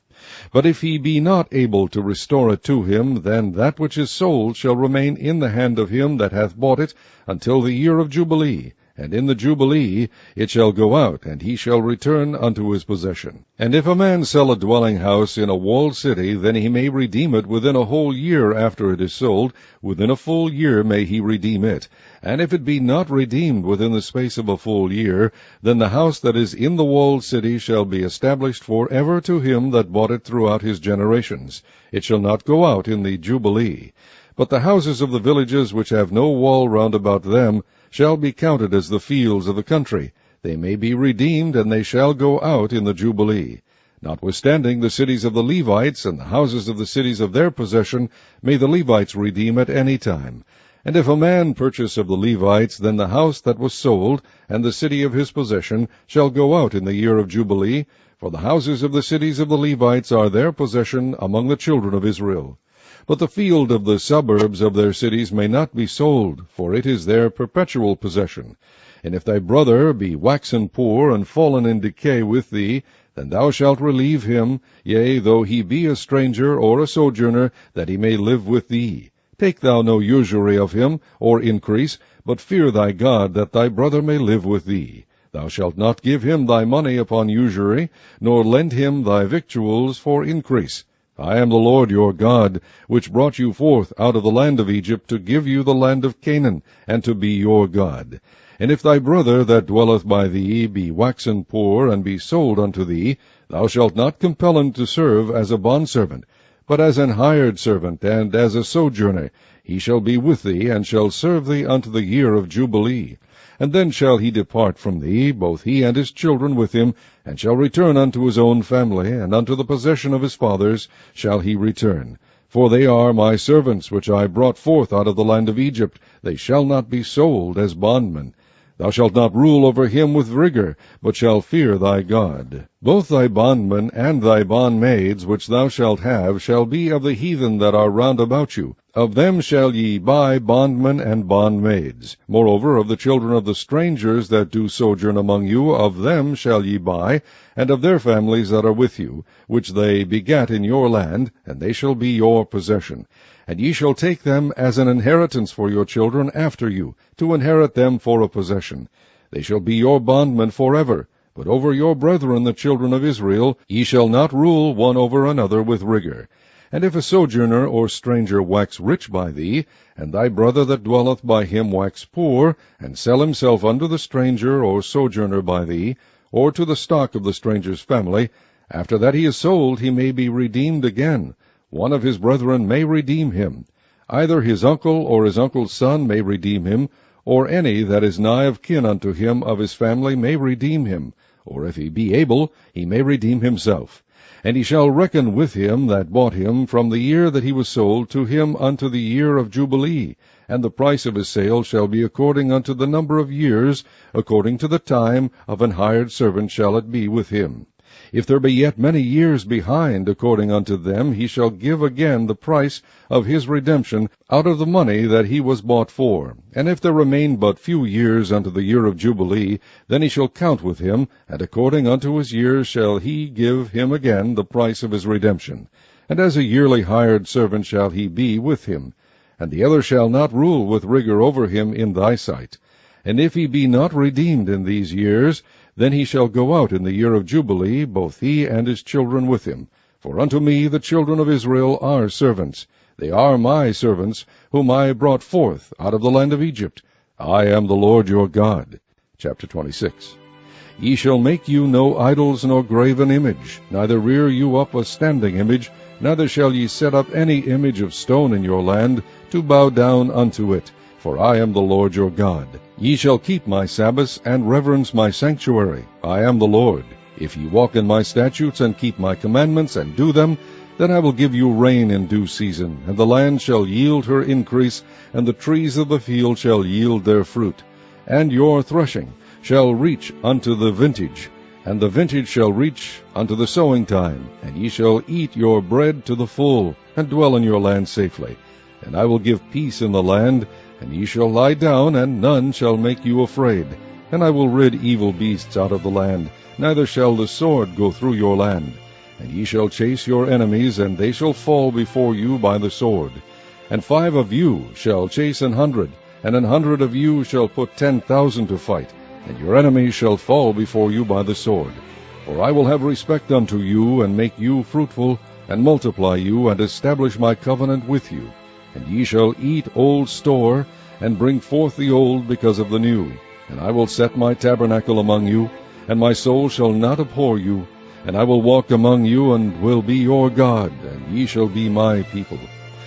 But if he be not able to restore it to him, then that which is sold shall remain in the hand of him that hath bought it until the year of Jubilee, and in the Jubilee it shall go out, and he shall return unto his possession. And if a man sell a dwelling house in a walled city, then he may redeem it within a whole year after it is sold. Within a full year may he redeem it. And if it be not redeemed within the space of a full year, then the house that is in the walled city shall be established for ever to him that bought it throughout his generations. It shall not go out in the Jubilee. But the houses of the villages which have no wall round about them shall be counted as the fields of the country. They may be redeemed, and they shall go out in the Jubilee. Notwithstanding, the cities of the Levites and the houses of the cities of their possession may the Levites redeem at any time. And if a man purchase of the Levites, then the house that was sold, and the city of his possession, shall go out in the year of Jubilee, for the houses of the cities of the Levites are their possession among the children of Israel. But the field of the suburbs of their cities may not be sold, for it is their perpetual possession. And if thy brother be waxen poor, and fallen in decay with thee, then thou shalt relieve him, yea, though he be a stranger or a sojourner, that he may live with thee. Take thou no usury of him, or increase, but fear thy God, that thy brother may live with thee. Thou shalt not give him thy money upon usury, nor lend him thy victuals for increase. I am the Lord your God, which brought you forth out of the land of Egypt, to give you the land of Canaan, and to be your God. And if thy brother that dwelleth by thee be waxen poor, and be sold unto thee, thou shalt not compel him to serve as a bondservant, but as an hired servant, and as a sojourner. He shall be with thee, and shall serve thee unto the year of Jubilee. And then shall he depart from thee, both he and his children with him, and shall return unto his own family, and unto the possession of his fathers shall he return. For they are my servants, which I brought forth out of the land of Egypt. They shall not be sold as bondmen. Thou shalt not rule over him with rigor, but shalt fear thy God. Both thy bondmen and thy bondmaids, which thou shalt have, shall be of the heathen that are round about you. Of them shall ye buy bondmen and bondmaids. Moreover, of the children of the strangers that do sojourn among you, of them shall ye buy, and of their families that are with you, which they begat in your land, and they shall be your possession. And ye shall take them as an inheritance for your children after you, to inherit them for a possession. They shall be your bondmen forever. But over your brethren the children of Israel ye shall not rule one over another with rigor. And if a sojourner or stranger wax rich by thee, and thy brother that dwelleth by him wax poor, and sell himself unto the stranger or sojourner by thee, or to the stock of the stranger's family, after that he is sold he may be redeemed again. One of his brethren may redeem him. Either his uncle or his uncle's son may redeem him, or any that is nigh of kin unto him of his family may redeem him, or if he be able, he may redeem himself. And he shall reckon with him that bought him from the year that he was sold to him unto the year of Jubilee, and the price of his sale shall be according unto the number of years, according to the time of an hired servant shall it be with him. If there be yet many years behind, according unto them, he shall give again the price of his redemption out of the money that he was bought for. And if there remain but few years unto the year of Jubilee, then he shall count with him, and according unto his years shall he give him again the price of his redemption. And as a yearly hired servant shall he be with him. And the other shall not rule with rigor over him in thy sight. And if he be not redeemed in these years, then he shall go out in the year of Jubilee, both he and his children with him. For unto me the children of Israel are servants. They are my servants, whom I brought forth out of the land of Egypt. I am the Lord your God. Chapter 26. Ye shall make you no idols nor graven image, neither rear you up a standing image, neither shall ye set up any image of stone in your land, to bow down unto it. For I am the Lord your God. Ye shall keep my Sabbaths, and reverence my sanctuary. I am the Lord. If ye walk in my statutes, and keep my commandments, and do them, then I will give you rain in due season, and the land shall yield her increase, and the trees of the field shall yield their fruit. And your threshing shall reach unto the vintage, and the vintage shall reach unto the sowing time, and ye shall eat your bread to the full, and dwell in your land safely. And I will give peace in the land, and ye shall lie down, and none shall make you afraid. And I will rid evil beasts out of the land, neither shall the sword go through your land. And ye shall chase your enemies, and they shall fall before you by the sword. And 5 of you shall chase 100, and 100 of you shall put 10,000 to fight, and your enemies shall fall before you by the sword. For I will have respect unto you, and make you fruitful, and multiply you, and establish my covenant with you. And ye shall eat old store, and bring forth the old because of the new. And I will set my tabernacle among you, and my soul shall not abhor you. And I will walk among you, and will be your God, and ye shall be my people.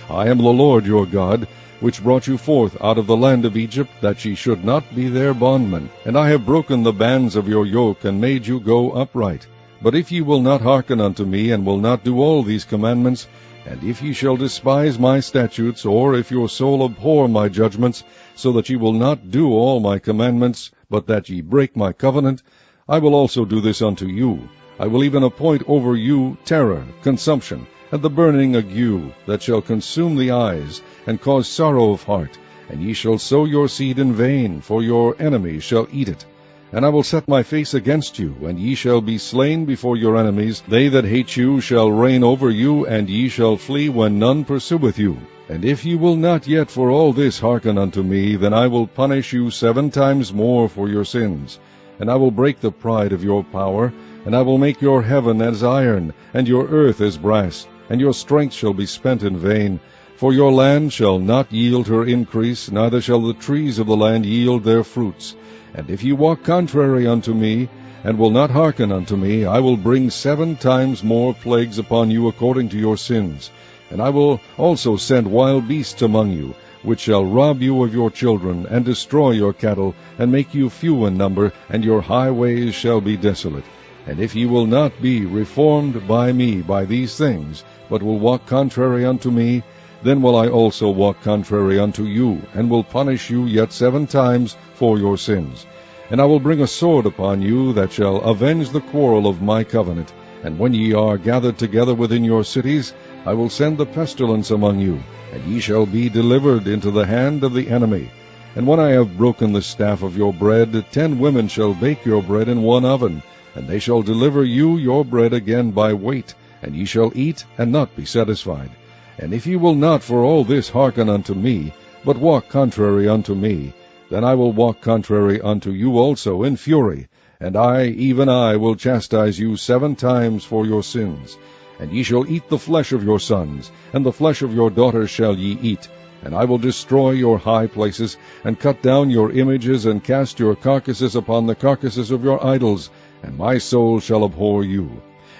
I am the Lord your God, which brought you forth out of the land of Egypt, that ye should not be their bondmen. And I have broken the bands of your yoke, and made you go upright. But if ye will not hearken unto me, and will not do all these commandments, and if ye shall despise my statutes, or if your soul abhor my judgments, so that ye will not do all my commandments, but that ye break my covenant, I will also do this unto you. I will even appoint over you terror, consumption, and the burning ague, that shall consume the eyes, and cause sorrow of heart. And ye shall sow your seed in vain, for your enemies shall eat it. And I will set my face against you, and ye shall be slain before your enemies. They that hate you shall reign over you, and ye shall flee when none pursueth you. And if ye will not yet for all this hearken unto me, then I will punish you 7 times more for your sins. And I will break the pride of your power, and I will make your heaven as iron, and your earth as brass, and your strength shall be spent in vain. For your land shall not yield her increase, neither shall the trees of the land yield their fruits. And if ye walk contrary unto me, and will not hearken unto me, I will bring 7 times more plagues upon you according to your sins. And I will also send wild beasts among you, which shall rob you of your children, and destroy your cattle, and make you few in number, and your highways shall be desolate. And if ye will not be reformed by me by these things, but will walk contrary unto me, then will I also walk contrary unto you, and will punish you yet 7 times for your sins. And I will bring a sword upon you, that shall avenge the quarrel of my covenant. And when ye are gathered together within your cities, I will send the pestilence among you, and ye shall be delivered into the hand of the enemy. And when I have broken the staff of your bread, 10 women shall bake your bread in one oven, and they shall deliver you your bread again by weight, and ye shall eat and not be satisfied. And if ye will not for all this hearken unto me, but walk contrary unto me, then I will walk contrary unto you also in fury, and I, even I, will chastise you 7 times for your sins. And ye shall eat the flesh of your sons, and the flesh of your daughters shall ye eat. And I will destroy your high places, and cut down your images, and cast your carcasses upon the carcasses of your idols, and my soul shall abhor you.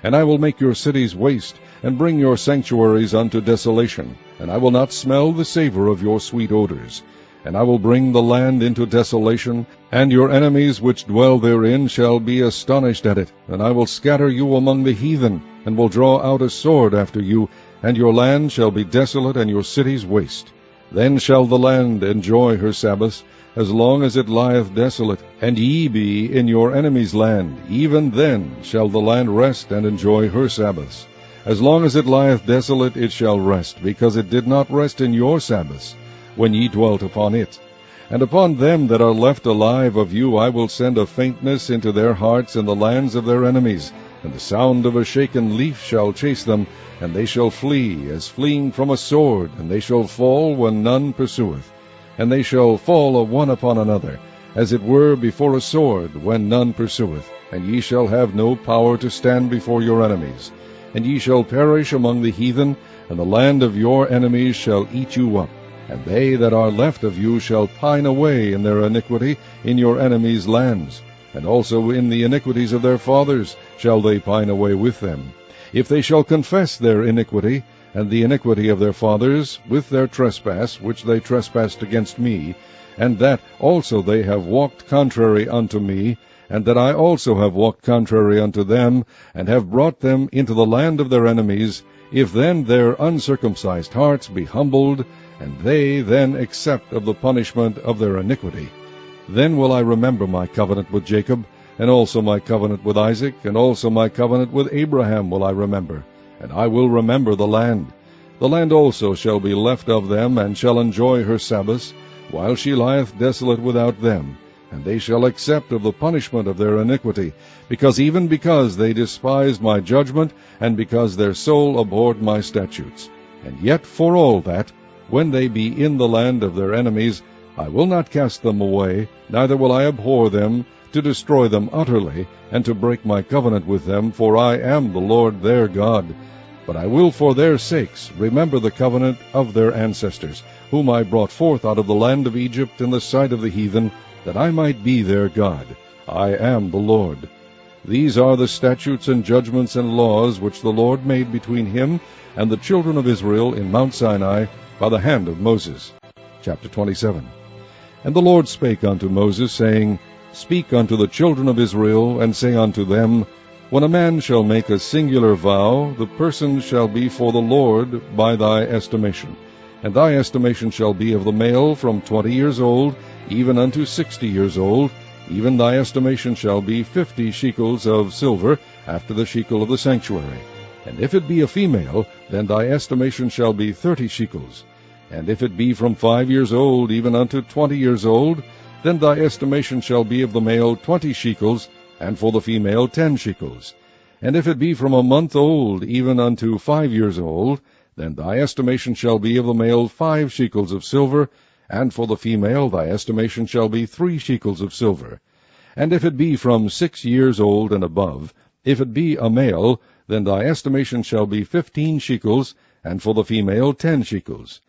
And I will make your cities waste, and bring your sanctuaries unto desolation, and I will not smell the savor of your sweet odors. And I will bring the land into desolation, and your enemies which dwell therein shall be astonished at it. And I will scatter you among the heathen, and will draw out a sword after you, and your land shall be desolate, and your cities waste. Then shall the land enjoy her Sabbaths, as long as it lieth desolate, and ye be in your enemy's land. Even then shall the land rest and enjoy her Sabbaths. As long as it lieth desolate it shall rest, because it did not rest in your Sabbaths, when ye dwelt upon it. And upon them that are left alive of you I will send a faintness into their hearts in the lands of their enemies, and the sound of a shaken leaf shall chase them, and they shall flee as fleeing from a sword, and they shall fall when none pursueth. And they shall fall one upon another, as it were before a sword, when none pursueth. And ye shall have no power to stand before your enemies. And ye shall perish among the heathen, and the land of your enemies shall eat you up. And they that are left of you shall pine away in their iniquity in your enemies' lands. And also in the iniquities of their fathers shall they pine away with them. If they shall confess their iniquity, and the iniquity of their fathers, with their trespass, which they trespassed against me, and that also they have walked contrary unto me, and that I also have walked contrary unto them, and have brought them into the land of their enemies, if then their uncircumcised hearts be humbled, and they then accept of the punishment of their iniquity, then will I remember my covenant with Jacob, and also my covenant with Isaac, and also my covenant with Abraham will I remember, and I will remember the land. The land also shall be left of them, and shall enjoy her Sabbaths, while she lieth desolate without them. And they shall accept of the punishment of their iniquity, because they despised my judgment, and because their soul abhorred my statutes. And yet for all that, when they be in the land of their enemies, I will not cast them away, neither will I abhor them, to destroy them utterly, and to break my covenant with them, for I am the Lord their God. But I will for their sakes remember the covenant of their ancestors, whom I brought forth out of the land of Egypt in the sight of the heathen, that I might be their God. I am the Lord. These are the statutes and judgments and laws which the Lord made between him and the children of Israel in Mount Sinai by the hand of Moses. Chapter 27. And the Lord spake unto Moses, saying, Speak unto the children of Israel, and say unto them, When a man shall make a singular vow, the person shall be for the Lord by thy estimation. And thy estimation shall be of the male from 20 years old, even unto 60 years old. Even thy estimation shall be 50 shekels of silver, after the shekel of the sanctuary. And if it be a female, then thy estimation shall be 30 shekels. And if it be from 5 years old, even unto 20 years old, then thy estimation shall be of the male 20 shekels, and for the female 10 shekels. And if it be from a month old, even unto 5 years old, then thy estimation shall be of the male 5 shekels of silver, and for the female thy estimation shall be 3 shekels of silver. And if it be from 6 years old and above, if it be a male, then thy estimation shall be 15 shekels, and for the female 10 shekels.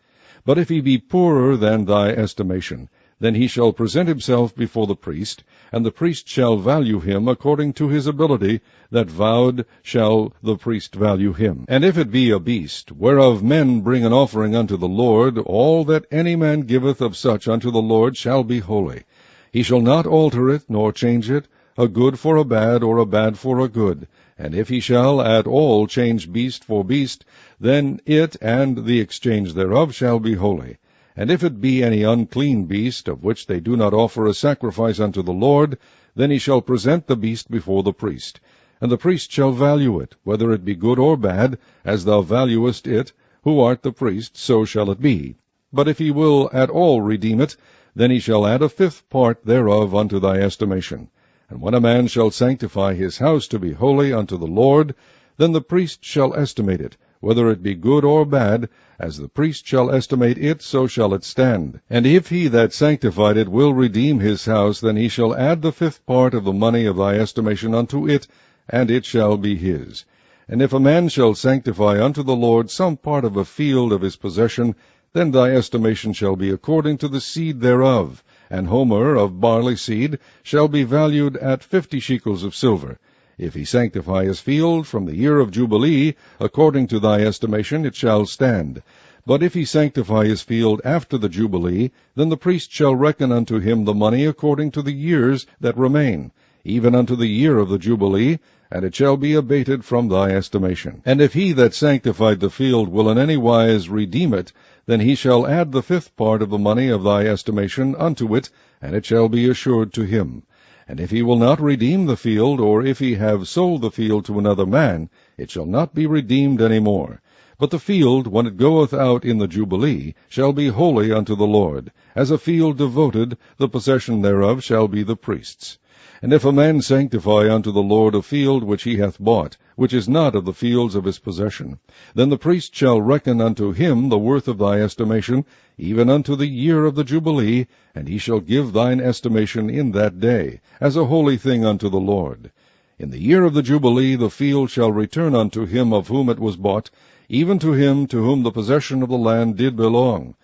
But if he be poorer than thy estimation, then he shall present himself before the priest, and the priest shall value him according to his ability, that vowed shall the priest value him. And if it be a beast, whereof men bring an offering unto the Lord, all that any man giveth of such unto the Lord shall be holy. He shall not alter it, nor change it, a good for a bad, or a bad for a good. And if he shall at all change beast for beast, then it and the exchange thereof shall be holy. And if it be any unclean beast, of which they do not offer a sacrifice unto the Lord, then he shall present the beast before the priest. And the priest shall value it, whether it be good or bad, as thou valuest it, who art the priest, so shall it be. But if he will at all redeem it, then he shall add a 5th part thereof unto thy estimation. And when a man shall sanctify his house to be holy unto the Lord, then the priest shall estimate it, whether it be good or bad, as the priest shall estimate it, so shall it stand. And if he that sanctified it will redeem his house, then he shall add the 5th part of the money of thy estimation unto it, and it shall be his. And if a man shall sanctify unto the Lord some part of a field of his possession, then thy estimation shall be according to the seed thereof. An homer of barley seed shall be valued at 50 shekels of silver. If he sanctify his field from the year of Jubilee, according to thy estimation it shall stand. But if he sanctify his field after the Jubilee, then the priest shall reckon unto him the money according to the years that remain, even unto the year of the Jubilee, and it shall be abated from thy estimation. And if he that sanctified the field will in any wise redeem it, then he shall add the 5th part of the money of thy estimation unto it, and it shall be assured to him. And if he will not redeem the field, or if he have sold the field to another man, it shall not be redeemed any more. But the field, when it goeth out in the Jubilee, shall be holy unto the Lord. As a field devoted, the possession thereof shall be the priest's. And if a man sanctify unto the Lord a field which he hath bought, which is not of the fields of his possession, then the priest shall reckon unto him the worth of thy estimation, even unto the year of the Jubilee, and he shall give thine estimation in that day, as a holy thing unto the Lord. In the year of the Jubilee the field shall return unto him of whom it was bought, even to him to whom the possession of the land did belong.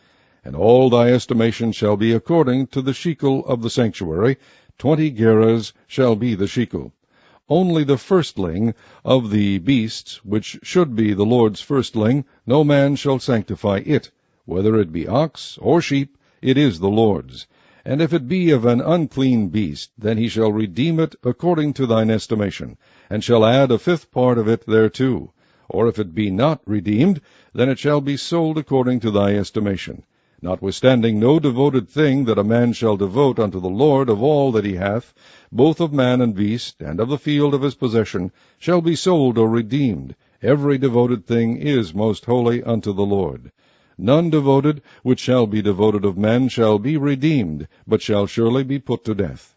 And all thy estimation shall be according to the shekel of the sanctuary. 20 gerahs shall be the shekel. Only the firstling of the beasts, which should be the Lord's firstling, no man shall sanctify it. Whether it be ox or sheep, it is the Lord's. And if it be of an unclean beast, then he shall redeem it according to thine estimation, and shall add a 5th part of it thereto. Or if it be not redeemed, then it shall be sold according to thy estimation. Notwithstanding, no devoted thing that a man shall devote unto the Lord of all that he hath, both of man and beast, and of the field of his possession, shall be sold or redeemed. Every devoted thing is most holy unto the Lord. None devoted, which shall be devoted of men, shall be redeemed, but shall surely be put to death.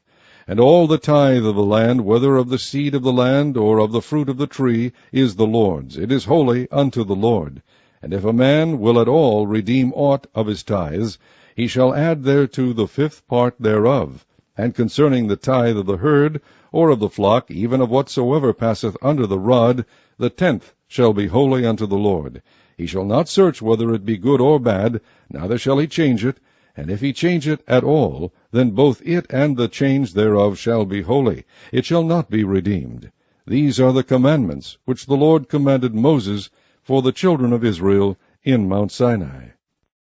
And all the tithe of the land, whether of the seed of the land, or of the fruit of the tree, is the Lord's. It is holy unto the Lord. And if a man will at all redeem aught of his tithes, he shall add thereto the 5th part thereof. And concerning the tithe of the herd, or of the flock, even of whatsoever passeth under the rod, the 10th shall be holy unto the Lord. He shall not search whether it be good or bad, neither shall he change it. And if he change it at all, then both it and the change thereof shall be holy. It shall not be redeemed. These are the commandments which the Lord commanded Moses for the children of Israel in Mount Sinai.